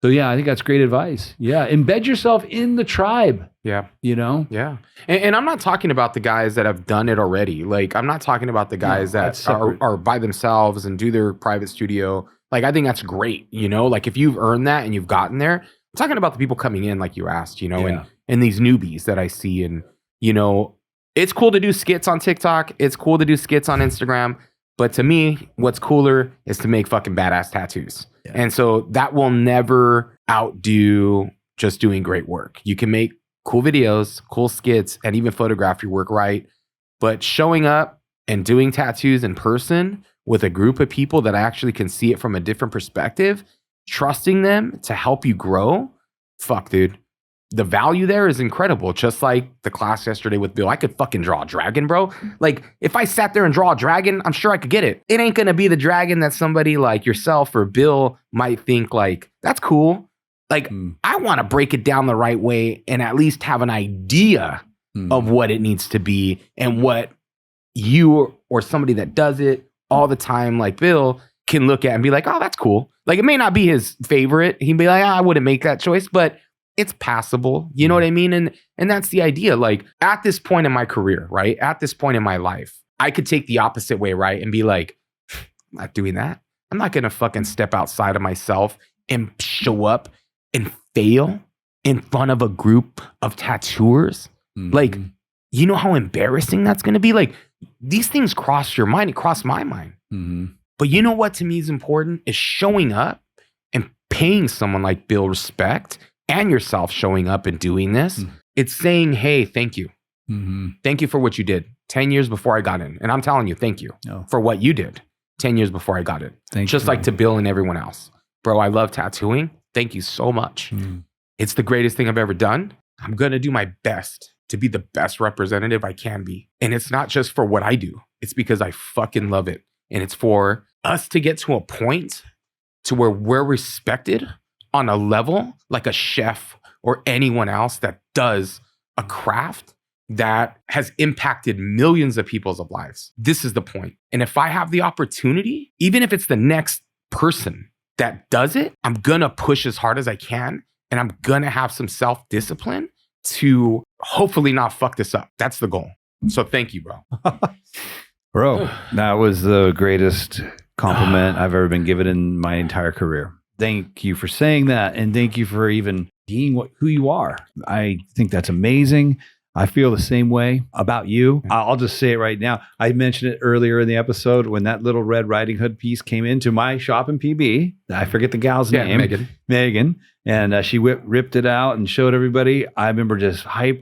yeah, I think that's great advice. Yeah. Embed yourself in the tribe. Yeah. You know? Yeah. And I'm not talking about the guys that have done it already. Like, I'm not talking about the guys that are by themselves and do their private studio. Like, I think that's great. You know, like if you've earned that and you've gotten there, I'm talking about the people coming in, like you asked, you know, and these newbies that I see. And, you know, it's cool to do skits on TikTok. It's cool to do skits on Instagram. But to me, what's cooler is to make fucking badass tattoos. Yeah. And so that will never outdo just doing great work. You can make cool videos, cool skits, and even photograph your work right. But showing up and doing tattoos in person with a group of people that actually can see it from a different perspective, trusting them to help you grow, fuck, dude. The value there is incredible. Just like the class yesterday with Bill, I could fucking draw a dragon, bro. Like, if I sat there and draw a dragon, I'm sure I could get it. It ain't gonna be the dragon that somebody like yourself or Bill might think like, that's cool. Like, I wanna break it down the right way and at least have an idea of what it needs to be, and what you or somebody that does it all the time, like Bill, can look at and be like, oh, that's cool. Like, it may not be his favorite. He'd be like, I wouldn't make that choice, but it's passable. You know what I mean? And that's the idea. Like, at this point in my career, right? At this point in my life, I could take the opposite way, right? And be like, I'm not doing that. I'm not going to fucking step outside of myself and show up and fail in front of a group of tattooers. Like, you know how embarrassing that's going to be? Like, these things cross your mind. It crossed my mind. But you know what to me is important is showing up and paying someone like Bill respect, and yourself showing up and doing this. It's saying, hey, thank you. Thank you for what you did 10 years before I got in. And I'm telling you, thank you for what you did. 10 years before I got it. Just you. like to Bill and everyone else. Bro, I love tattooing. Thank you so much. It's the greatest thing I've ever done. I'm going to do my best to be the best representative I can be. And it's not just for what I do. It's because I fucking love it. And it's for us to get to a point to where we're respected on a level like a chef or anyone else that does a craft that has impacted millions of people's lives. This is the point. And if I have the opportunity, even if it's the next person that does it, I'm going to push as hard as I can. And I'm going to have some self-discipline to hopefully not fuck this up. That's the goal. So thank you, bro. Bro, that was the greatest compliment I've ever been given in my entire career. Thank you for saying that. And thank you for even being who you are. I think that's amazing. I feel the same way about you. I'll just say it right now. I mentioned it earlier in the episode when that little Red Riding Hood piece came into my shop in PB. I forget the gal's name. Megan. And she ripped it out and showed everybody. I remember just hype.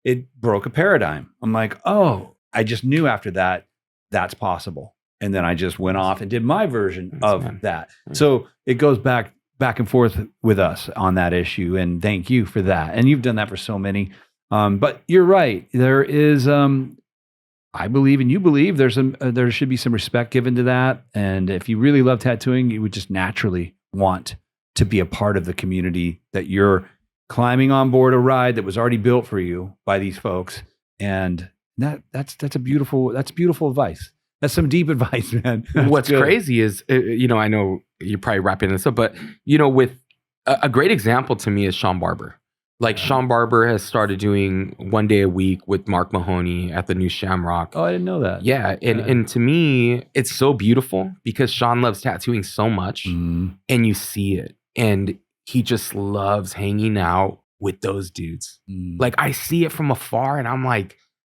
It broke a paradigm. I'm like, oh, I just knew after that, that's possible. And then I just went off and did my version of that. So it goes back and forth with us on that issue. And thank you for that. And you've done that for so many. But you're right. There is, I believe, and you believe, there should be some respect given to that. And if you really love tattooing, you would just naturally want to be a part of the community that you're climbing on board a ride that was already built for you by these folks. And that's beautiful advice. That's some deep advice, man. What's crazy is, I know you're probably wrapping this up, but with a great example to me is Sean Barber. Like Sean Barber has started doing 1 day a week with Mark Mahoney at the New Shamrock. Oh, I didn't know that. Yeah. And to me, it's so beautiful because Sean loves tattooing so much and you see it. And he just loves hanging out with those dudes. Like I see it from afar and I'm like,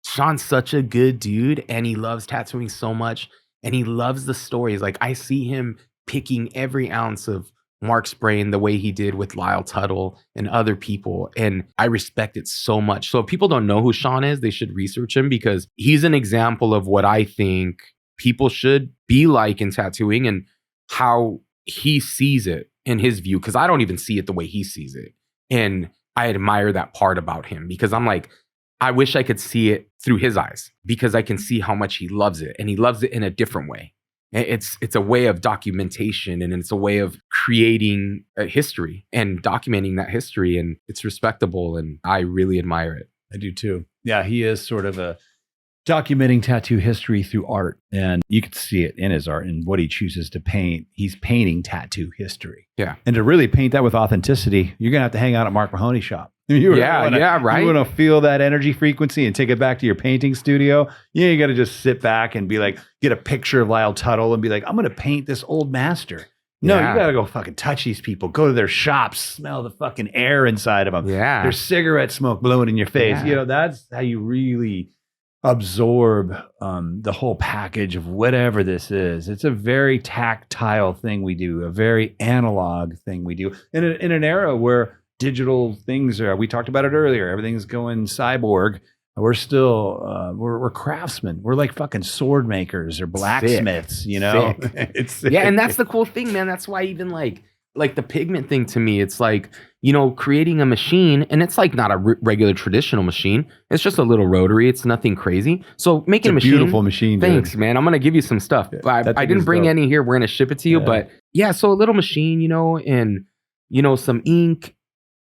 Sean's such a good dude and he loves tattooing so much and he loves the stories. Like I see him picking every ounce of Mark's brain the way he did with Lyle Tuttle and other people. And I respect it so much. So if people don't know who Sean is, they should research him because he's an example of what I think people should be like in tattooing and how he sees it in his view. Because I don't even see it the way he sees it. And I admire that part about him because I'm like, I wish I could see it through his eyes because I can see how much he loves it. And he loves it in a different way. It's a way of documentation and it's a way of creating a history and documenting that history. And it's respectable and I really admire it. I do too. Yeah, he is sort of a documenting tattoo history through art. And you can see it in his art and what he chooses to paint. He's painting tattoo history. Yeah. And to really paint that with authenticity, you're going to have to hang out at Mark Mahoney's shop. Right. You want to feel that energy frequency and take it back to your painting studio. You got to just sit back and be like, get a picture of Lyle Tuttle and be like, I'm going to paint this old master. No, you got to go fucking touch these people. Go to their shops, smell the fucking air inside of them. Yeah. There's cigarette smoke blowing in your face. Yeah. That's how you really absorb the whole package of whatever this is. It's a very tactile thing we do, a very analog thing we do in an era where digital things are, we talked about it earlier, everything's going cyborg. We're still, we're craftsmen. We're like fucking sword makers or blacksmiths, It's sick. Yeah, and that's the cool thing, man. That's why even like the pigment thing to me, it's like, creating a machine, and it's like not a regular traditional machine. It's just a little rotary. It's nothing crazy. So making a machine, beautiful machine. Thanks, dude. Man. I'm gonna give you some stuff. I didn't bring any here. We're gonna ship it to you, but yeah. So a little machine, and some ink.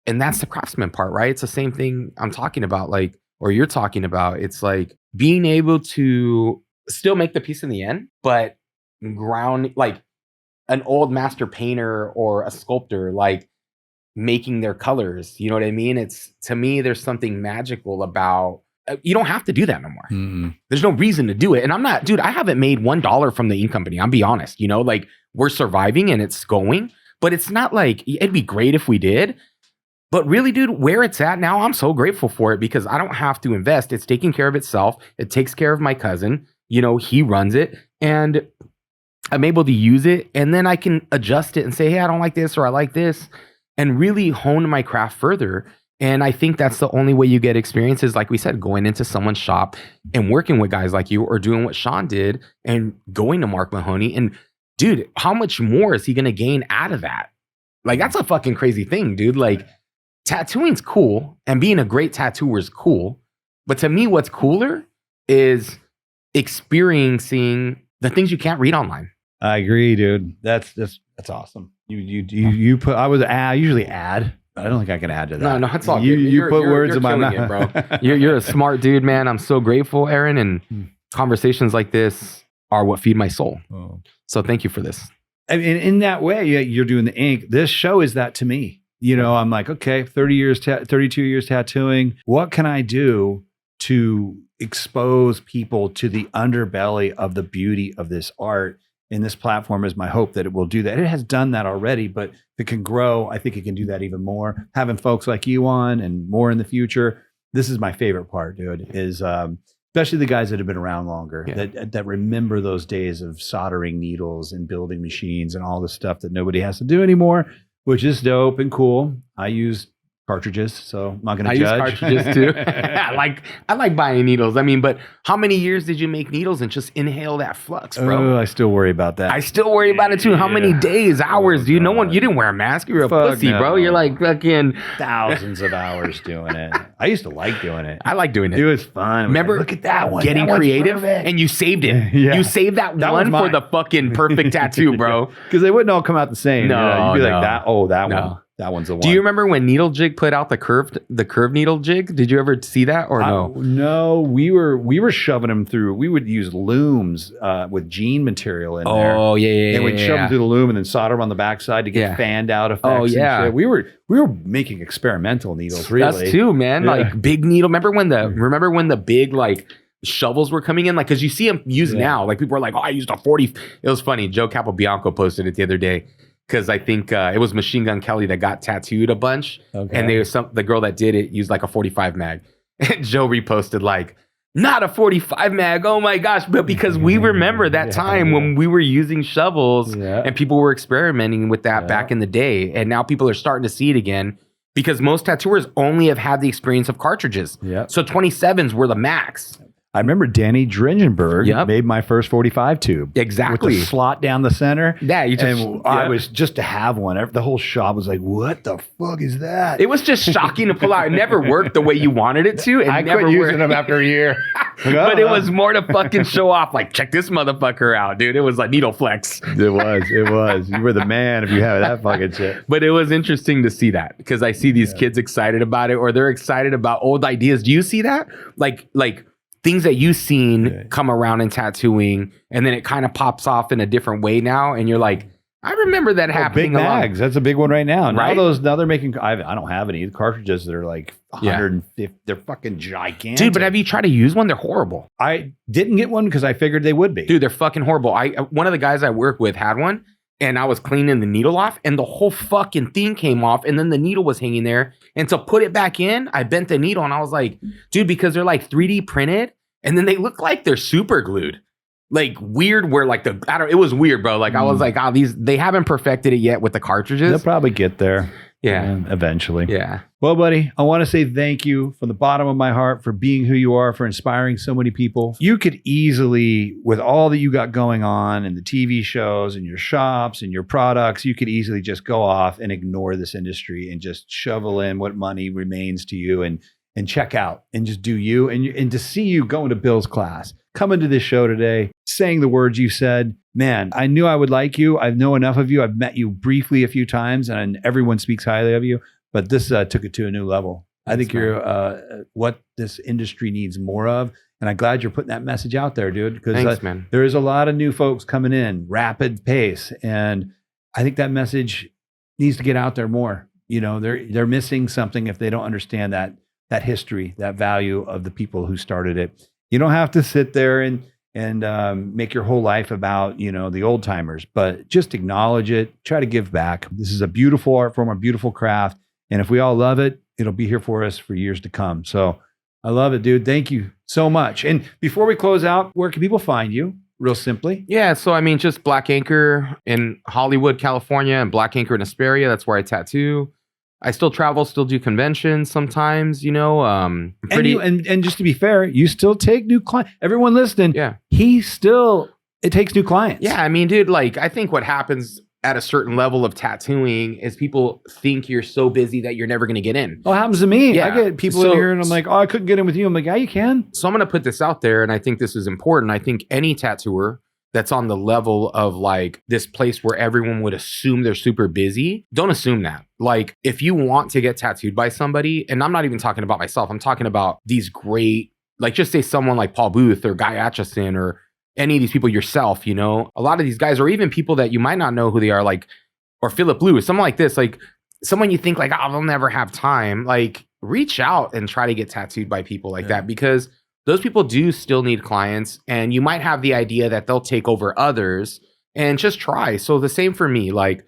And that's the craftsman part, right? It's the same thing I'm talking about, or you're talking about. It's like being able to still make the piece in the end, but ground, like an old master painter or a sculptor, like making their colors. You know what I mean? It's, to me, there's something magical about, you don't have to do that no more. Mm-hmm. There's no reason to do it. And I'm not, dude, I haven't made $1 from the ink company. I'll be honest, like we're surviving and it's going, but it's not like, it'd be great if we did. But really, dude, where it's at now, I'm so grateful for it because I don't have to invest. It's taking care of itself. It takes care of my cousin. He runs it and I'm able to use it. And then I can adjust it and say, hey, I don't like this or I like this and really hone my craft further. And I think that's the only way you get experience is, like we said, going into someone's shop and working with guys like you, or doing what Sean did and going to Mark Mahoney. And dude, how much more is he going to gain out of that? Like, that's a fucking crazy thing, dude. Like, tattooing's cool and being a great tattooer is cool. But to me, what's cooler is experiencing the things you can't read online. I agree, dude. That's awesome. You put, I usually add. I don't think I can add to that. No, it's all good. You put words in my killing mouth, it, bro. You're a smart dude, man. I'm so grateful, Aaron. And conversations like this are what feed my soul. Oh. So thank you for this. I mean, in that way, you're doing the ink. This show is that to me. You know, I'm like, okay, 32 years tattooing. What can I do to expose people to the underbelly of the beauty of this art? And this platform is my hope that it will do that. It has done that already, but if it can grow, I think it can do that even more. Having folks like you on and more in the future. This is my favorite part, dude, is especially the guys that have been around longer, that remember those days of soldering needles and building machines and all the stuff that nobody has to do anymore, which is dope and cool. I use cartridges, so I'm not going to judge. I use cartridges too. I like buying needles. I mean, but how many years did you make needles and just inhale that flux, bro? Oh, I still worry about that. I still worry about it too. How many days, hours, dude? You didn't wear a mask. You were a pussy, no. bro. You're like fucking thousands of hours doing it. I used to like doing it. I like doing it. It was fun. Remember, look at that one. Getting That one's creative, perfect. and you saved it. Yeah. You saved that one for the fucking perfect tattoo, bro. Because they wouldn't all come out the same. No, you'd be no. like that. Oh, that No. one. That one's the one. Do you remember when Needle Jig put out the curved needle jig? Did you ever see that or no? No, we were shoving them through. We would use looms with jean material in there. Oh yeah. And we'd shove them through the loom and then solder them on the backside to get fanned out effects. Oh yeah. And shit. We were making experimental needles. Really, us too, man. Yeah. Like big needle. Remember when the big like shovels were coming in? Like, because you see them used now. Like people are like, oh, I used a 40. It was funny. Joe Capobianco posted it the other day. Because I think it was Machine Gun Kelly that got tattooed a bunch. Okay. And the girl that did it used like a 45 mag. And Joe reposted like, not a 45 mag, oh my gosh. But because we remember that time when we were using shovels and people were experimenting with that back in the day. And now people are starting to see it again because most tattooers only have had the experience of cartridges. Yep. So 27s were the max. I remember Danny Dringenberg made my first 45 tube. Exactly. With the slot down the center. Yeah, I was just to have one. The whole shop was like, what the fuck is that? It was just shocking to pull out. It never worked the way you wanted it to. I quit using them after a year. But it was more to fucking show off. Like, check this motherfucker out, dude. It was like needle flex. It was. You were the man if you have that fucking shit. But it was interesting to see that because I see these kids excited about it or they're excited about old ideas. Do you see that? Like things that you've seen come around in tattooing and then it kind of pops off in a different way now. And you're like, I remember that happening. Big mags. That's a big one right now. Right? Now they're making, I don't have any cartridges that are like 150. They're fucking gigantic. Dude, but have you tried to use one? They're horrible. I didn't get one because I figured they would be. Dude, they're fucking horrible. One of the guys I work with had one and I was cleaning the needle off and the whole fucking thing came off and then the needle was hanging there. And to put it back in, I bent the needle and I was like, dude, because they're like 3D printed. And then they look like they're super glued. Like weird where like it was weird, bro. Like I was like, they haven't perfected it yet with the cartridges. They'll probably get there. Yeah. Eventually. Yeah. Well, buddy, I want to say thank you from the bottom of my heart for being who you are, for inspiring so many people. You could easily, with all that you got going on and the TV shows and your shops and your products, you could easily just go off and ignore this industry and just shovel in what money remains to you and check out and just do you. And to see you going to Bill's class, coming to this show today, saying the words you said, man, I knew I would like you. I know enough of you. I've met you briefly a few times and everyone speaks highly of you, but this took it to a new level. I think you're what this industry needs more of. And I'm glad you're putting that message out there, dude, because there is a lot of new folks coming in, rapid pace. And I think that message needs to get out there more. You know, they're missing something if they don't understand that history, that value of the people who started it. You don't have to sit there and make your whole life about, the old timers, but just acknowledge it, try to give back. This is a beautiful art form, a beautiful craft. And if we all love it, it'll be here for us for years to come. So I love it, dude. Thank you so much. And before we close out, where can people find you? Real simply. Yeah. So, I mean, just Black Anchor in Hollywood, California, and Black Anchor in Hesperia. That's where I tattoo. I still travel, still do conventions sometimes, you know. And just to be fair, you still take new clients. Everyone listening, Yeah. It takes new clients. Yeah, I mean, dude, like I think what happens at a certain level of tattooing is people think you're so busy that you're never going to get in. Oh, it happens to me. Yeah. I get people in here and I'm like, oh, I couldn't get in with you. I'm like, yeah, you can. So I'm going to put this out there, and I think this is important. I think any tattooer that's on the level of like this place where everyone would assume they're super busy, don't assume that. Like if you want to get tattooed by somebody, and I'm not even talking about myself, I'm talking about these great, like just say someone like Paul Booth or Guy Atchison or any of these people yourself, you know, a lot of these guys, or even people that you might not know who they are, like, or Philip Lewis, someone like this, like someone you think like, oh, they'll never have time. Like reach out and try to get tattooed by people like that, because those people do still need clients, and you might have the idea that they'll take over others, and just try. So the same for me, like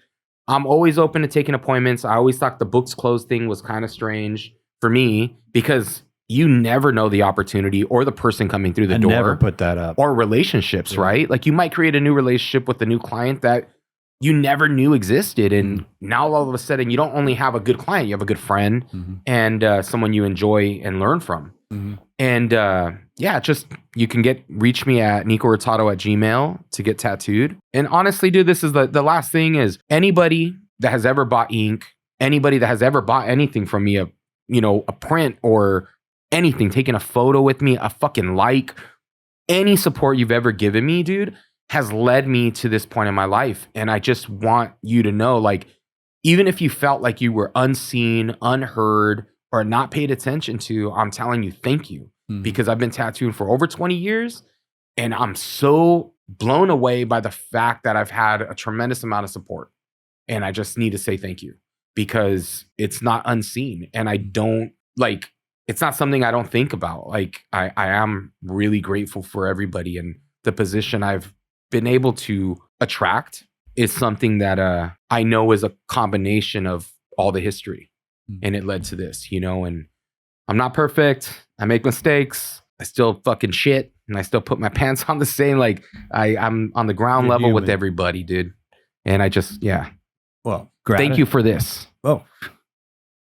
I'm always open to taking appointments. I always thought the books closed thing was kind of strange for me, because you never know the opportunity or the person coming through the door. Never put that up. Or relationships, right? Like you might create a new relationship with a new client that you never knew existed. And now all of a sudden you don't only have a good client, you have a good friend and someone you enjoy and learn from. And just you can reach me at nikkohurtado@gmail to get tattooed. And honestly, dude, this is the last thing is anybody that has ever bought ink, anybody that has ever bought anything from me, a print or anything, taking a photo with me, a fucking like, any support you've ever given me, dude, has led me to this point in my life. And I just want you to know, like, even if you felt like you were unseen, unheard, or not paid attention to, I'm telling you, thank you. Because I've been tattooing for over 20 years and I'm so blown away by the fact that I've had a tremendous amount of support. And I just need to say thank you, because it's not unseen. And I don't like, it's not something I don't think about. Like I am really grateful for everybody, and the position I've been able to attract is something that I know is a combination of all the history, and it led to this, and I'm not perfect. I make mistakes. I still fucking shit, and I still put my pants on the same. Like I'm on the ground level with everybody, dude. And I just, Well, thank you for this. Oh,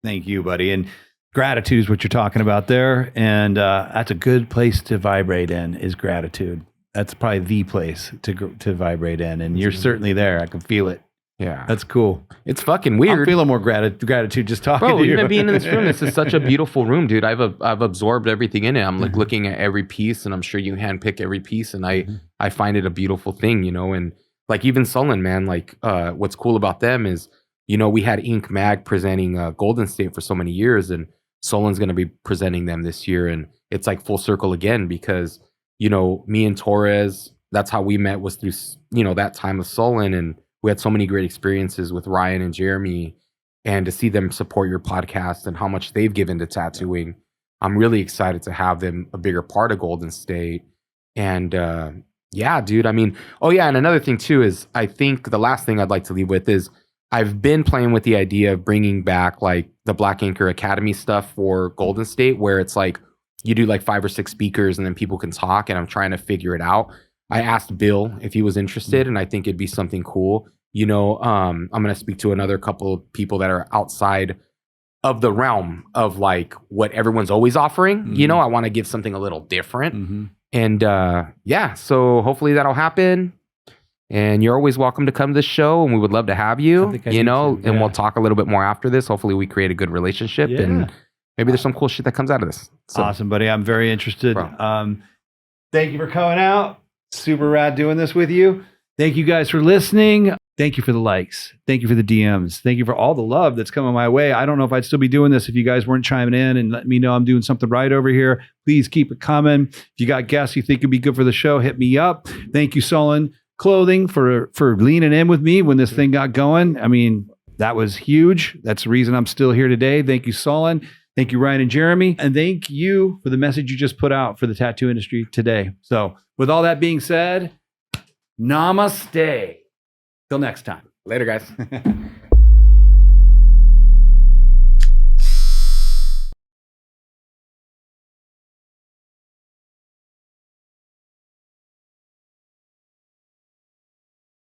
thank you, buddy. And gratitude is what you're talking about there. And that's a good place to vibrate in, is gratitude. That's probably the place to vibrate in. And you're certainly there. I can feel it. Yeah. That's cool. It's fucking weird. I'm feeling more gratitude just talking to you. Even being in this room, this is such a beautiful room, dude. I've absorbed everything in it. I'm like looking at every piece, and I'm sure you handpick every piece, and I find it a beautiful thing, and like even Sullen, man, like what's cool about them is, we had Ink Mag presenting Golden State for so many years, and Sullen's going to be presenting them this year. And it's like full circle again, because, me and Torres, that's how we met, was through, that time of Sullen. And we had so many great experiences with Ryan and Jeremy, and to see them support your podcast and how much they've given to tattooing, I'm really excited to have them a bigger part of Golden State. And dude, I mean, and another thing too is, I think the last thing I'd like to leave with is, I've been playing with the idea of bringing back like the Black Inker Academy stuff for Golden State, where it's like you do like 5 or 6 speakers and then people can talk, and I'm trying to figure it out. I asked Bill if he was interested, and I think it'd be something cool. I'm going to speak to another couple of people that are outside of the realm of like what everyone's always offering. I want to give something a little different. And so hopefully that'll happen. And you're always welcome to come to this show, and we would love to have you, and we'll talk a little bit more after this. Hopefully we create a good relationship, and maybe there's some cool shit that comes out of this. So, awesome, buddy. I'm very interested. Thank you for coming out. Super rad doing this with you. Thank you guys for listening. Thank you for the likes. Thank you for the DMs. Thank you for all the love that's coming my way. I don't know if I'd still be doing this if you guys weren't chiming in and letting me know I'm doing something right over here. Please keep it coming. If you got guests you think would be good for the show, hit me up. Thank you, Sullen Clothing, for leaning in with me when this thing got going. I mean, that was huge. That's the reason I'm still here today. Thank you, Sullen. Thank you, Ryan and Jeremy. And thank you for the message you just put out for the tattoo industry today. So with all that being said, namaste. Till next time. Later, guys.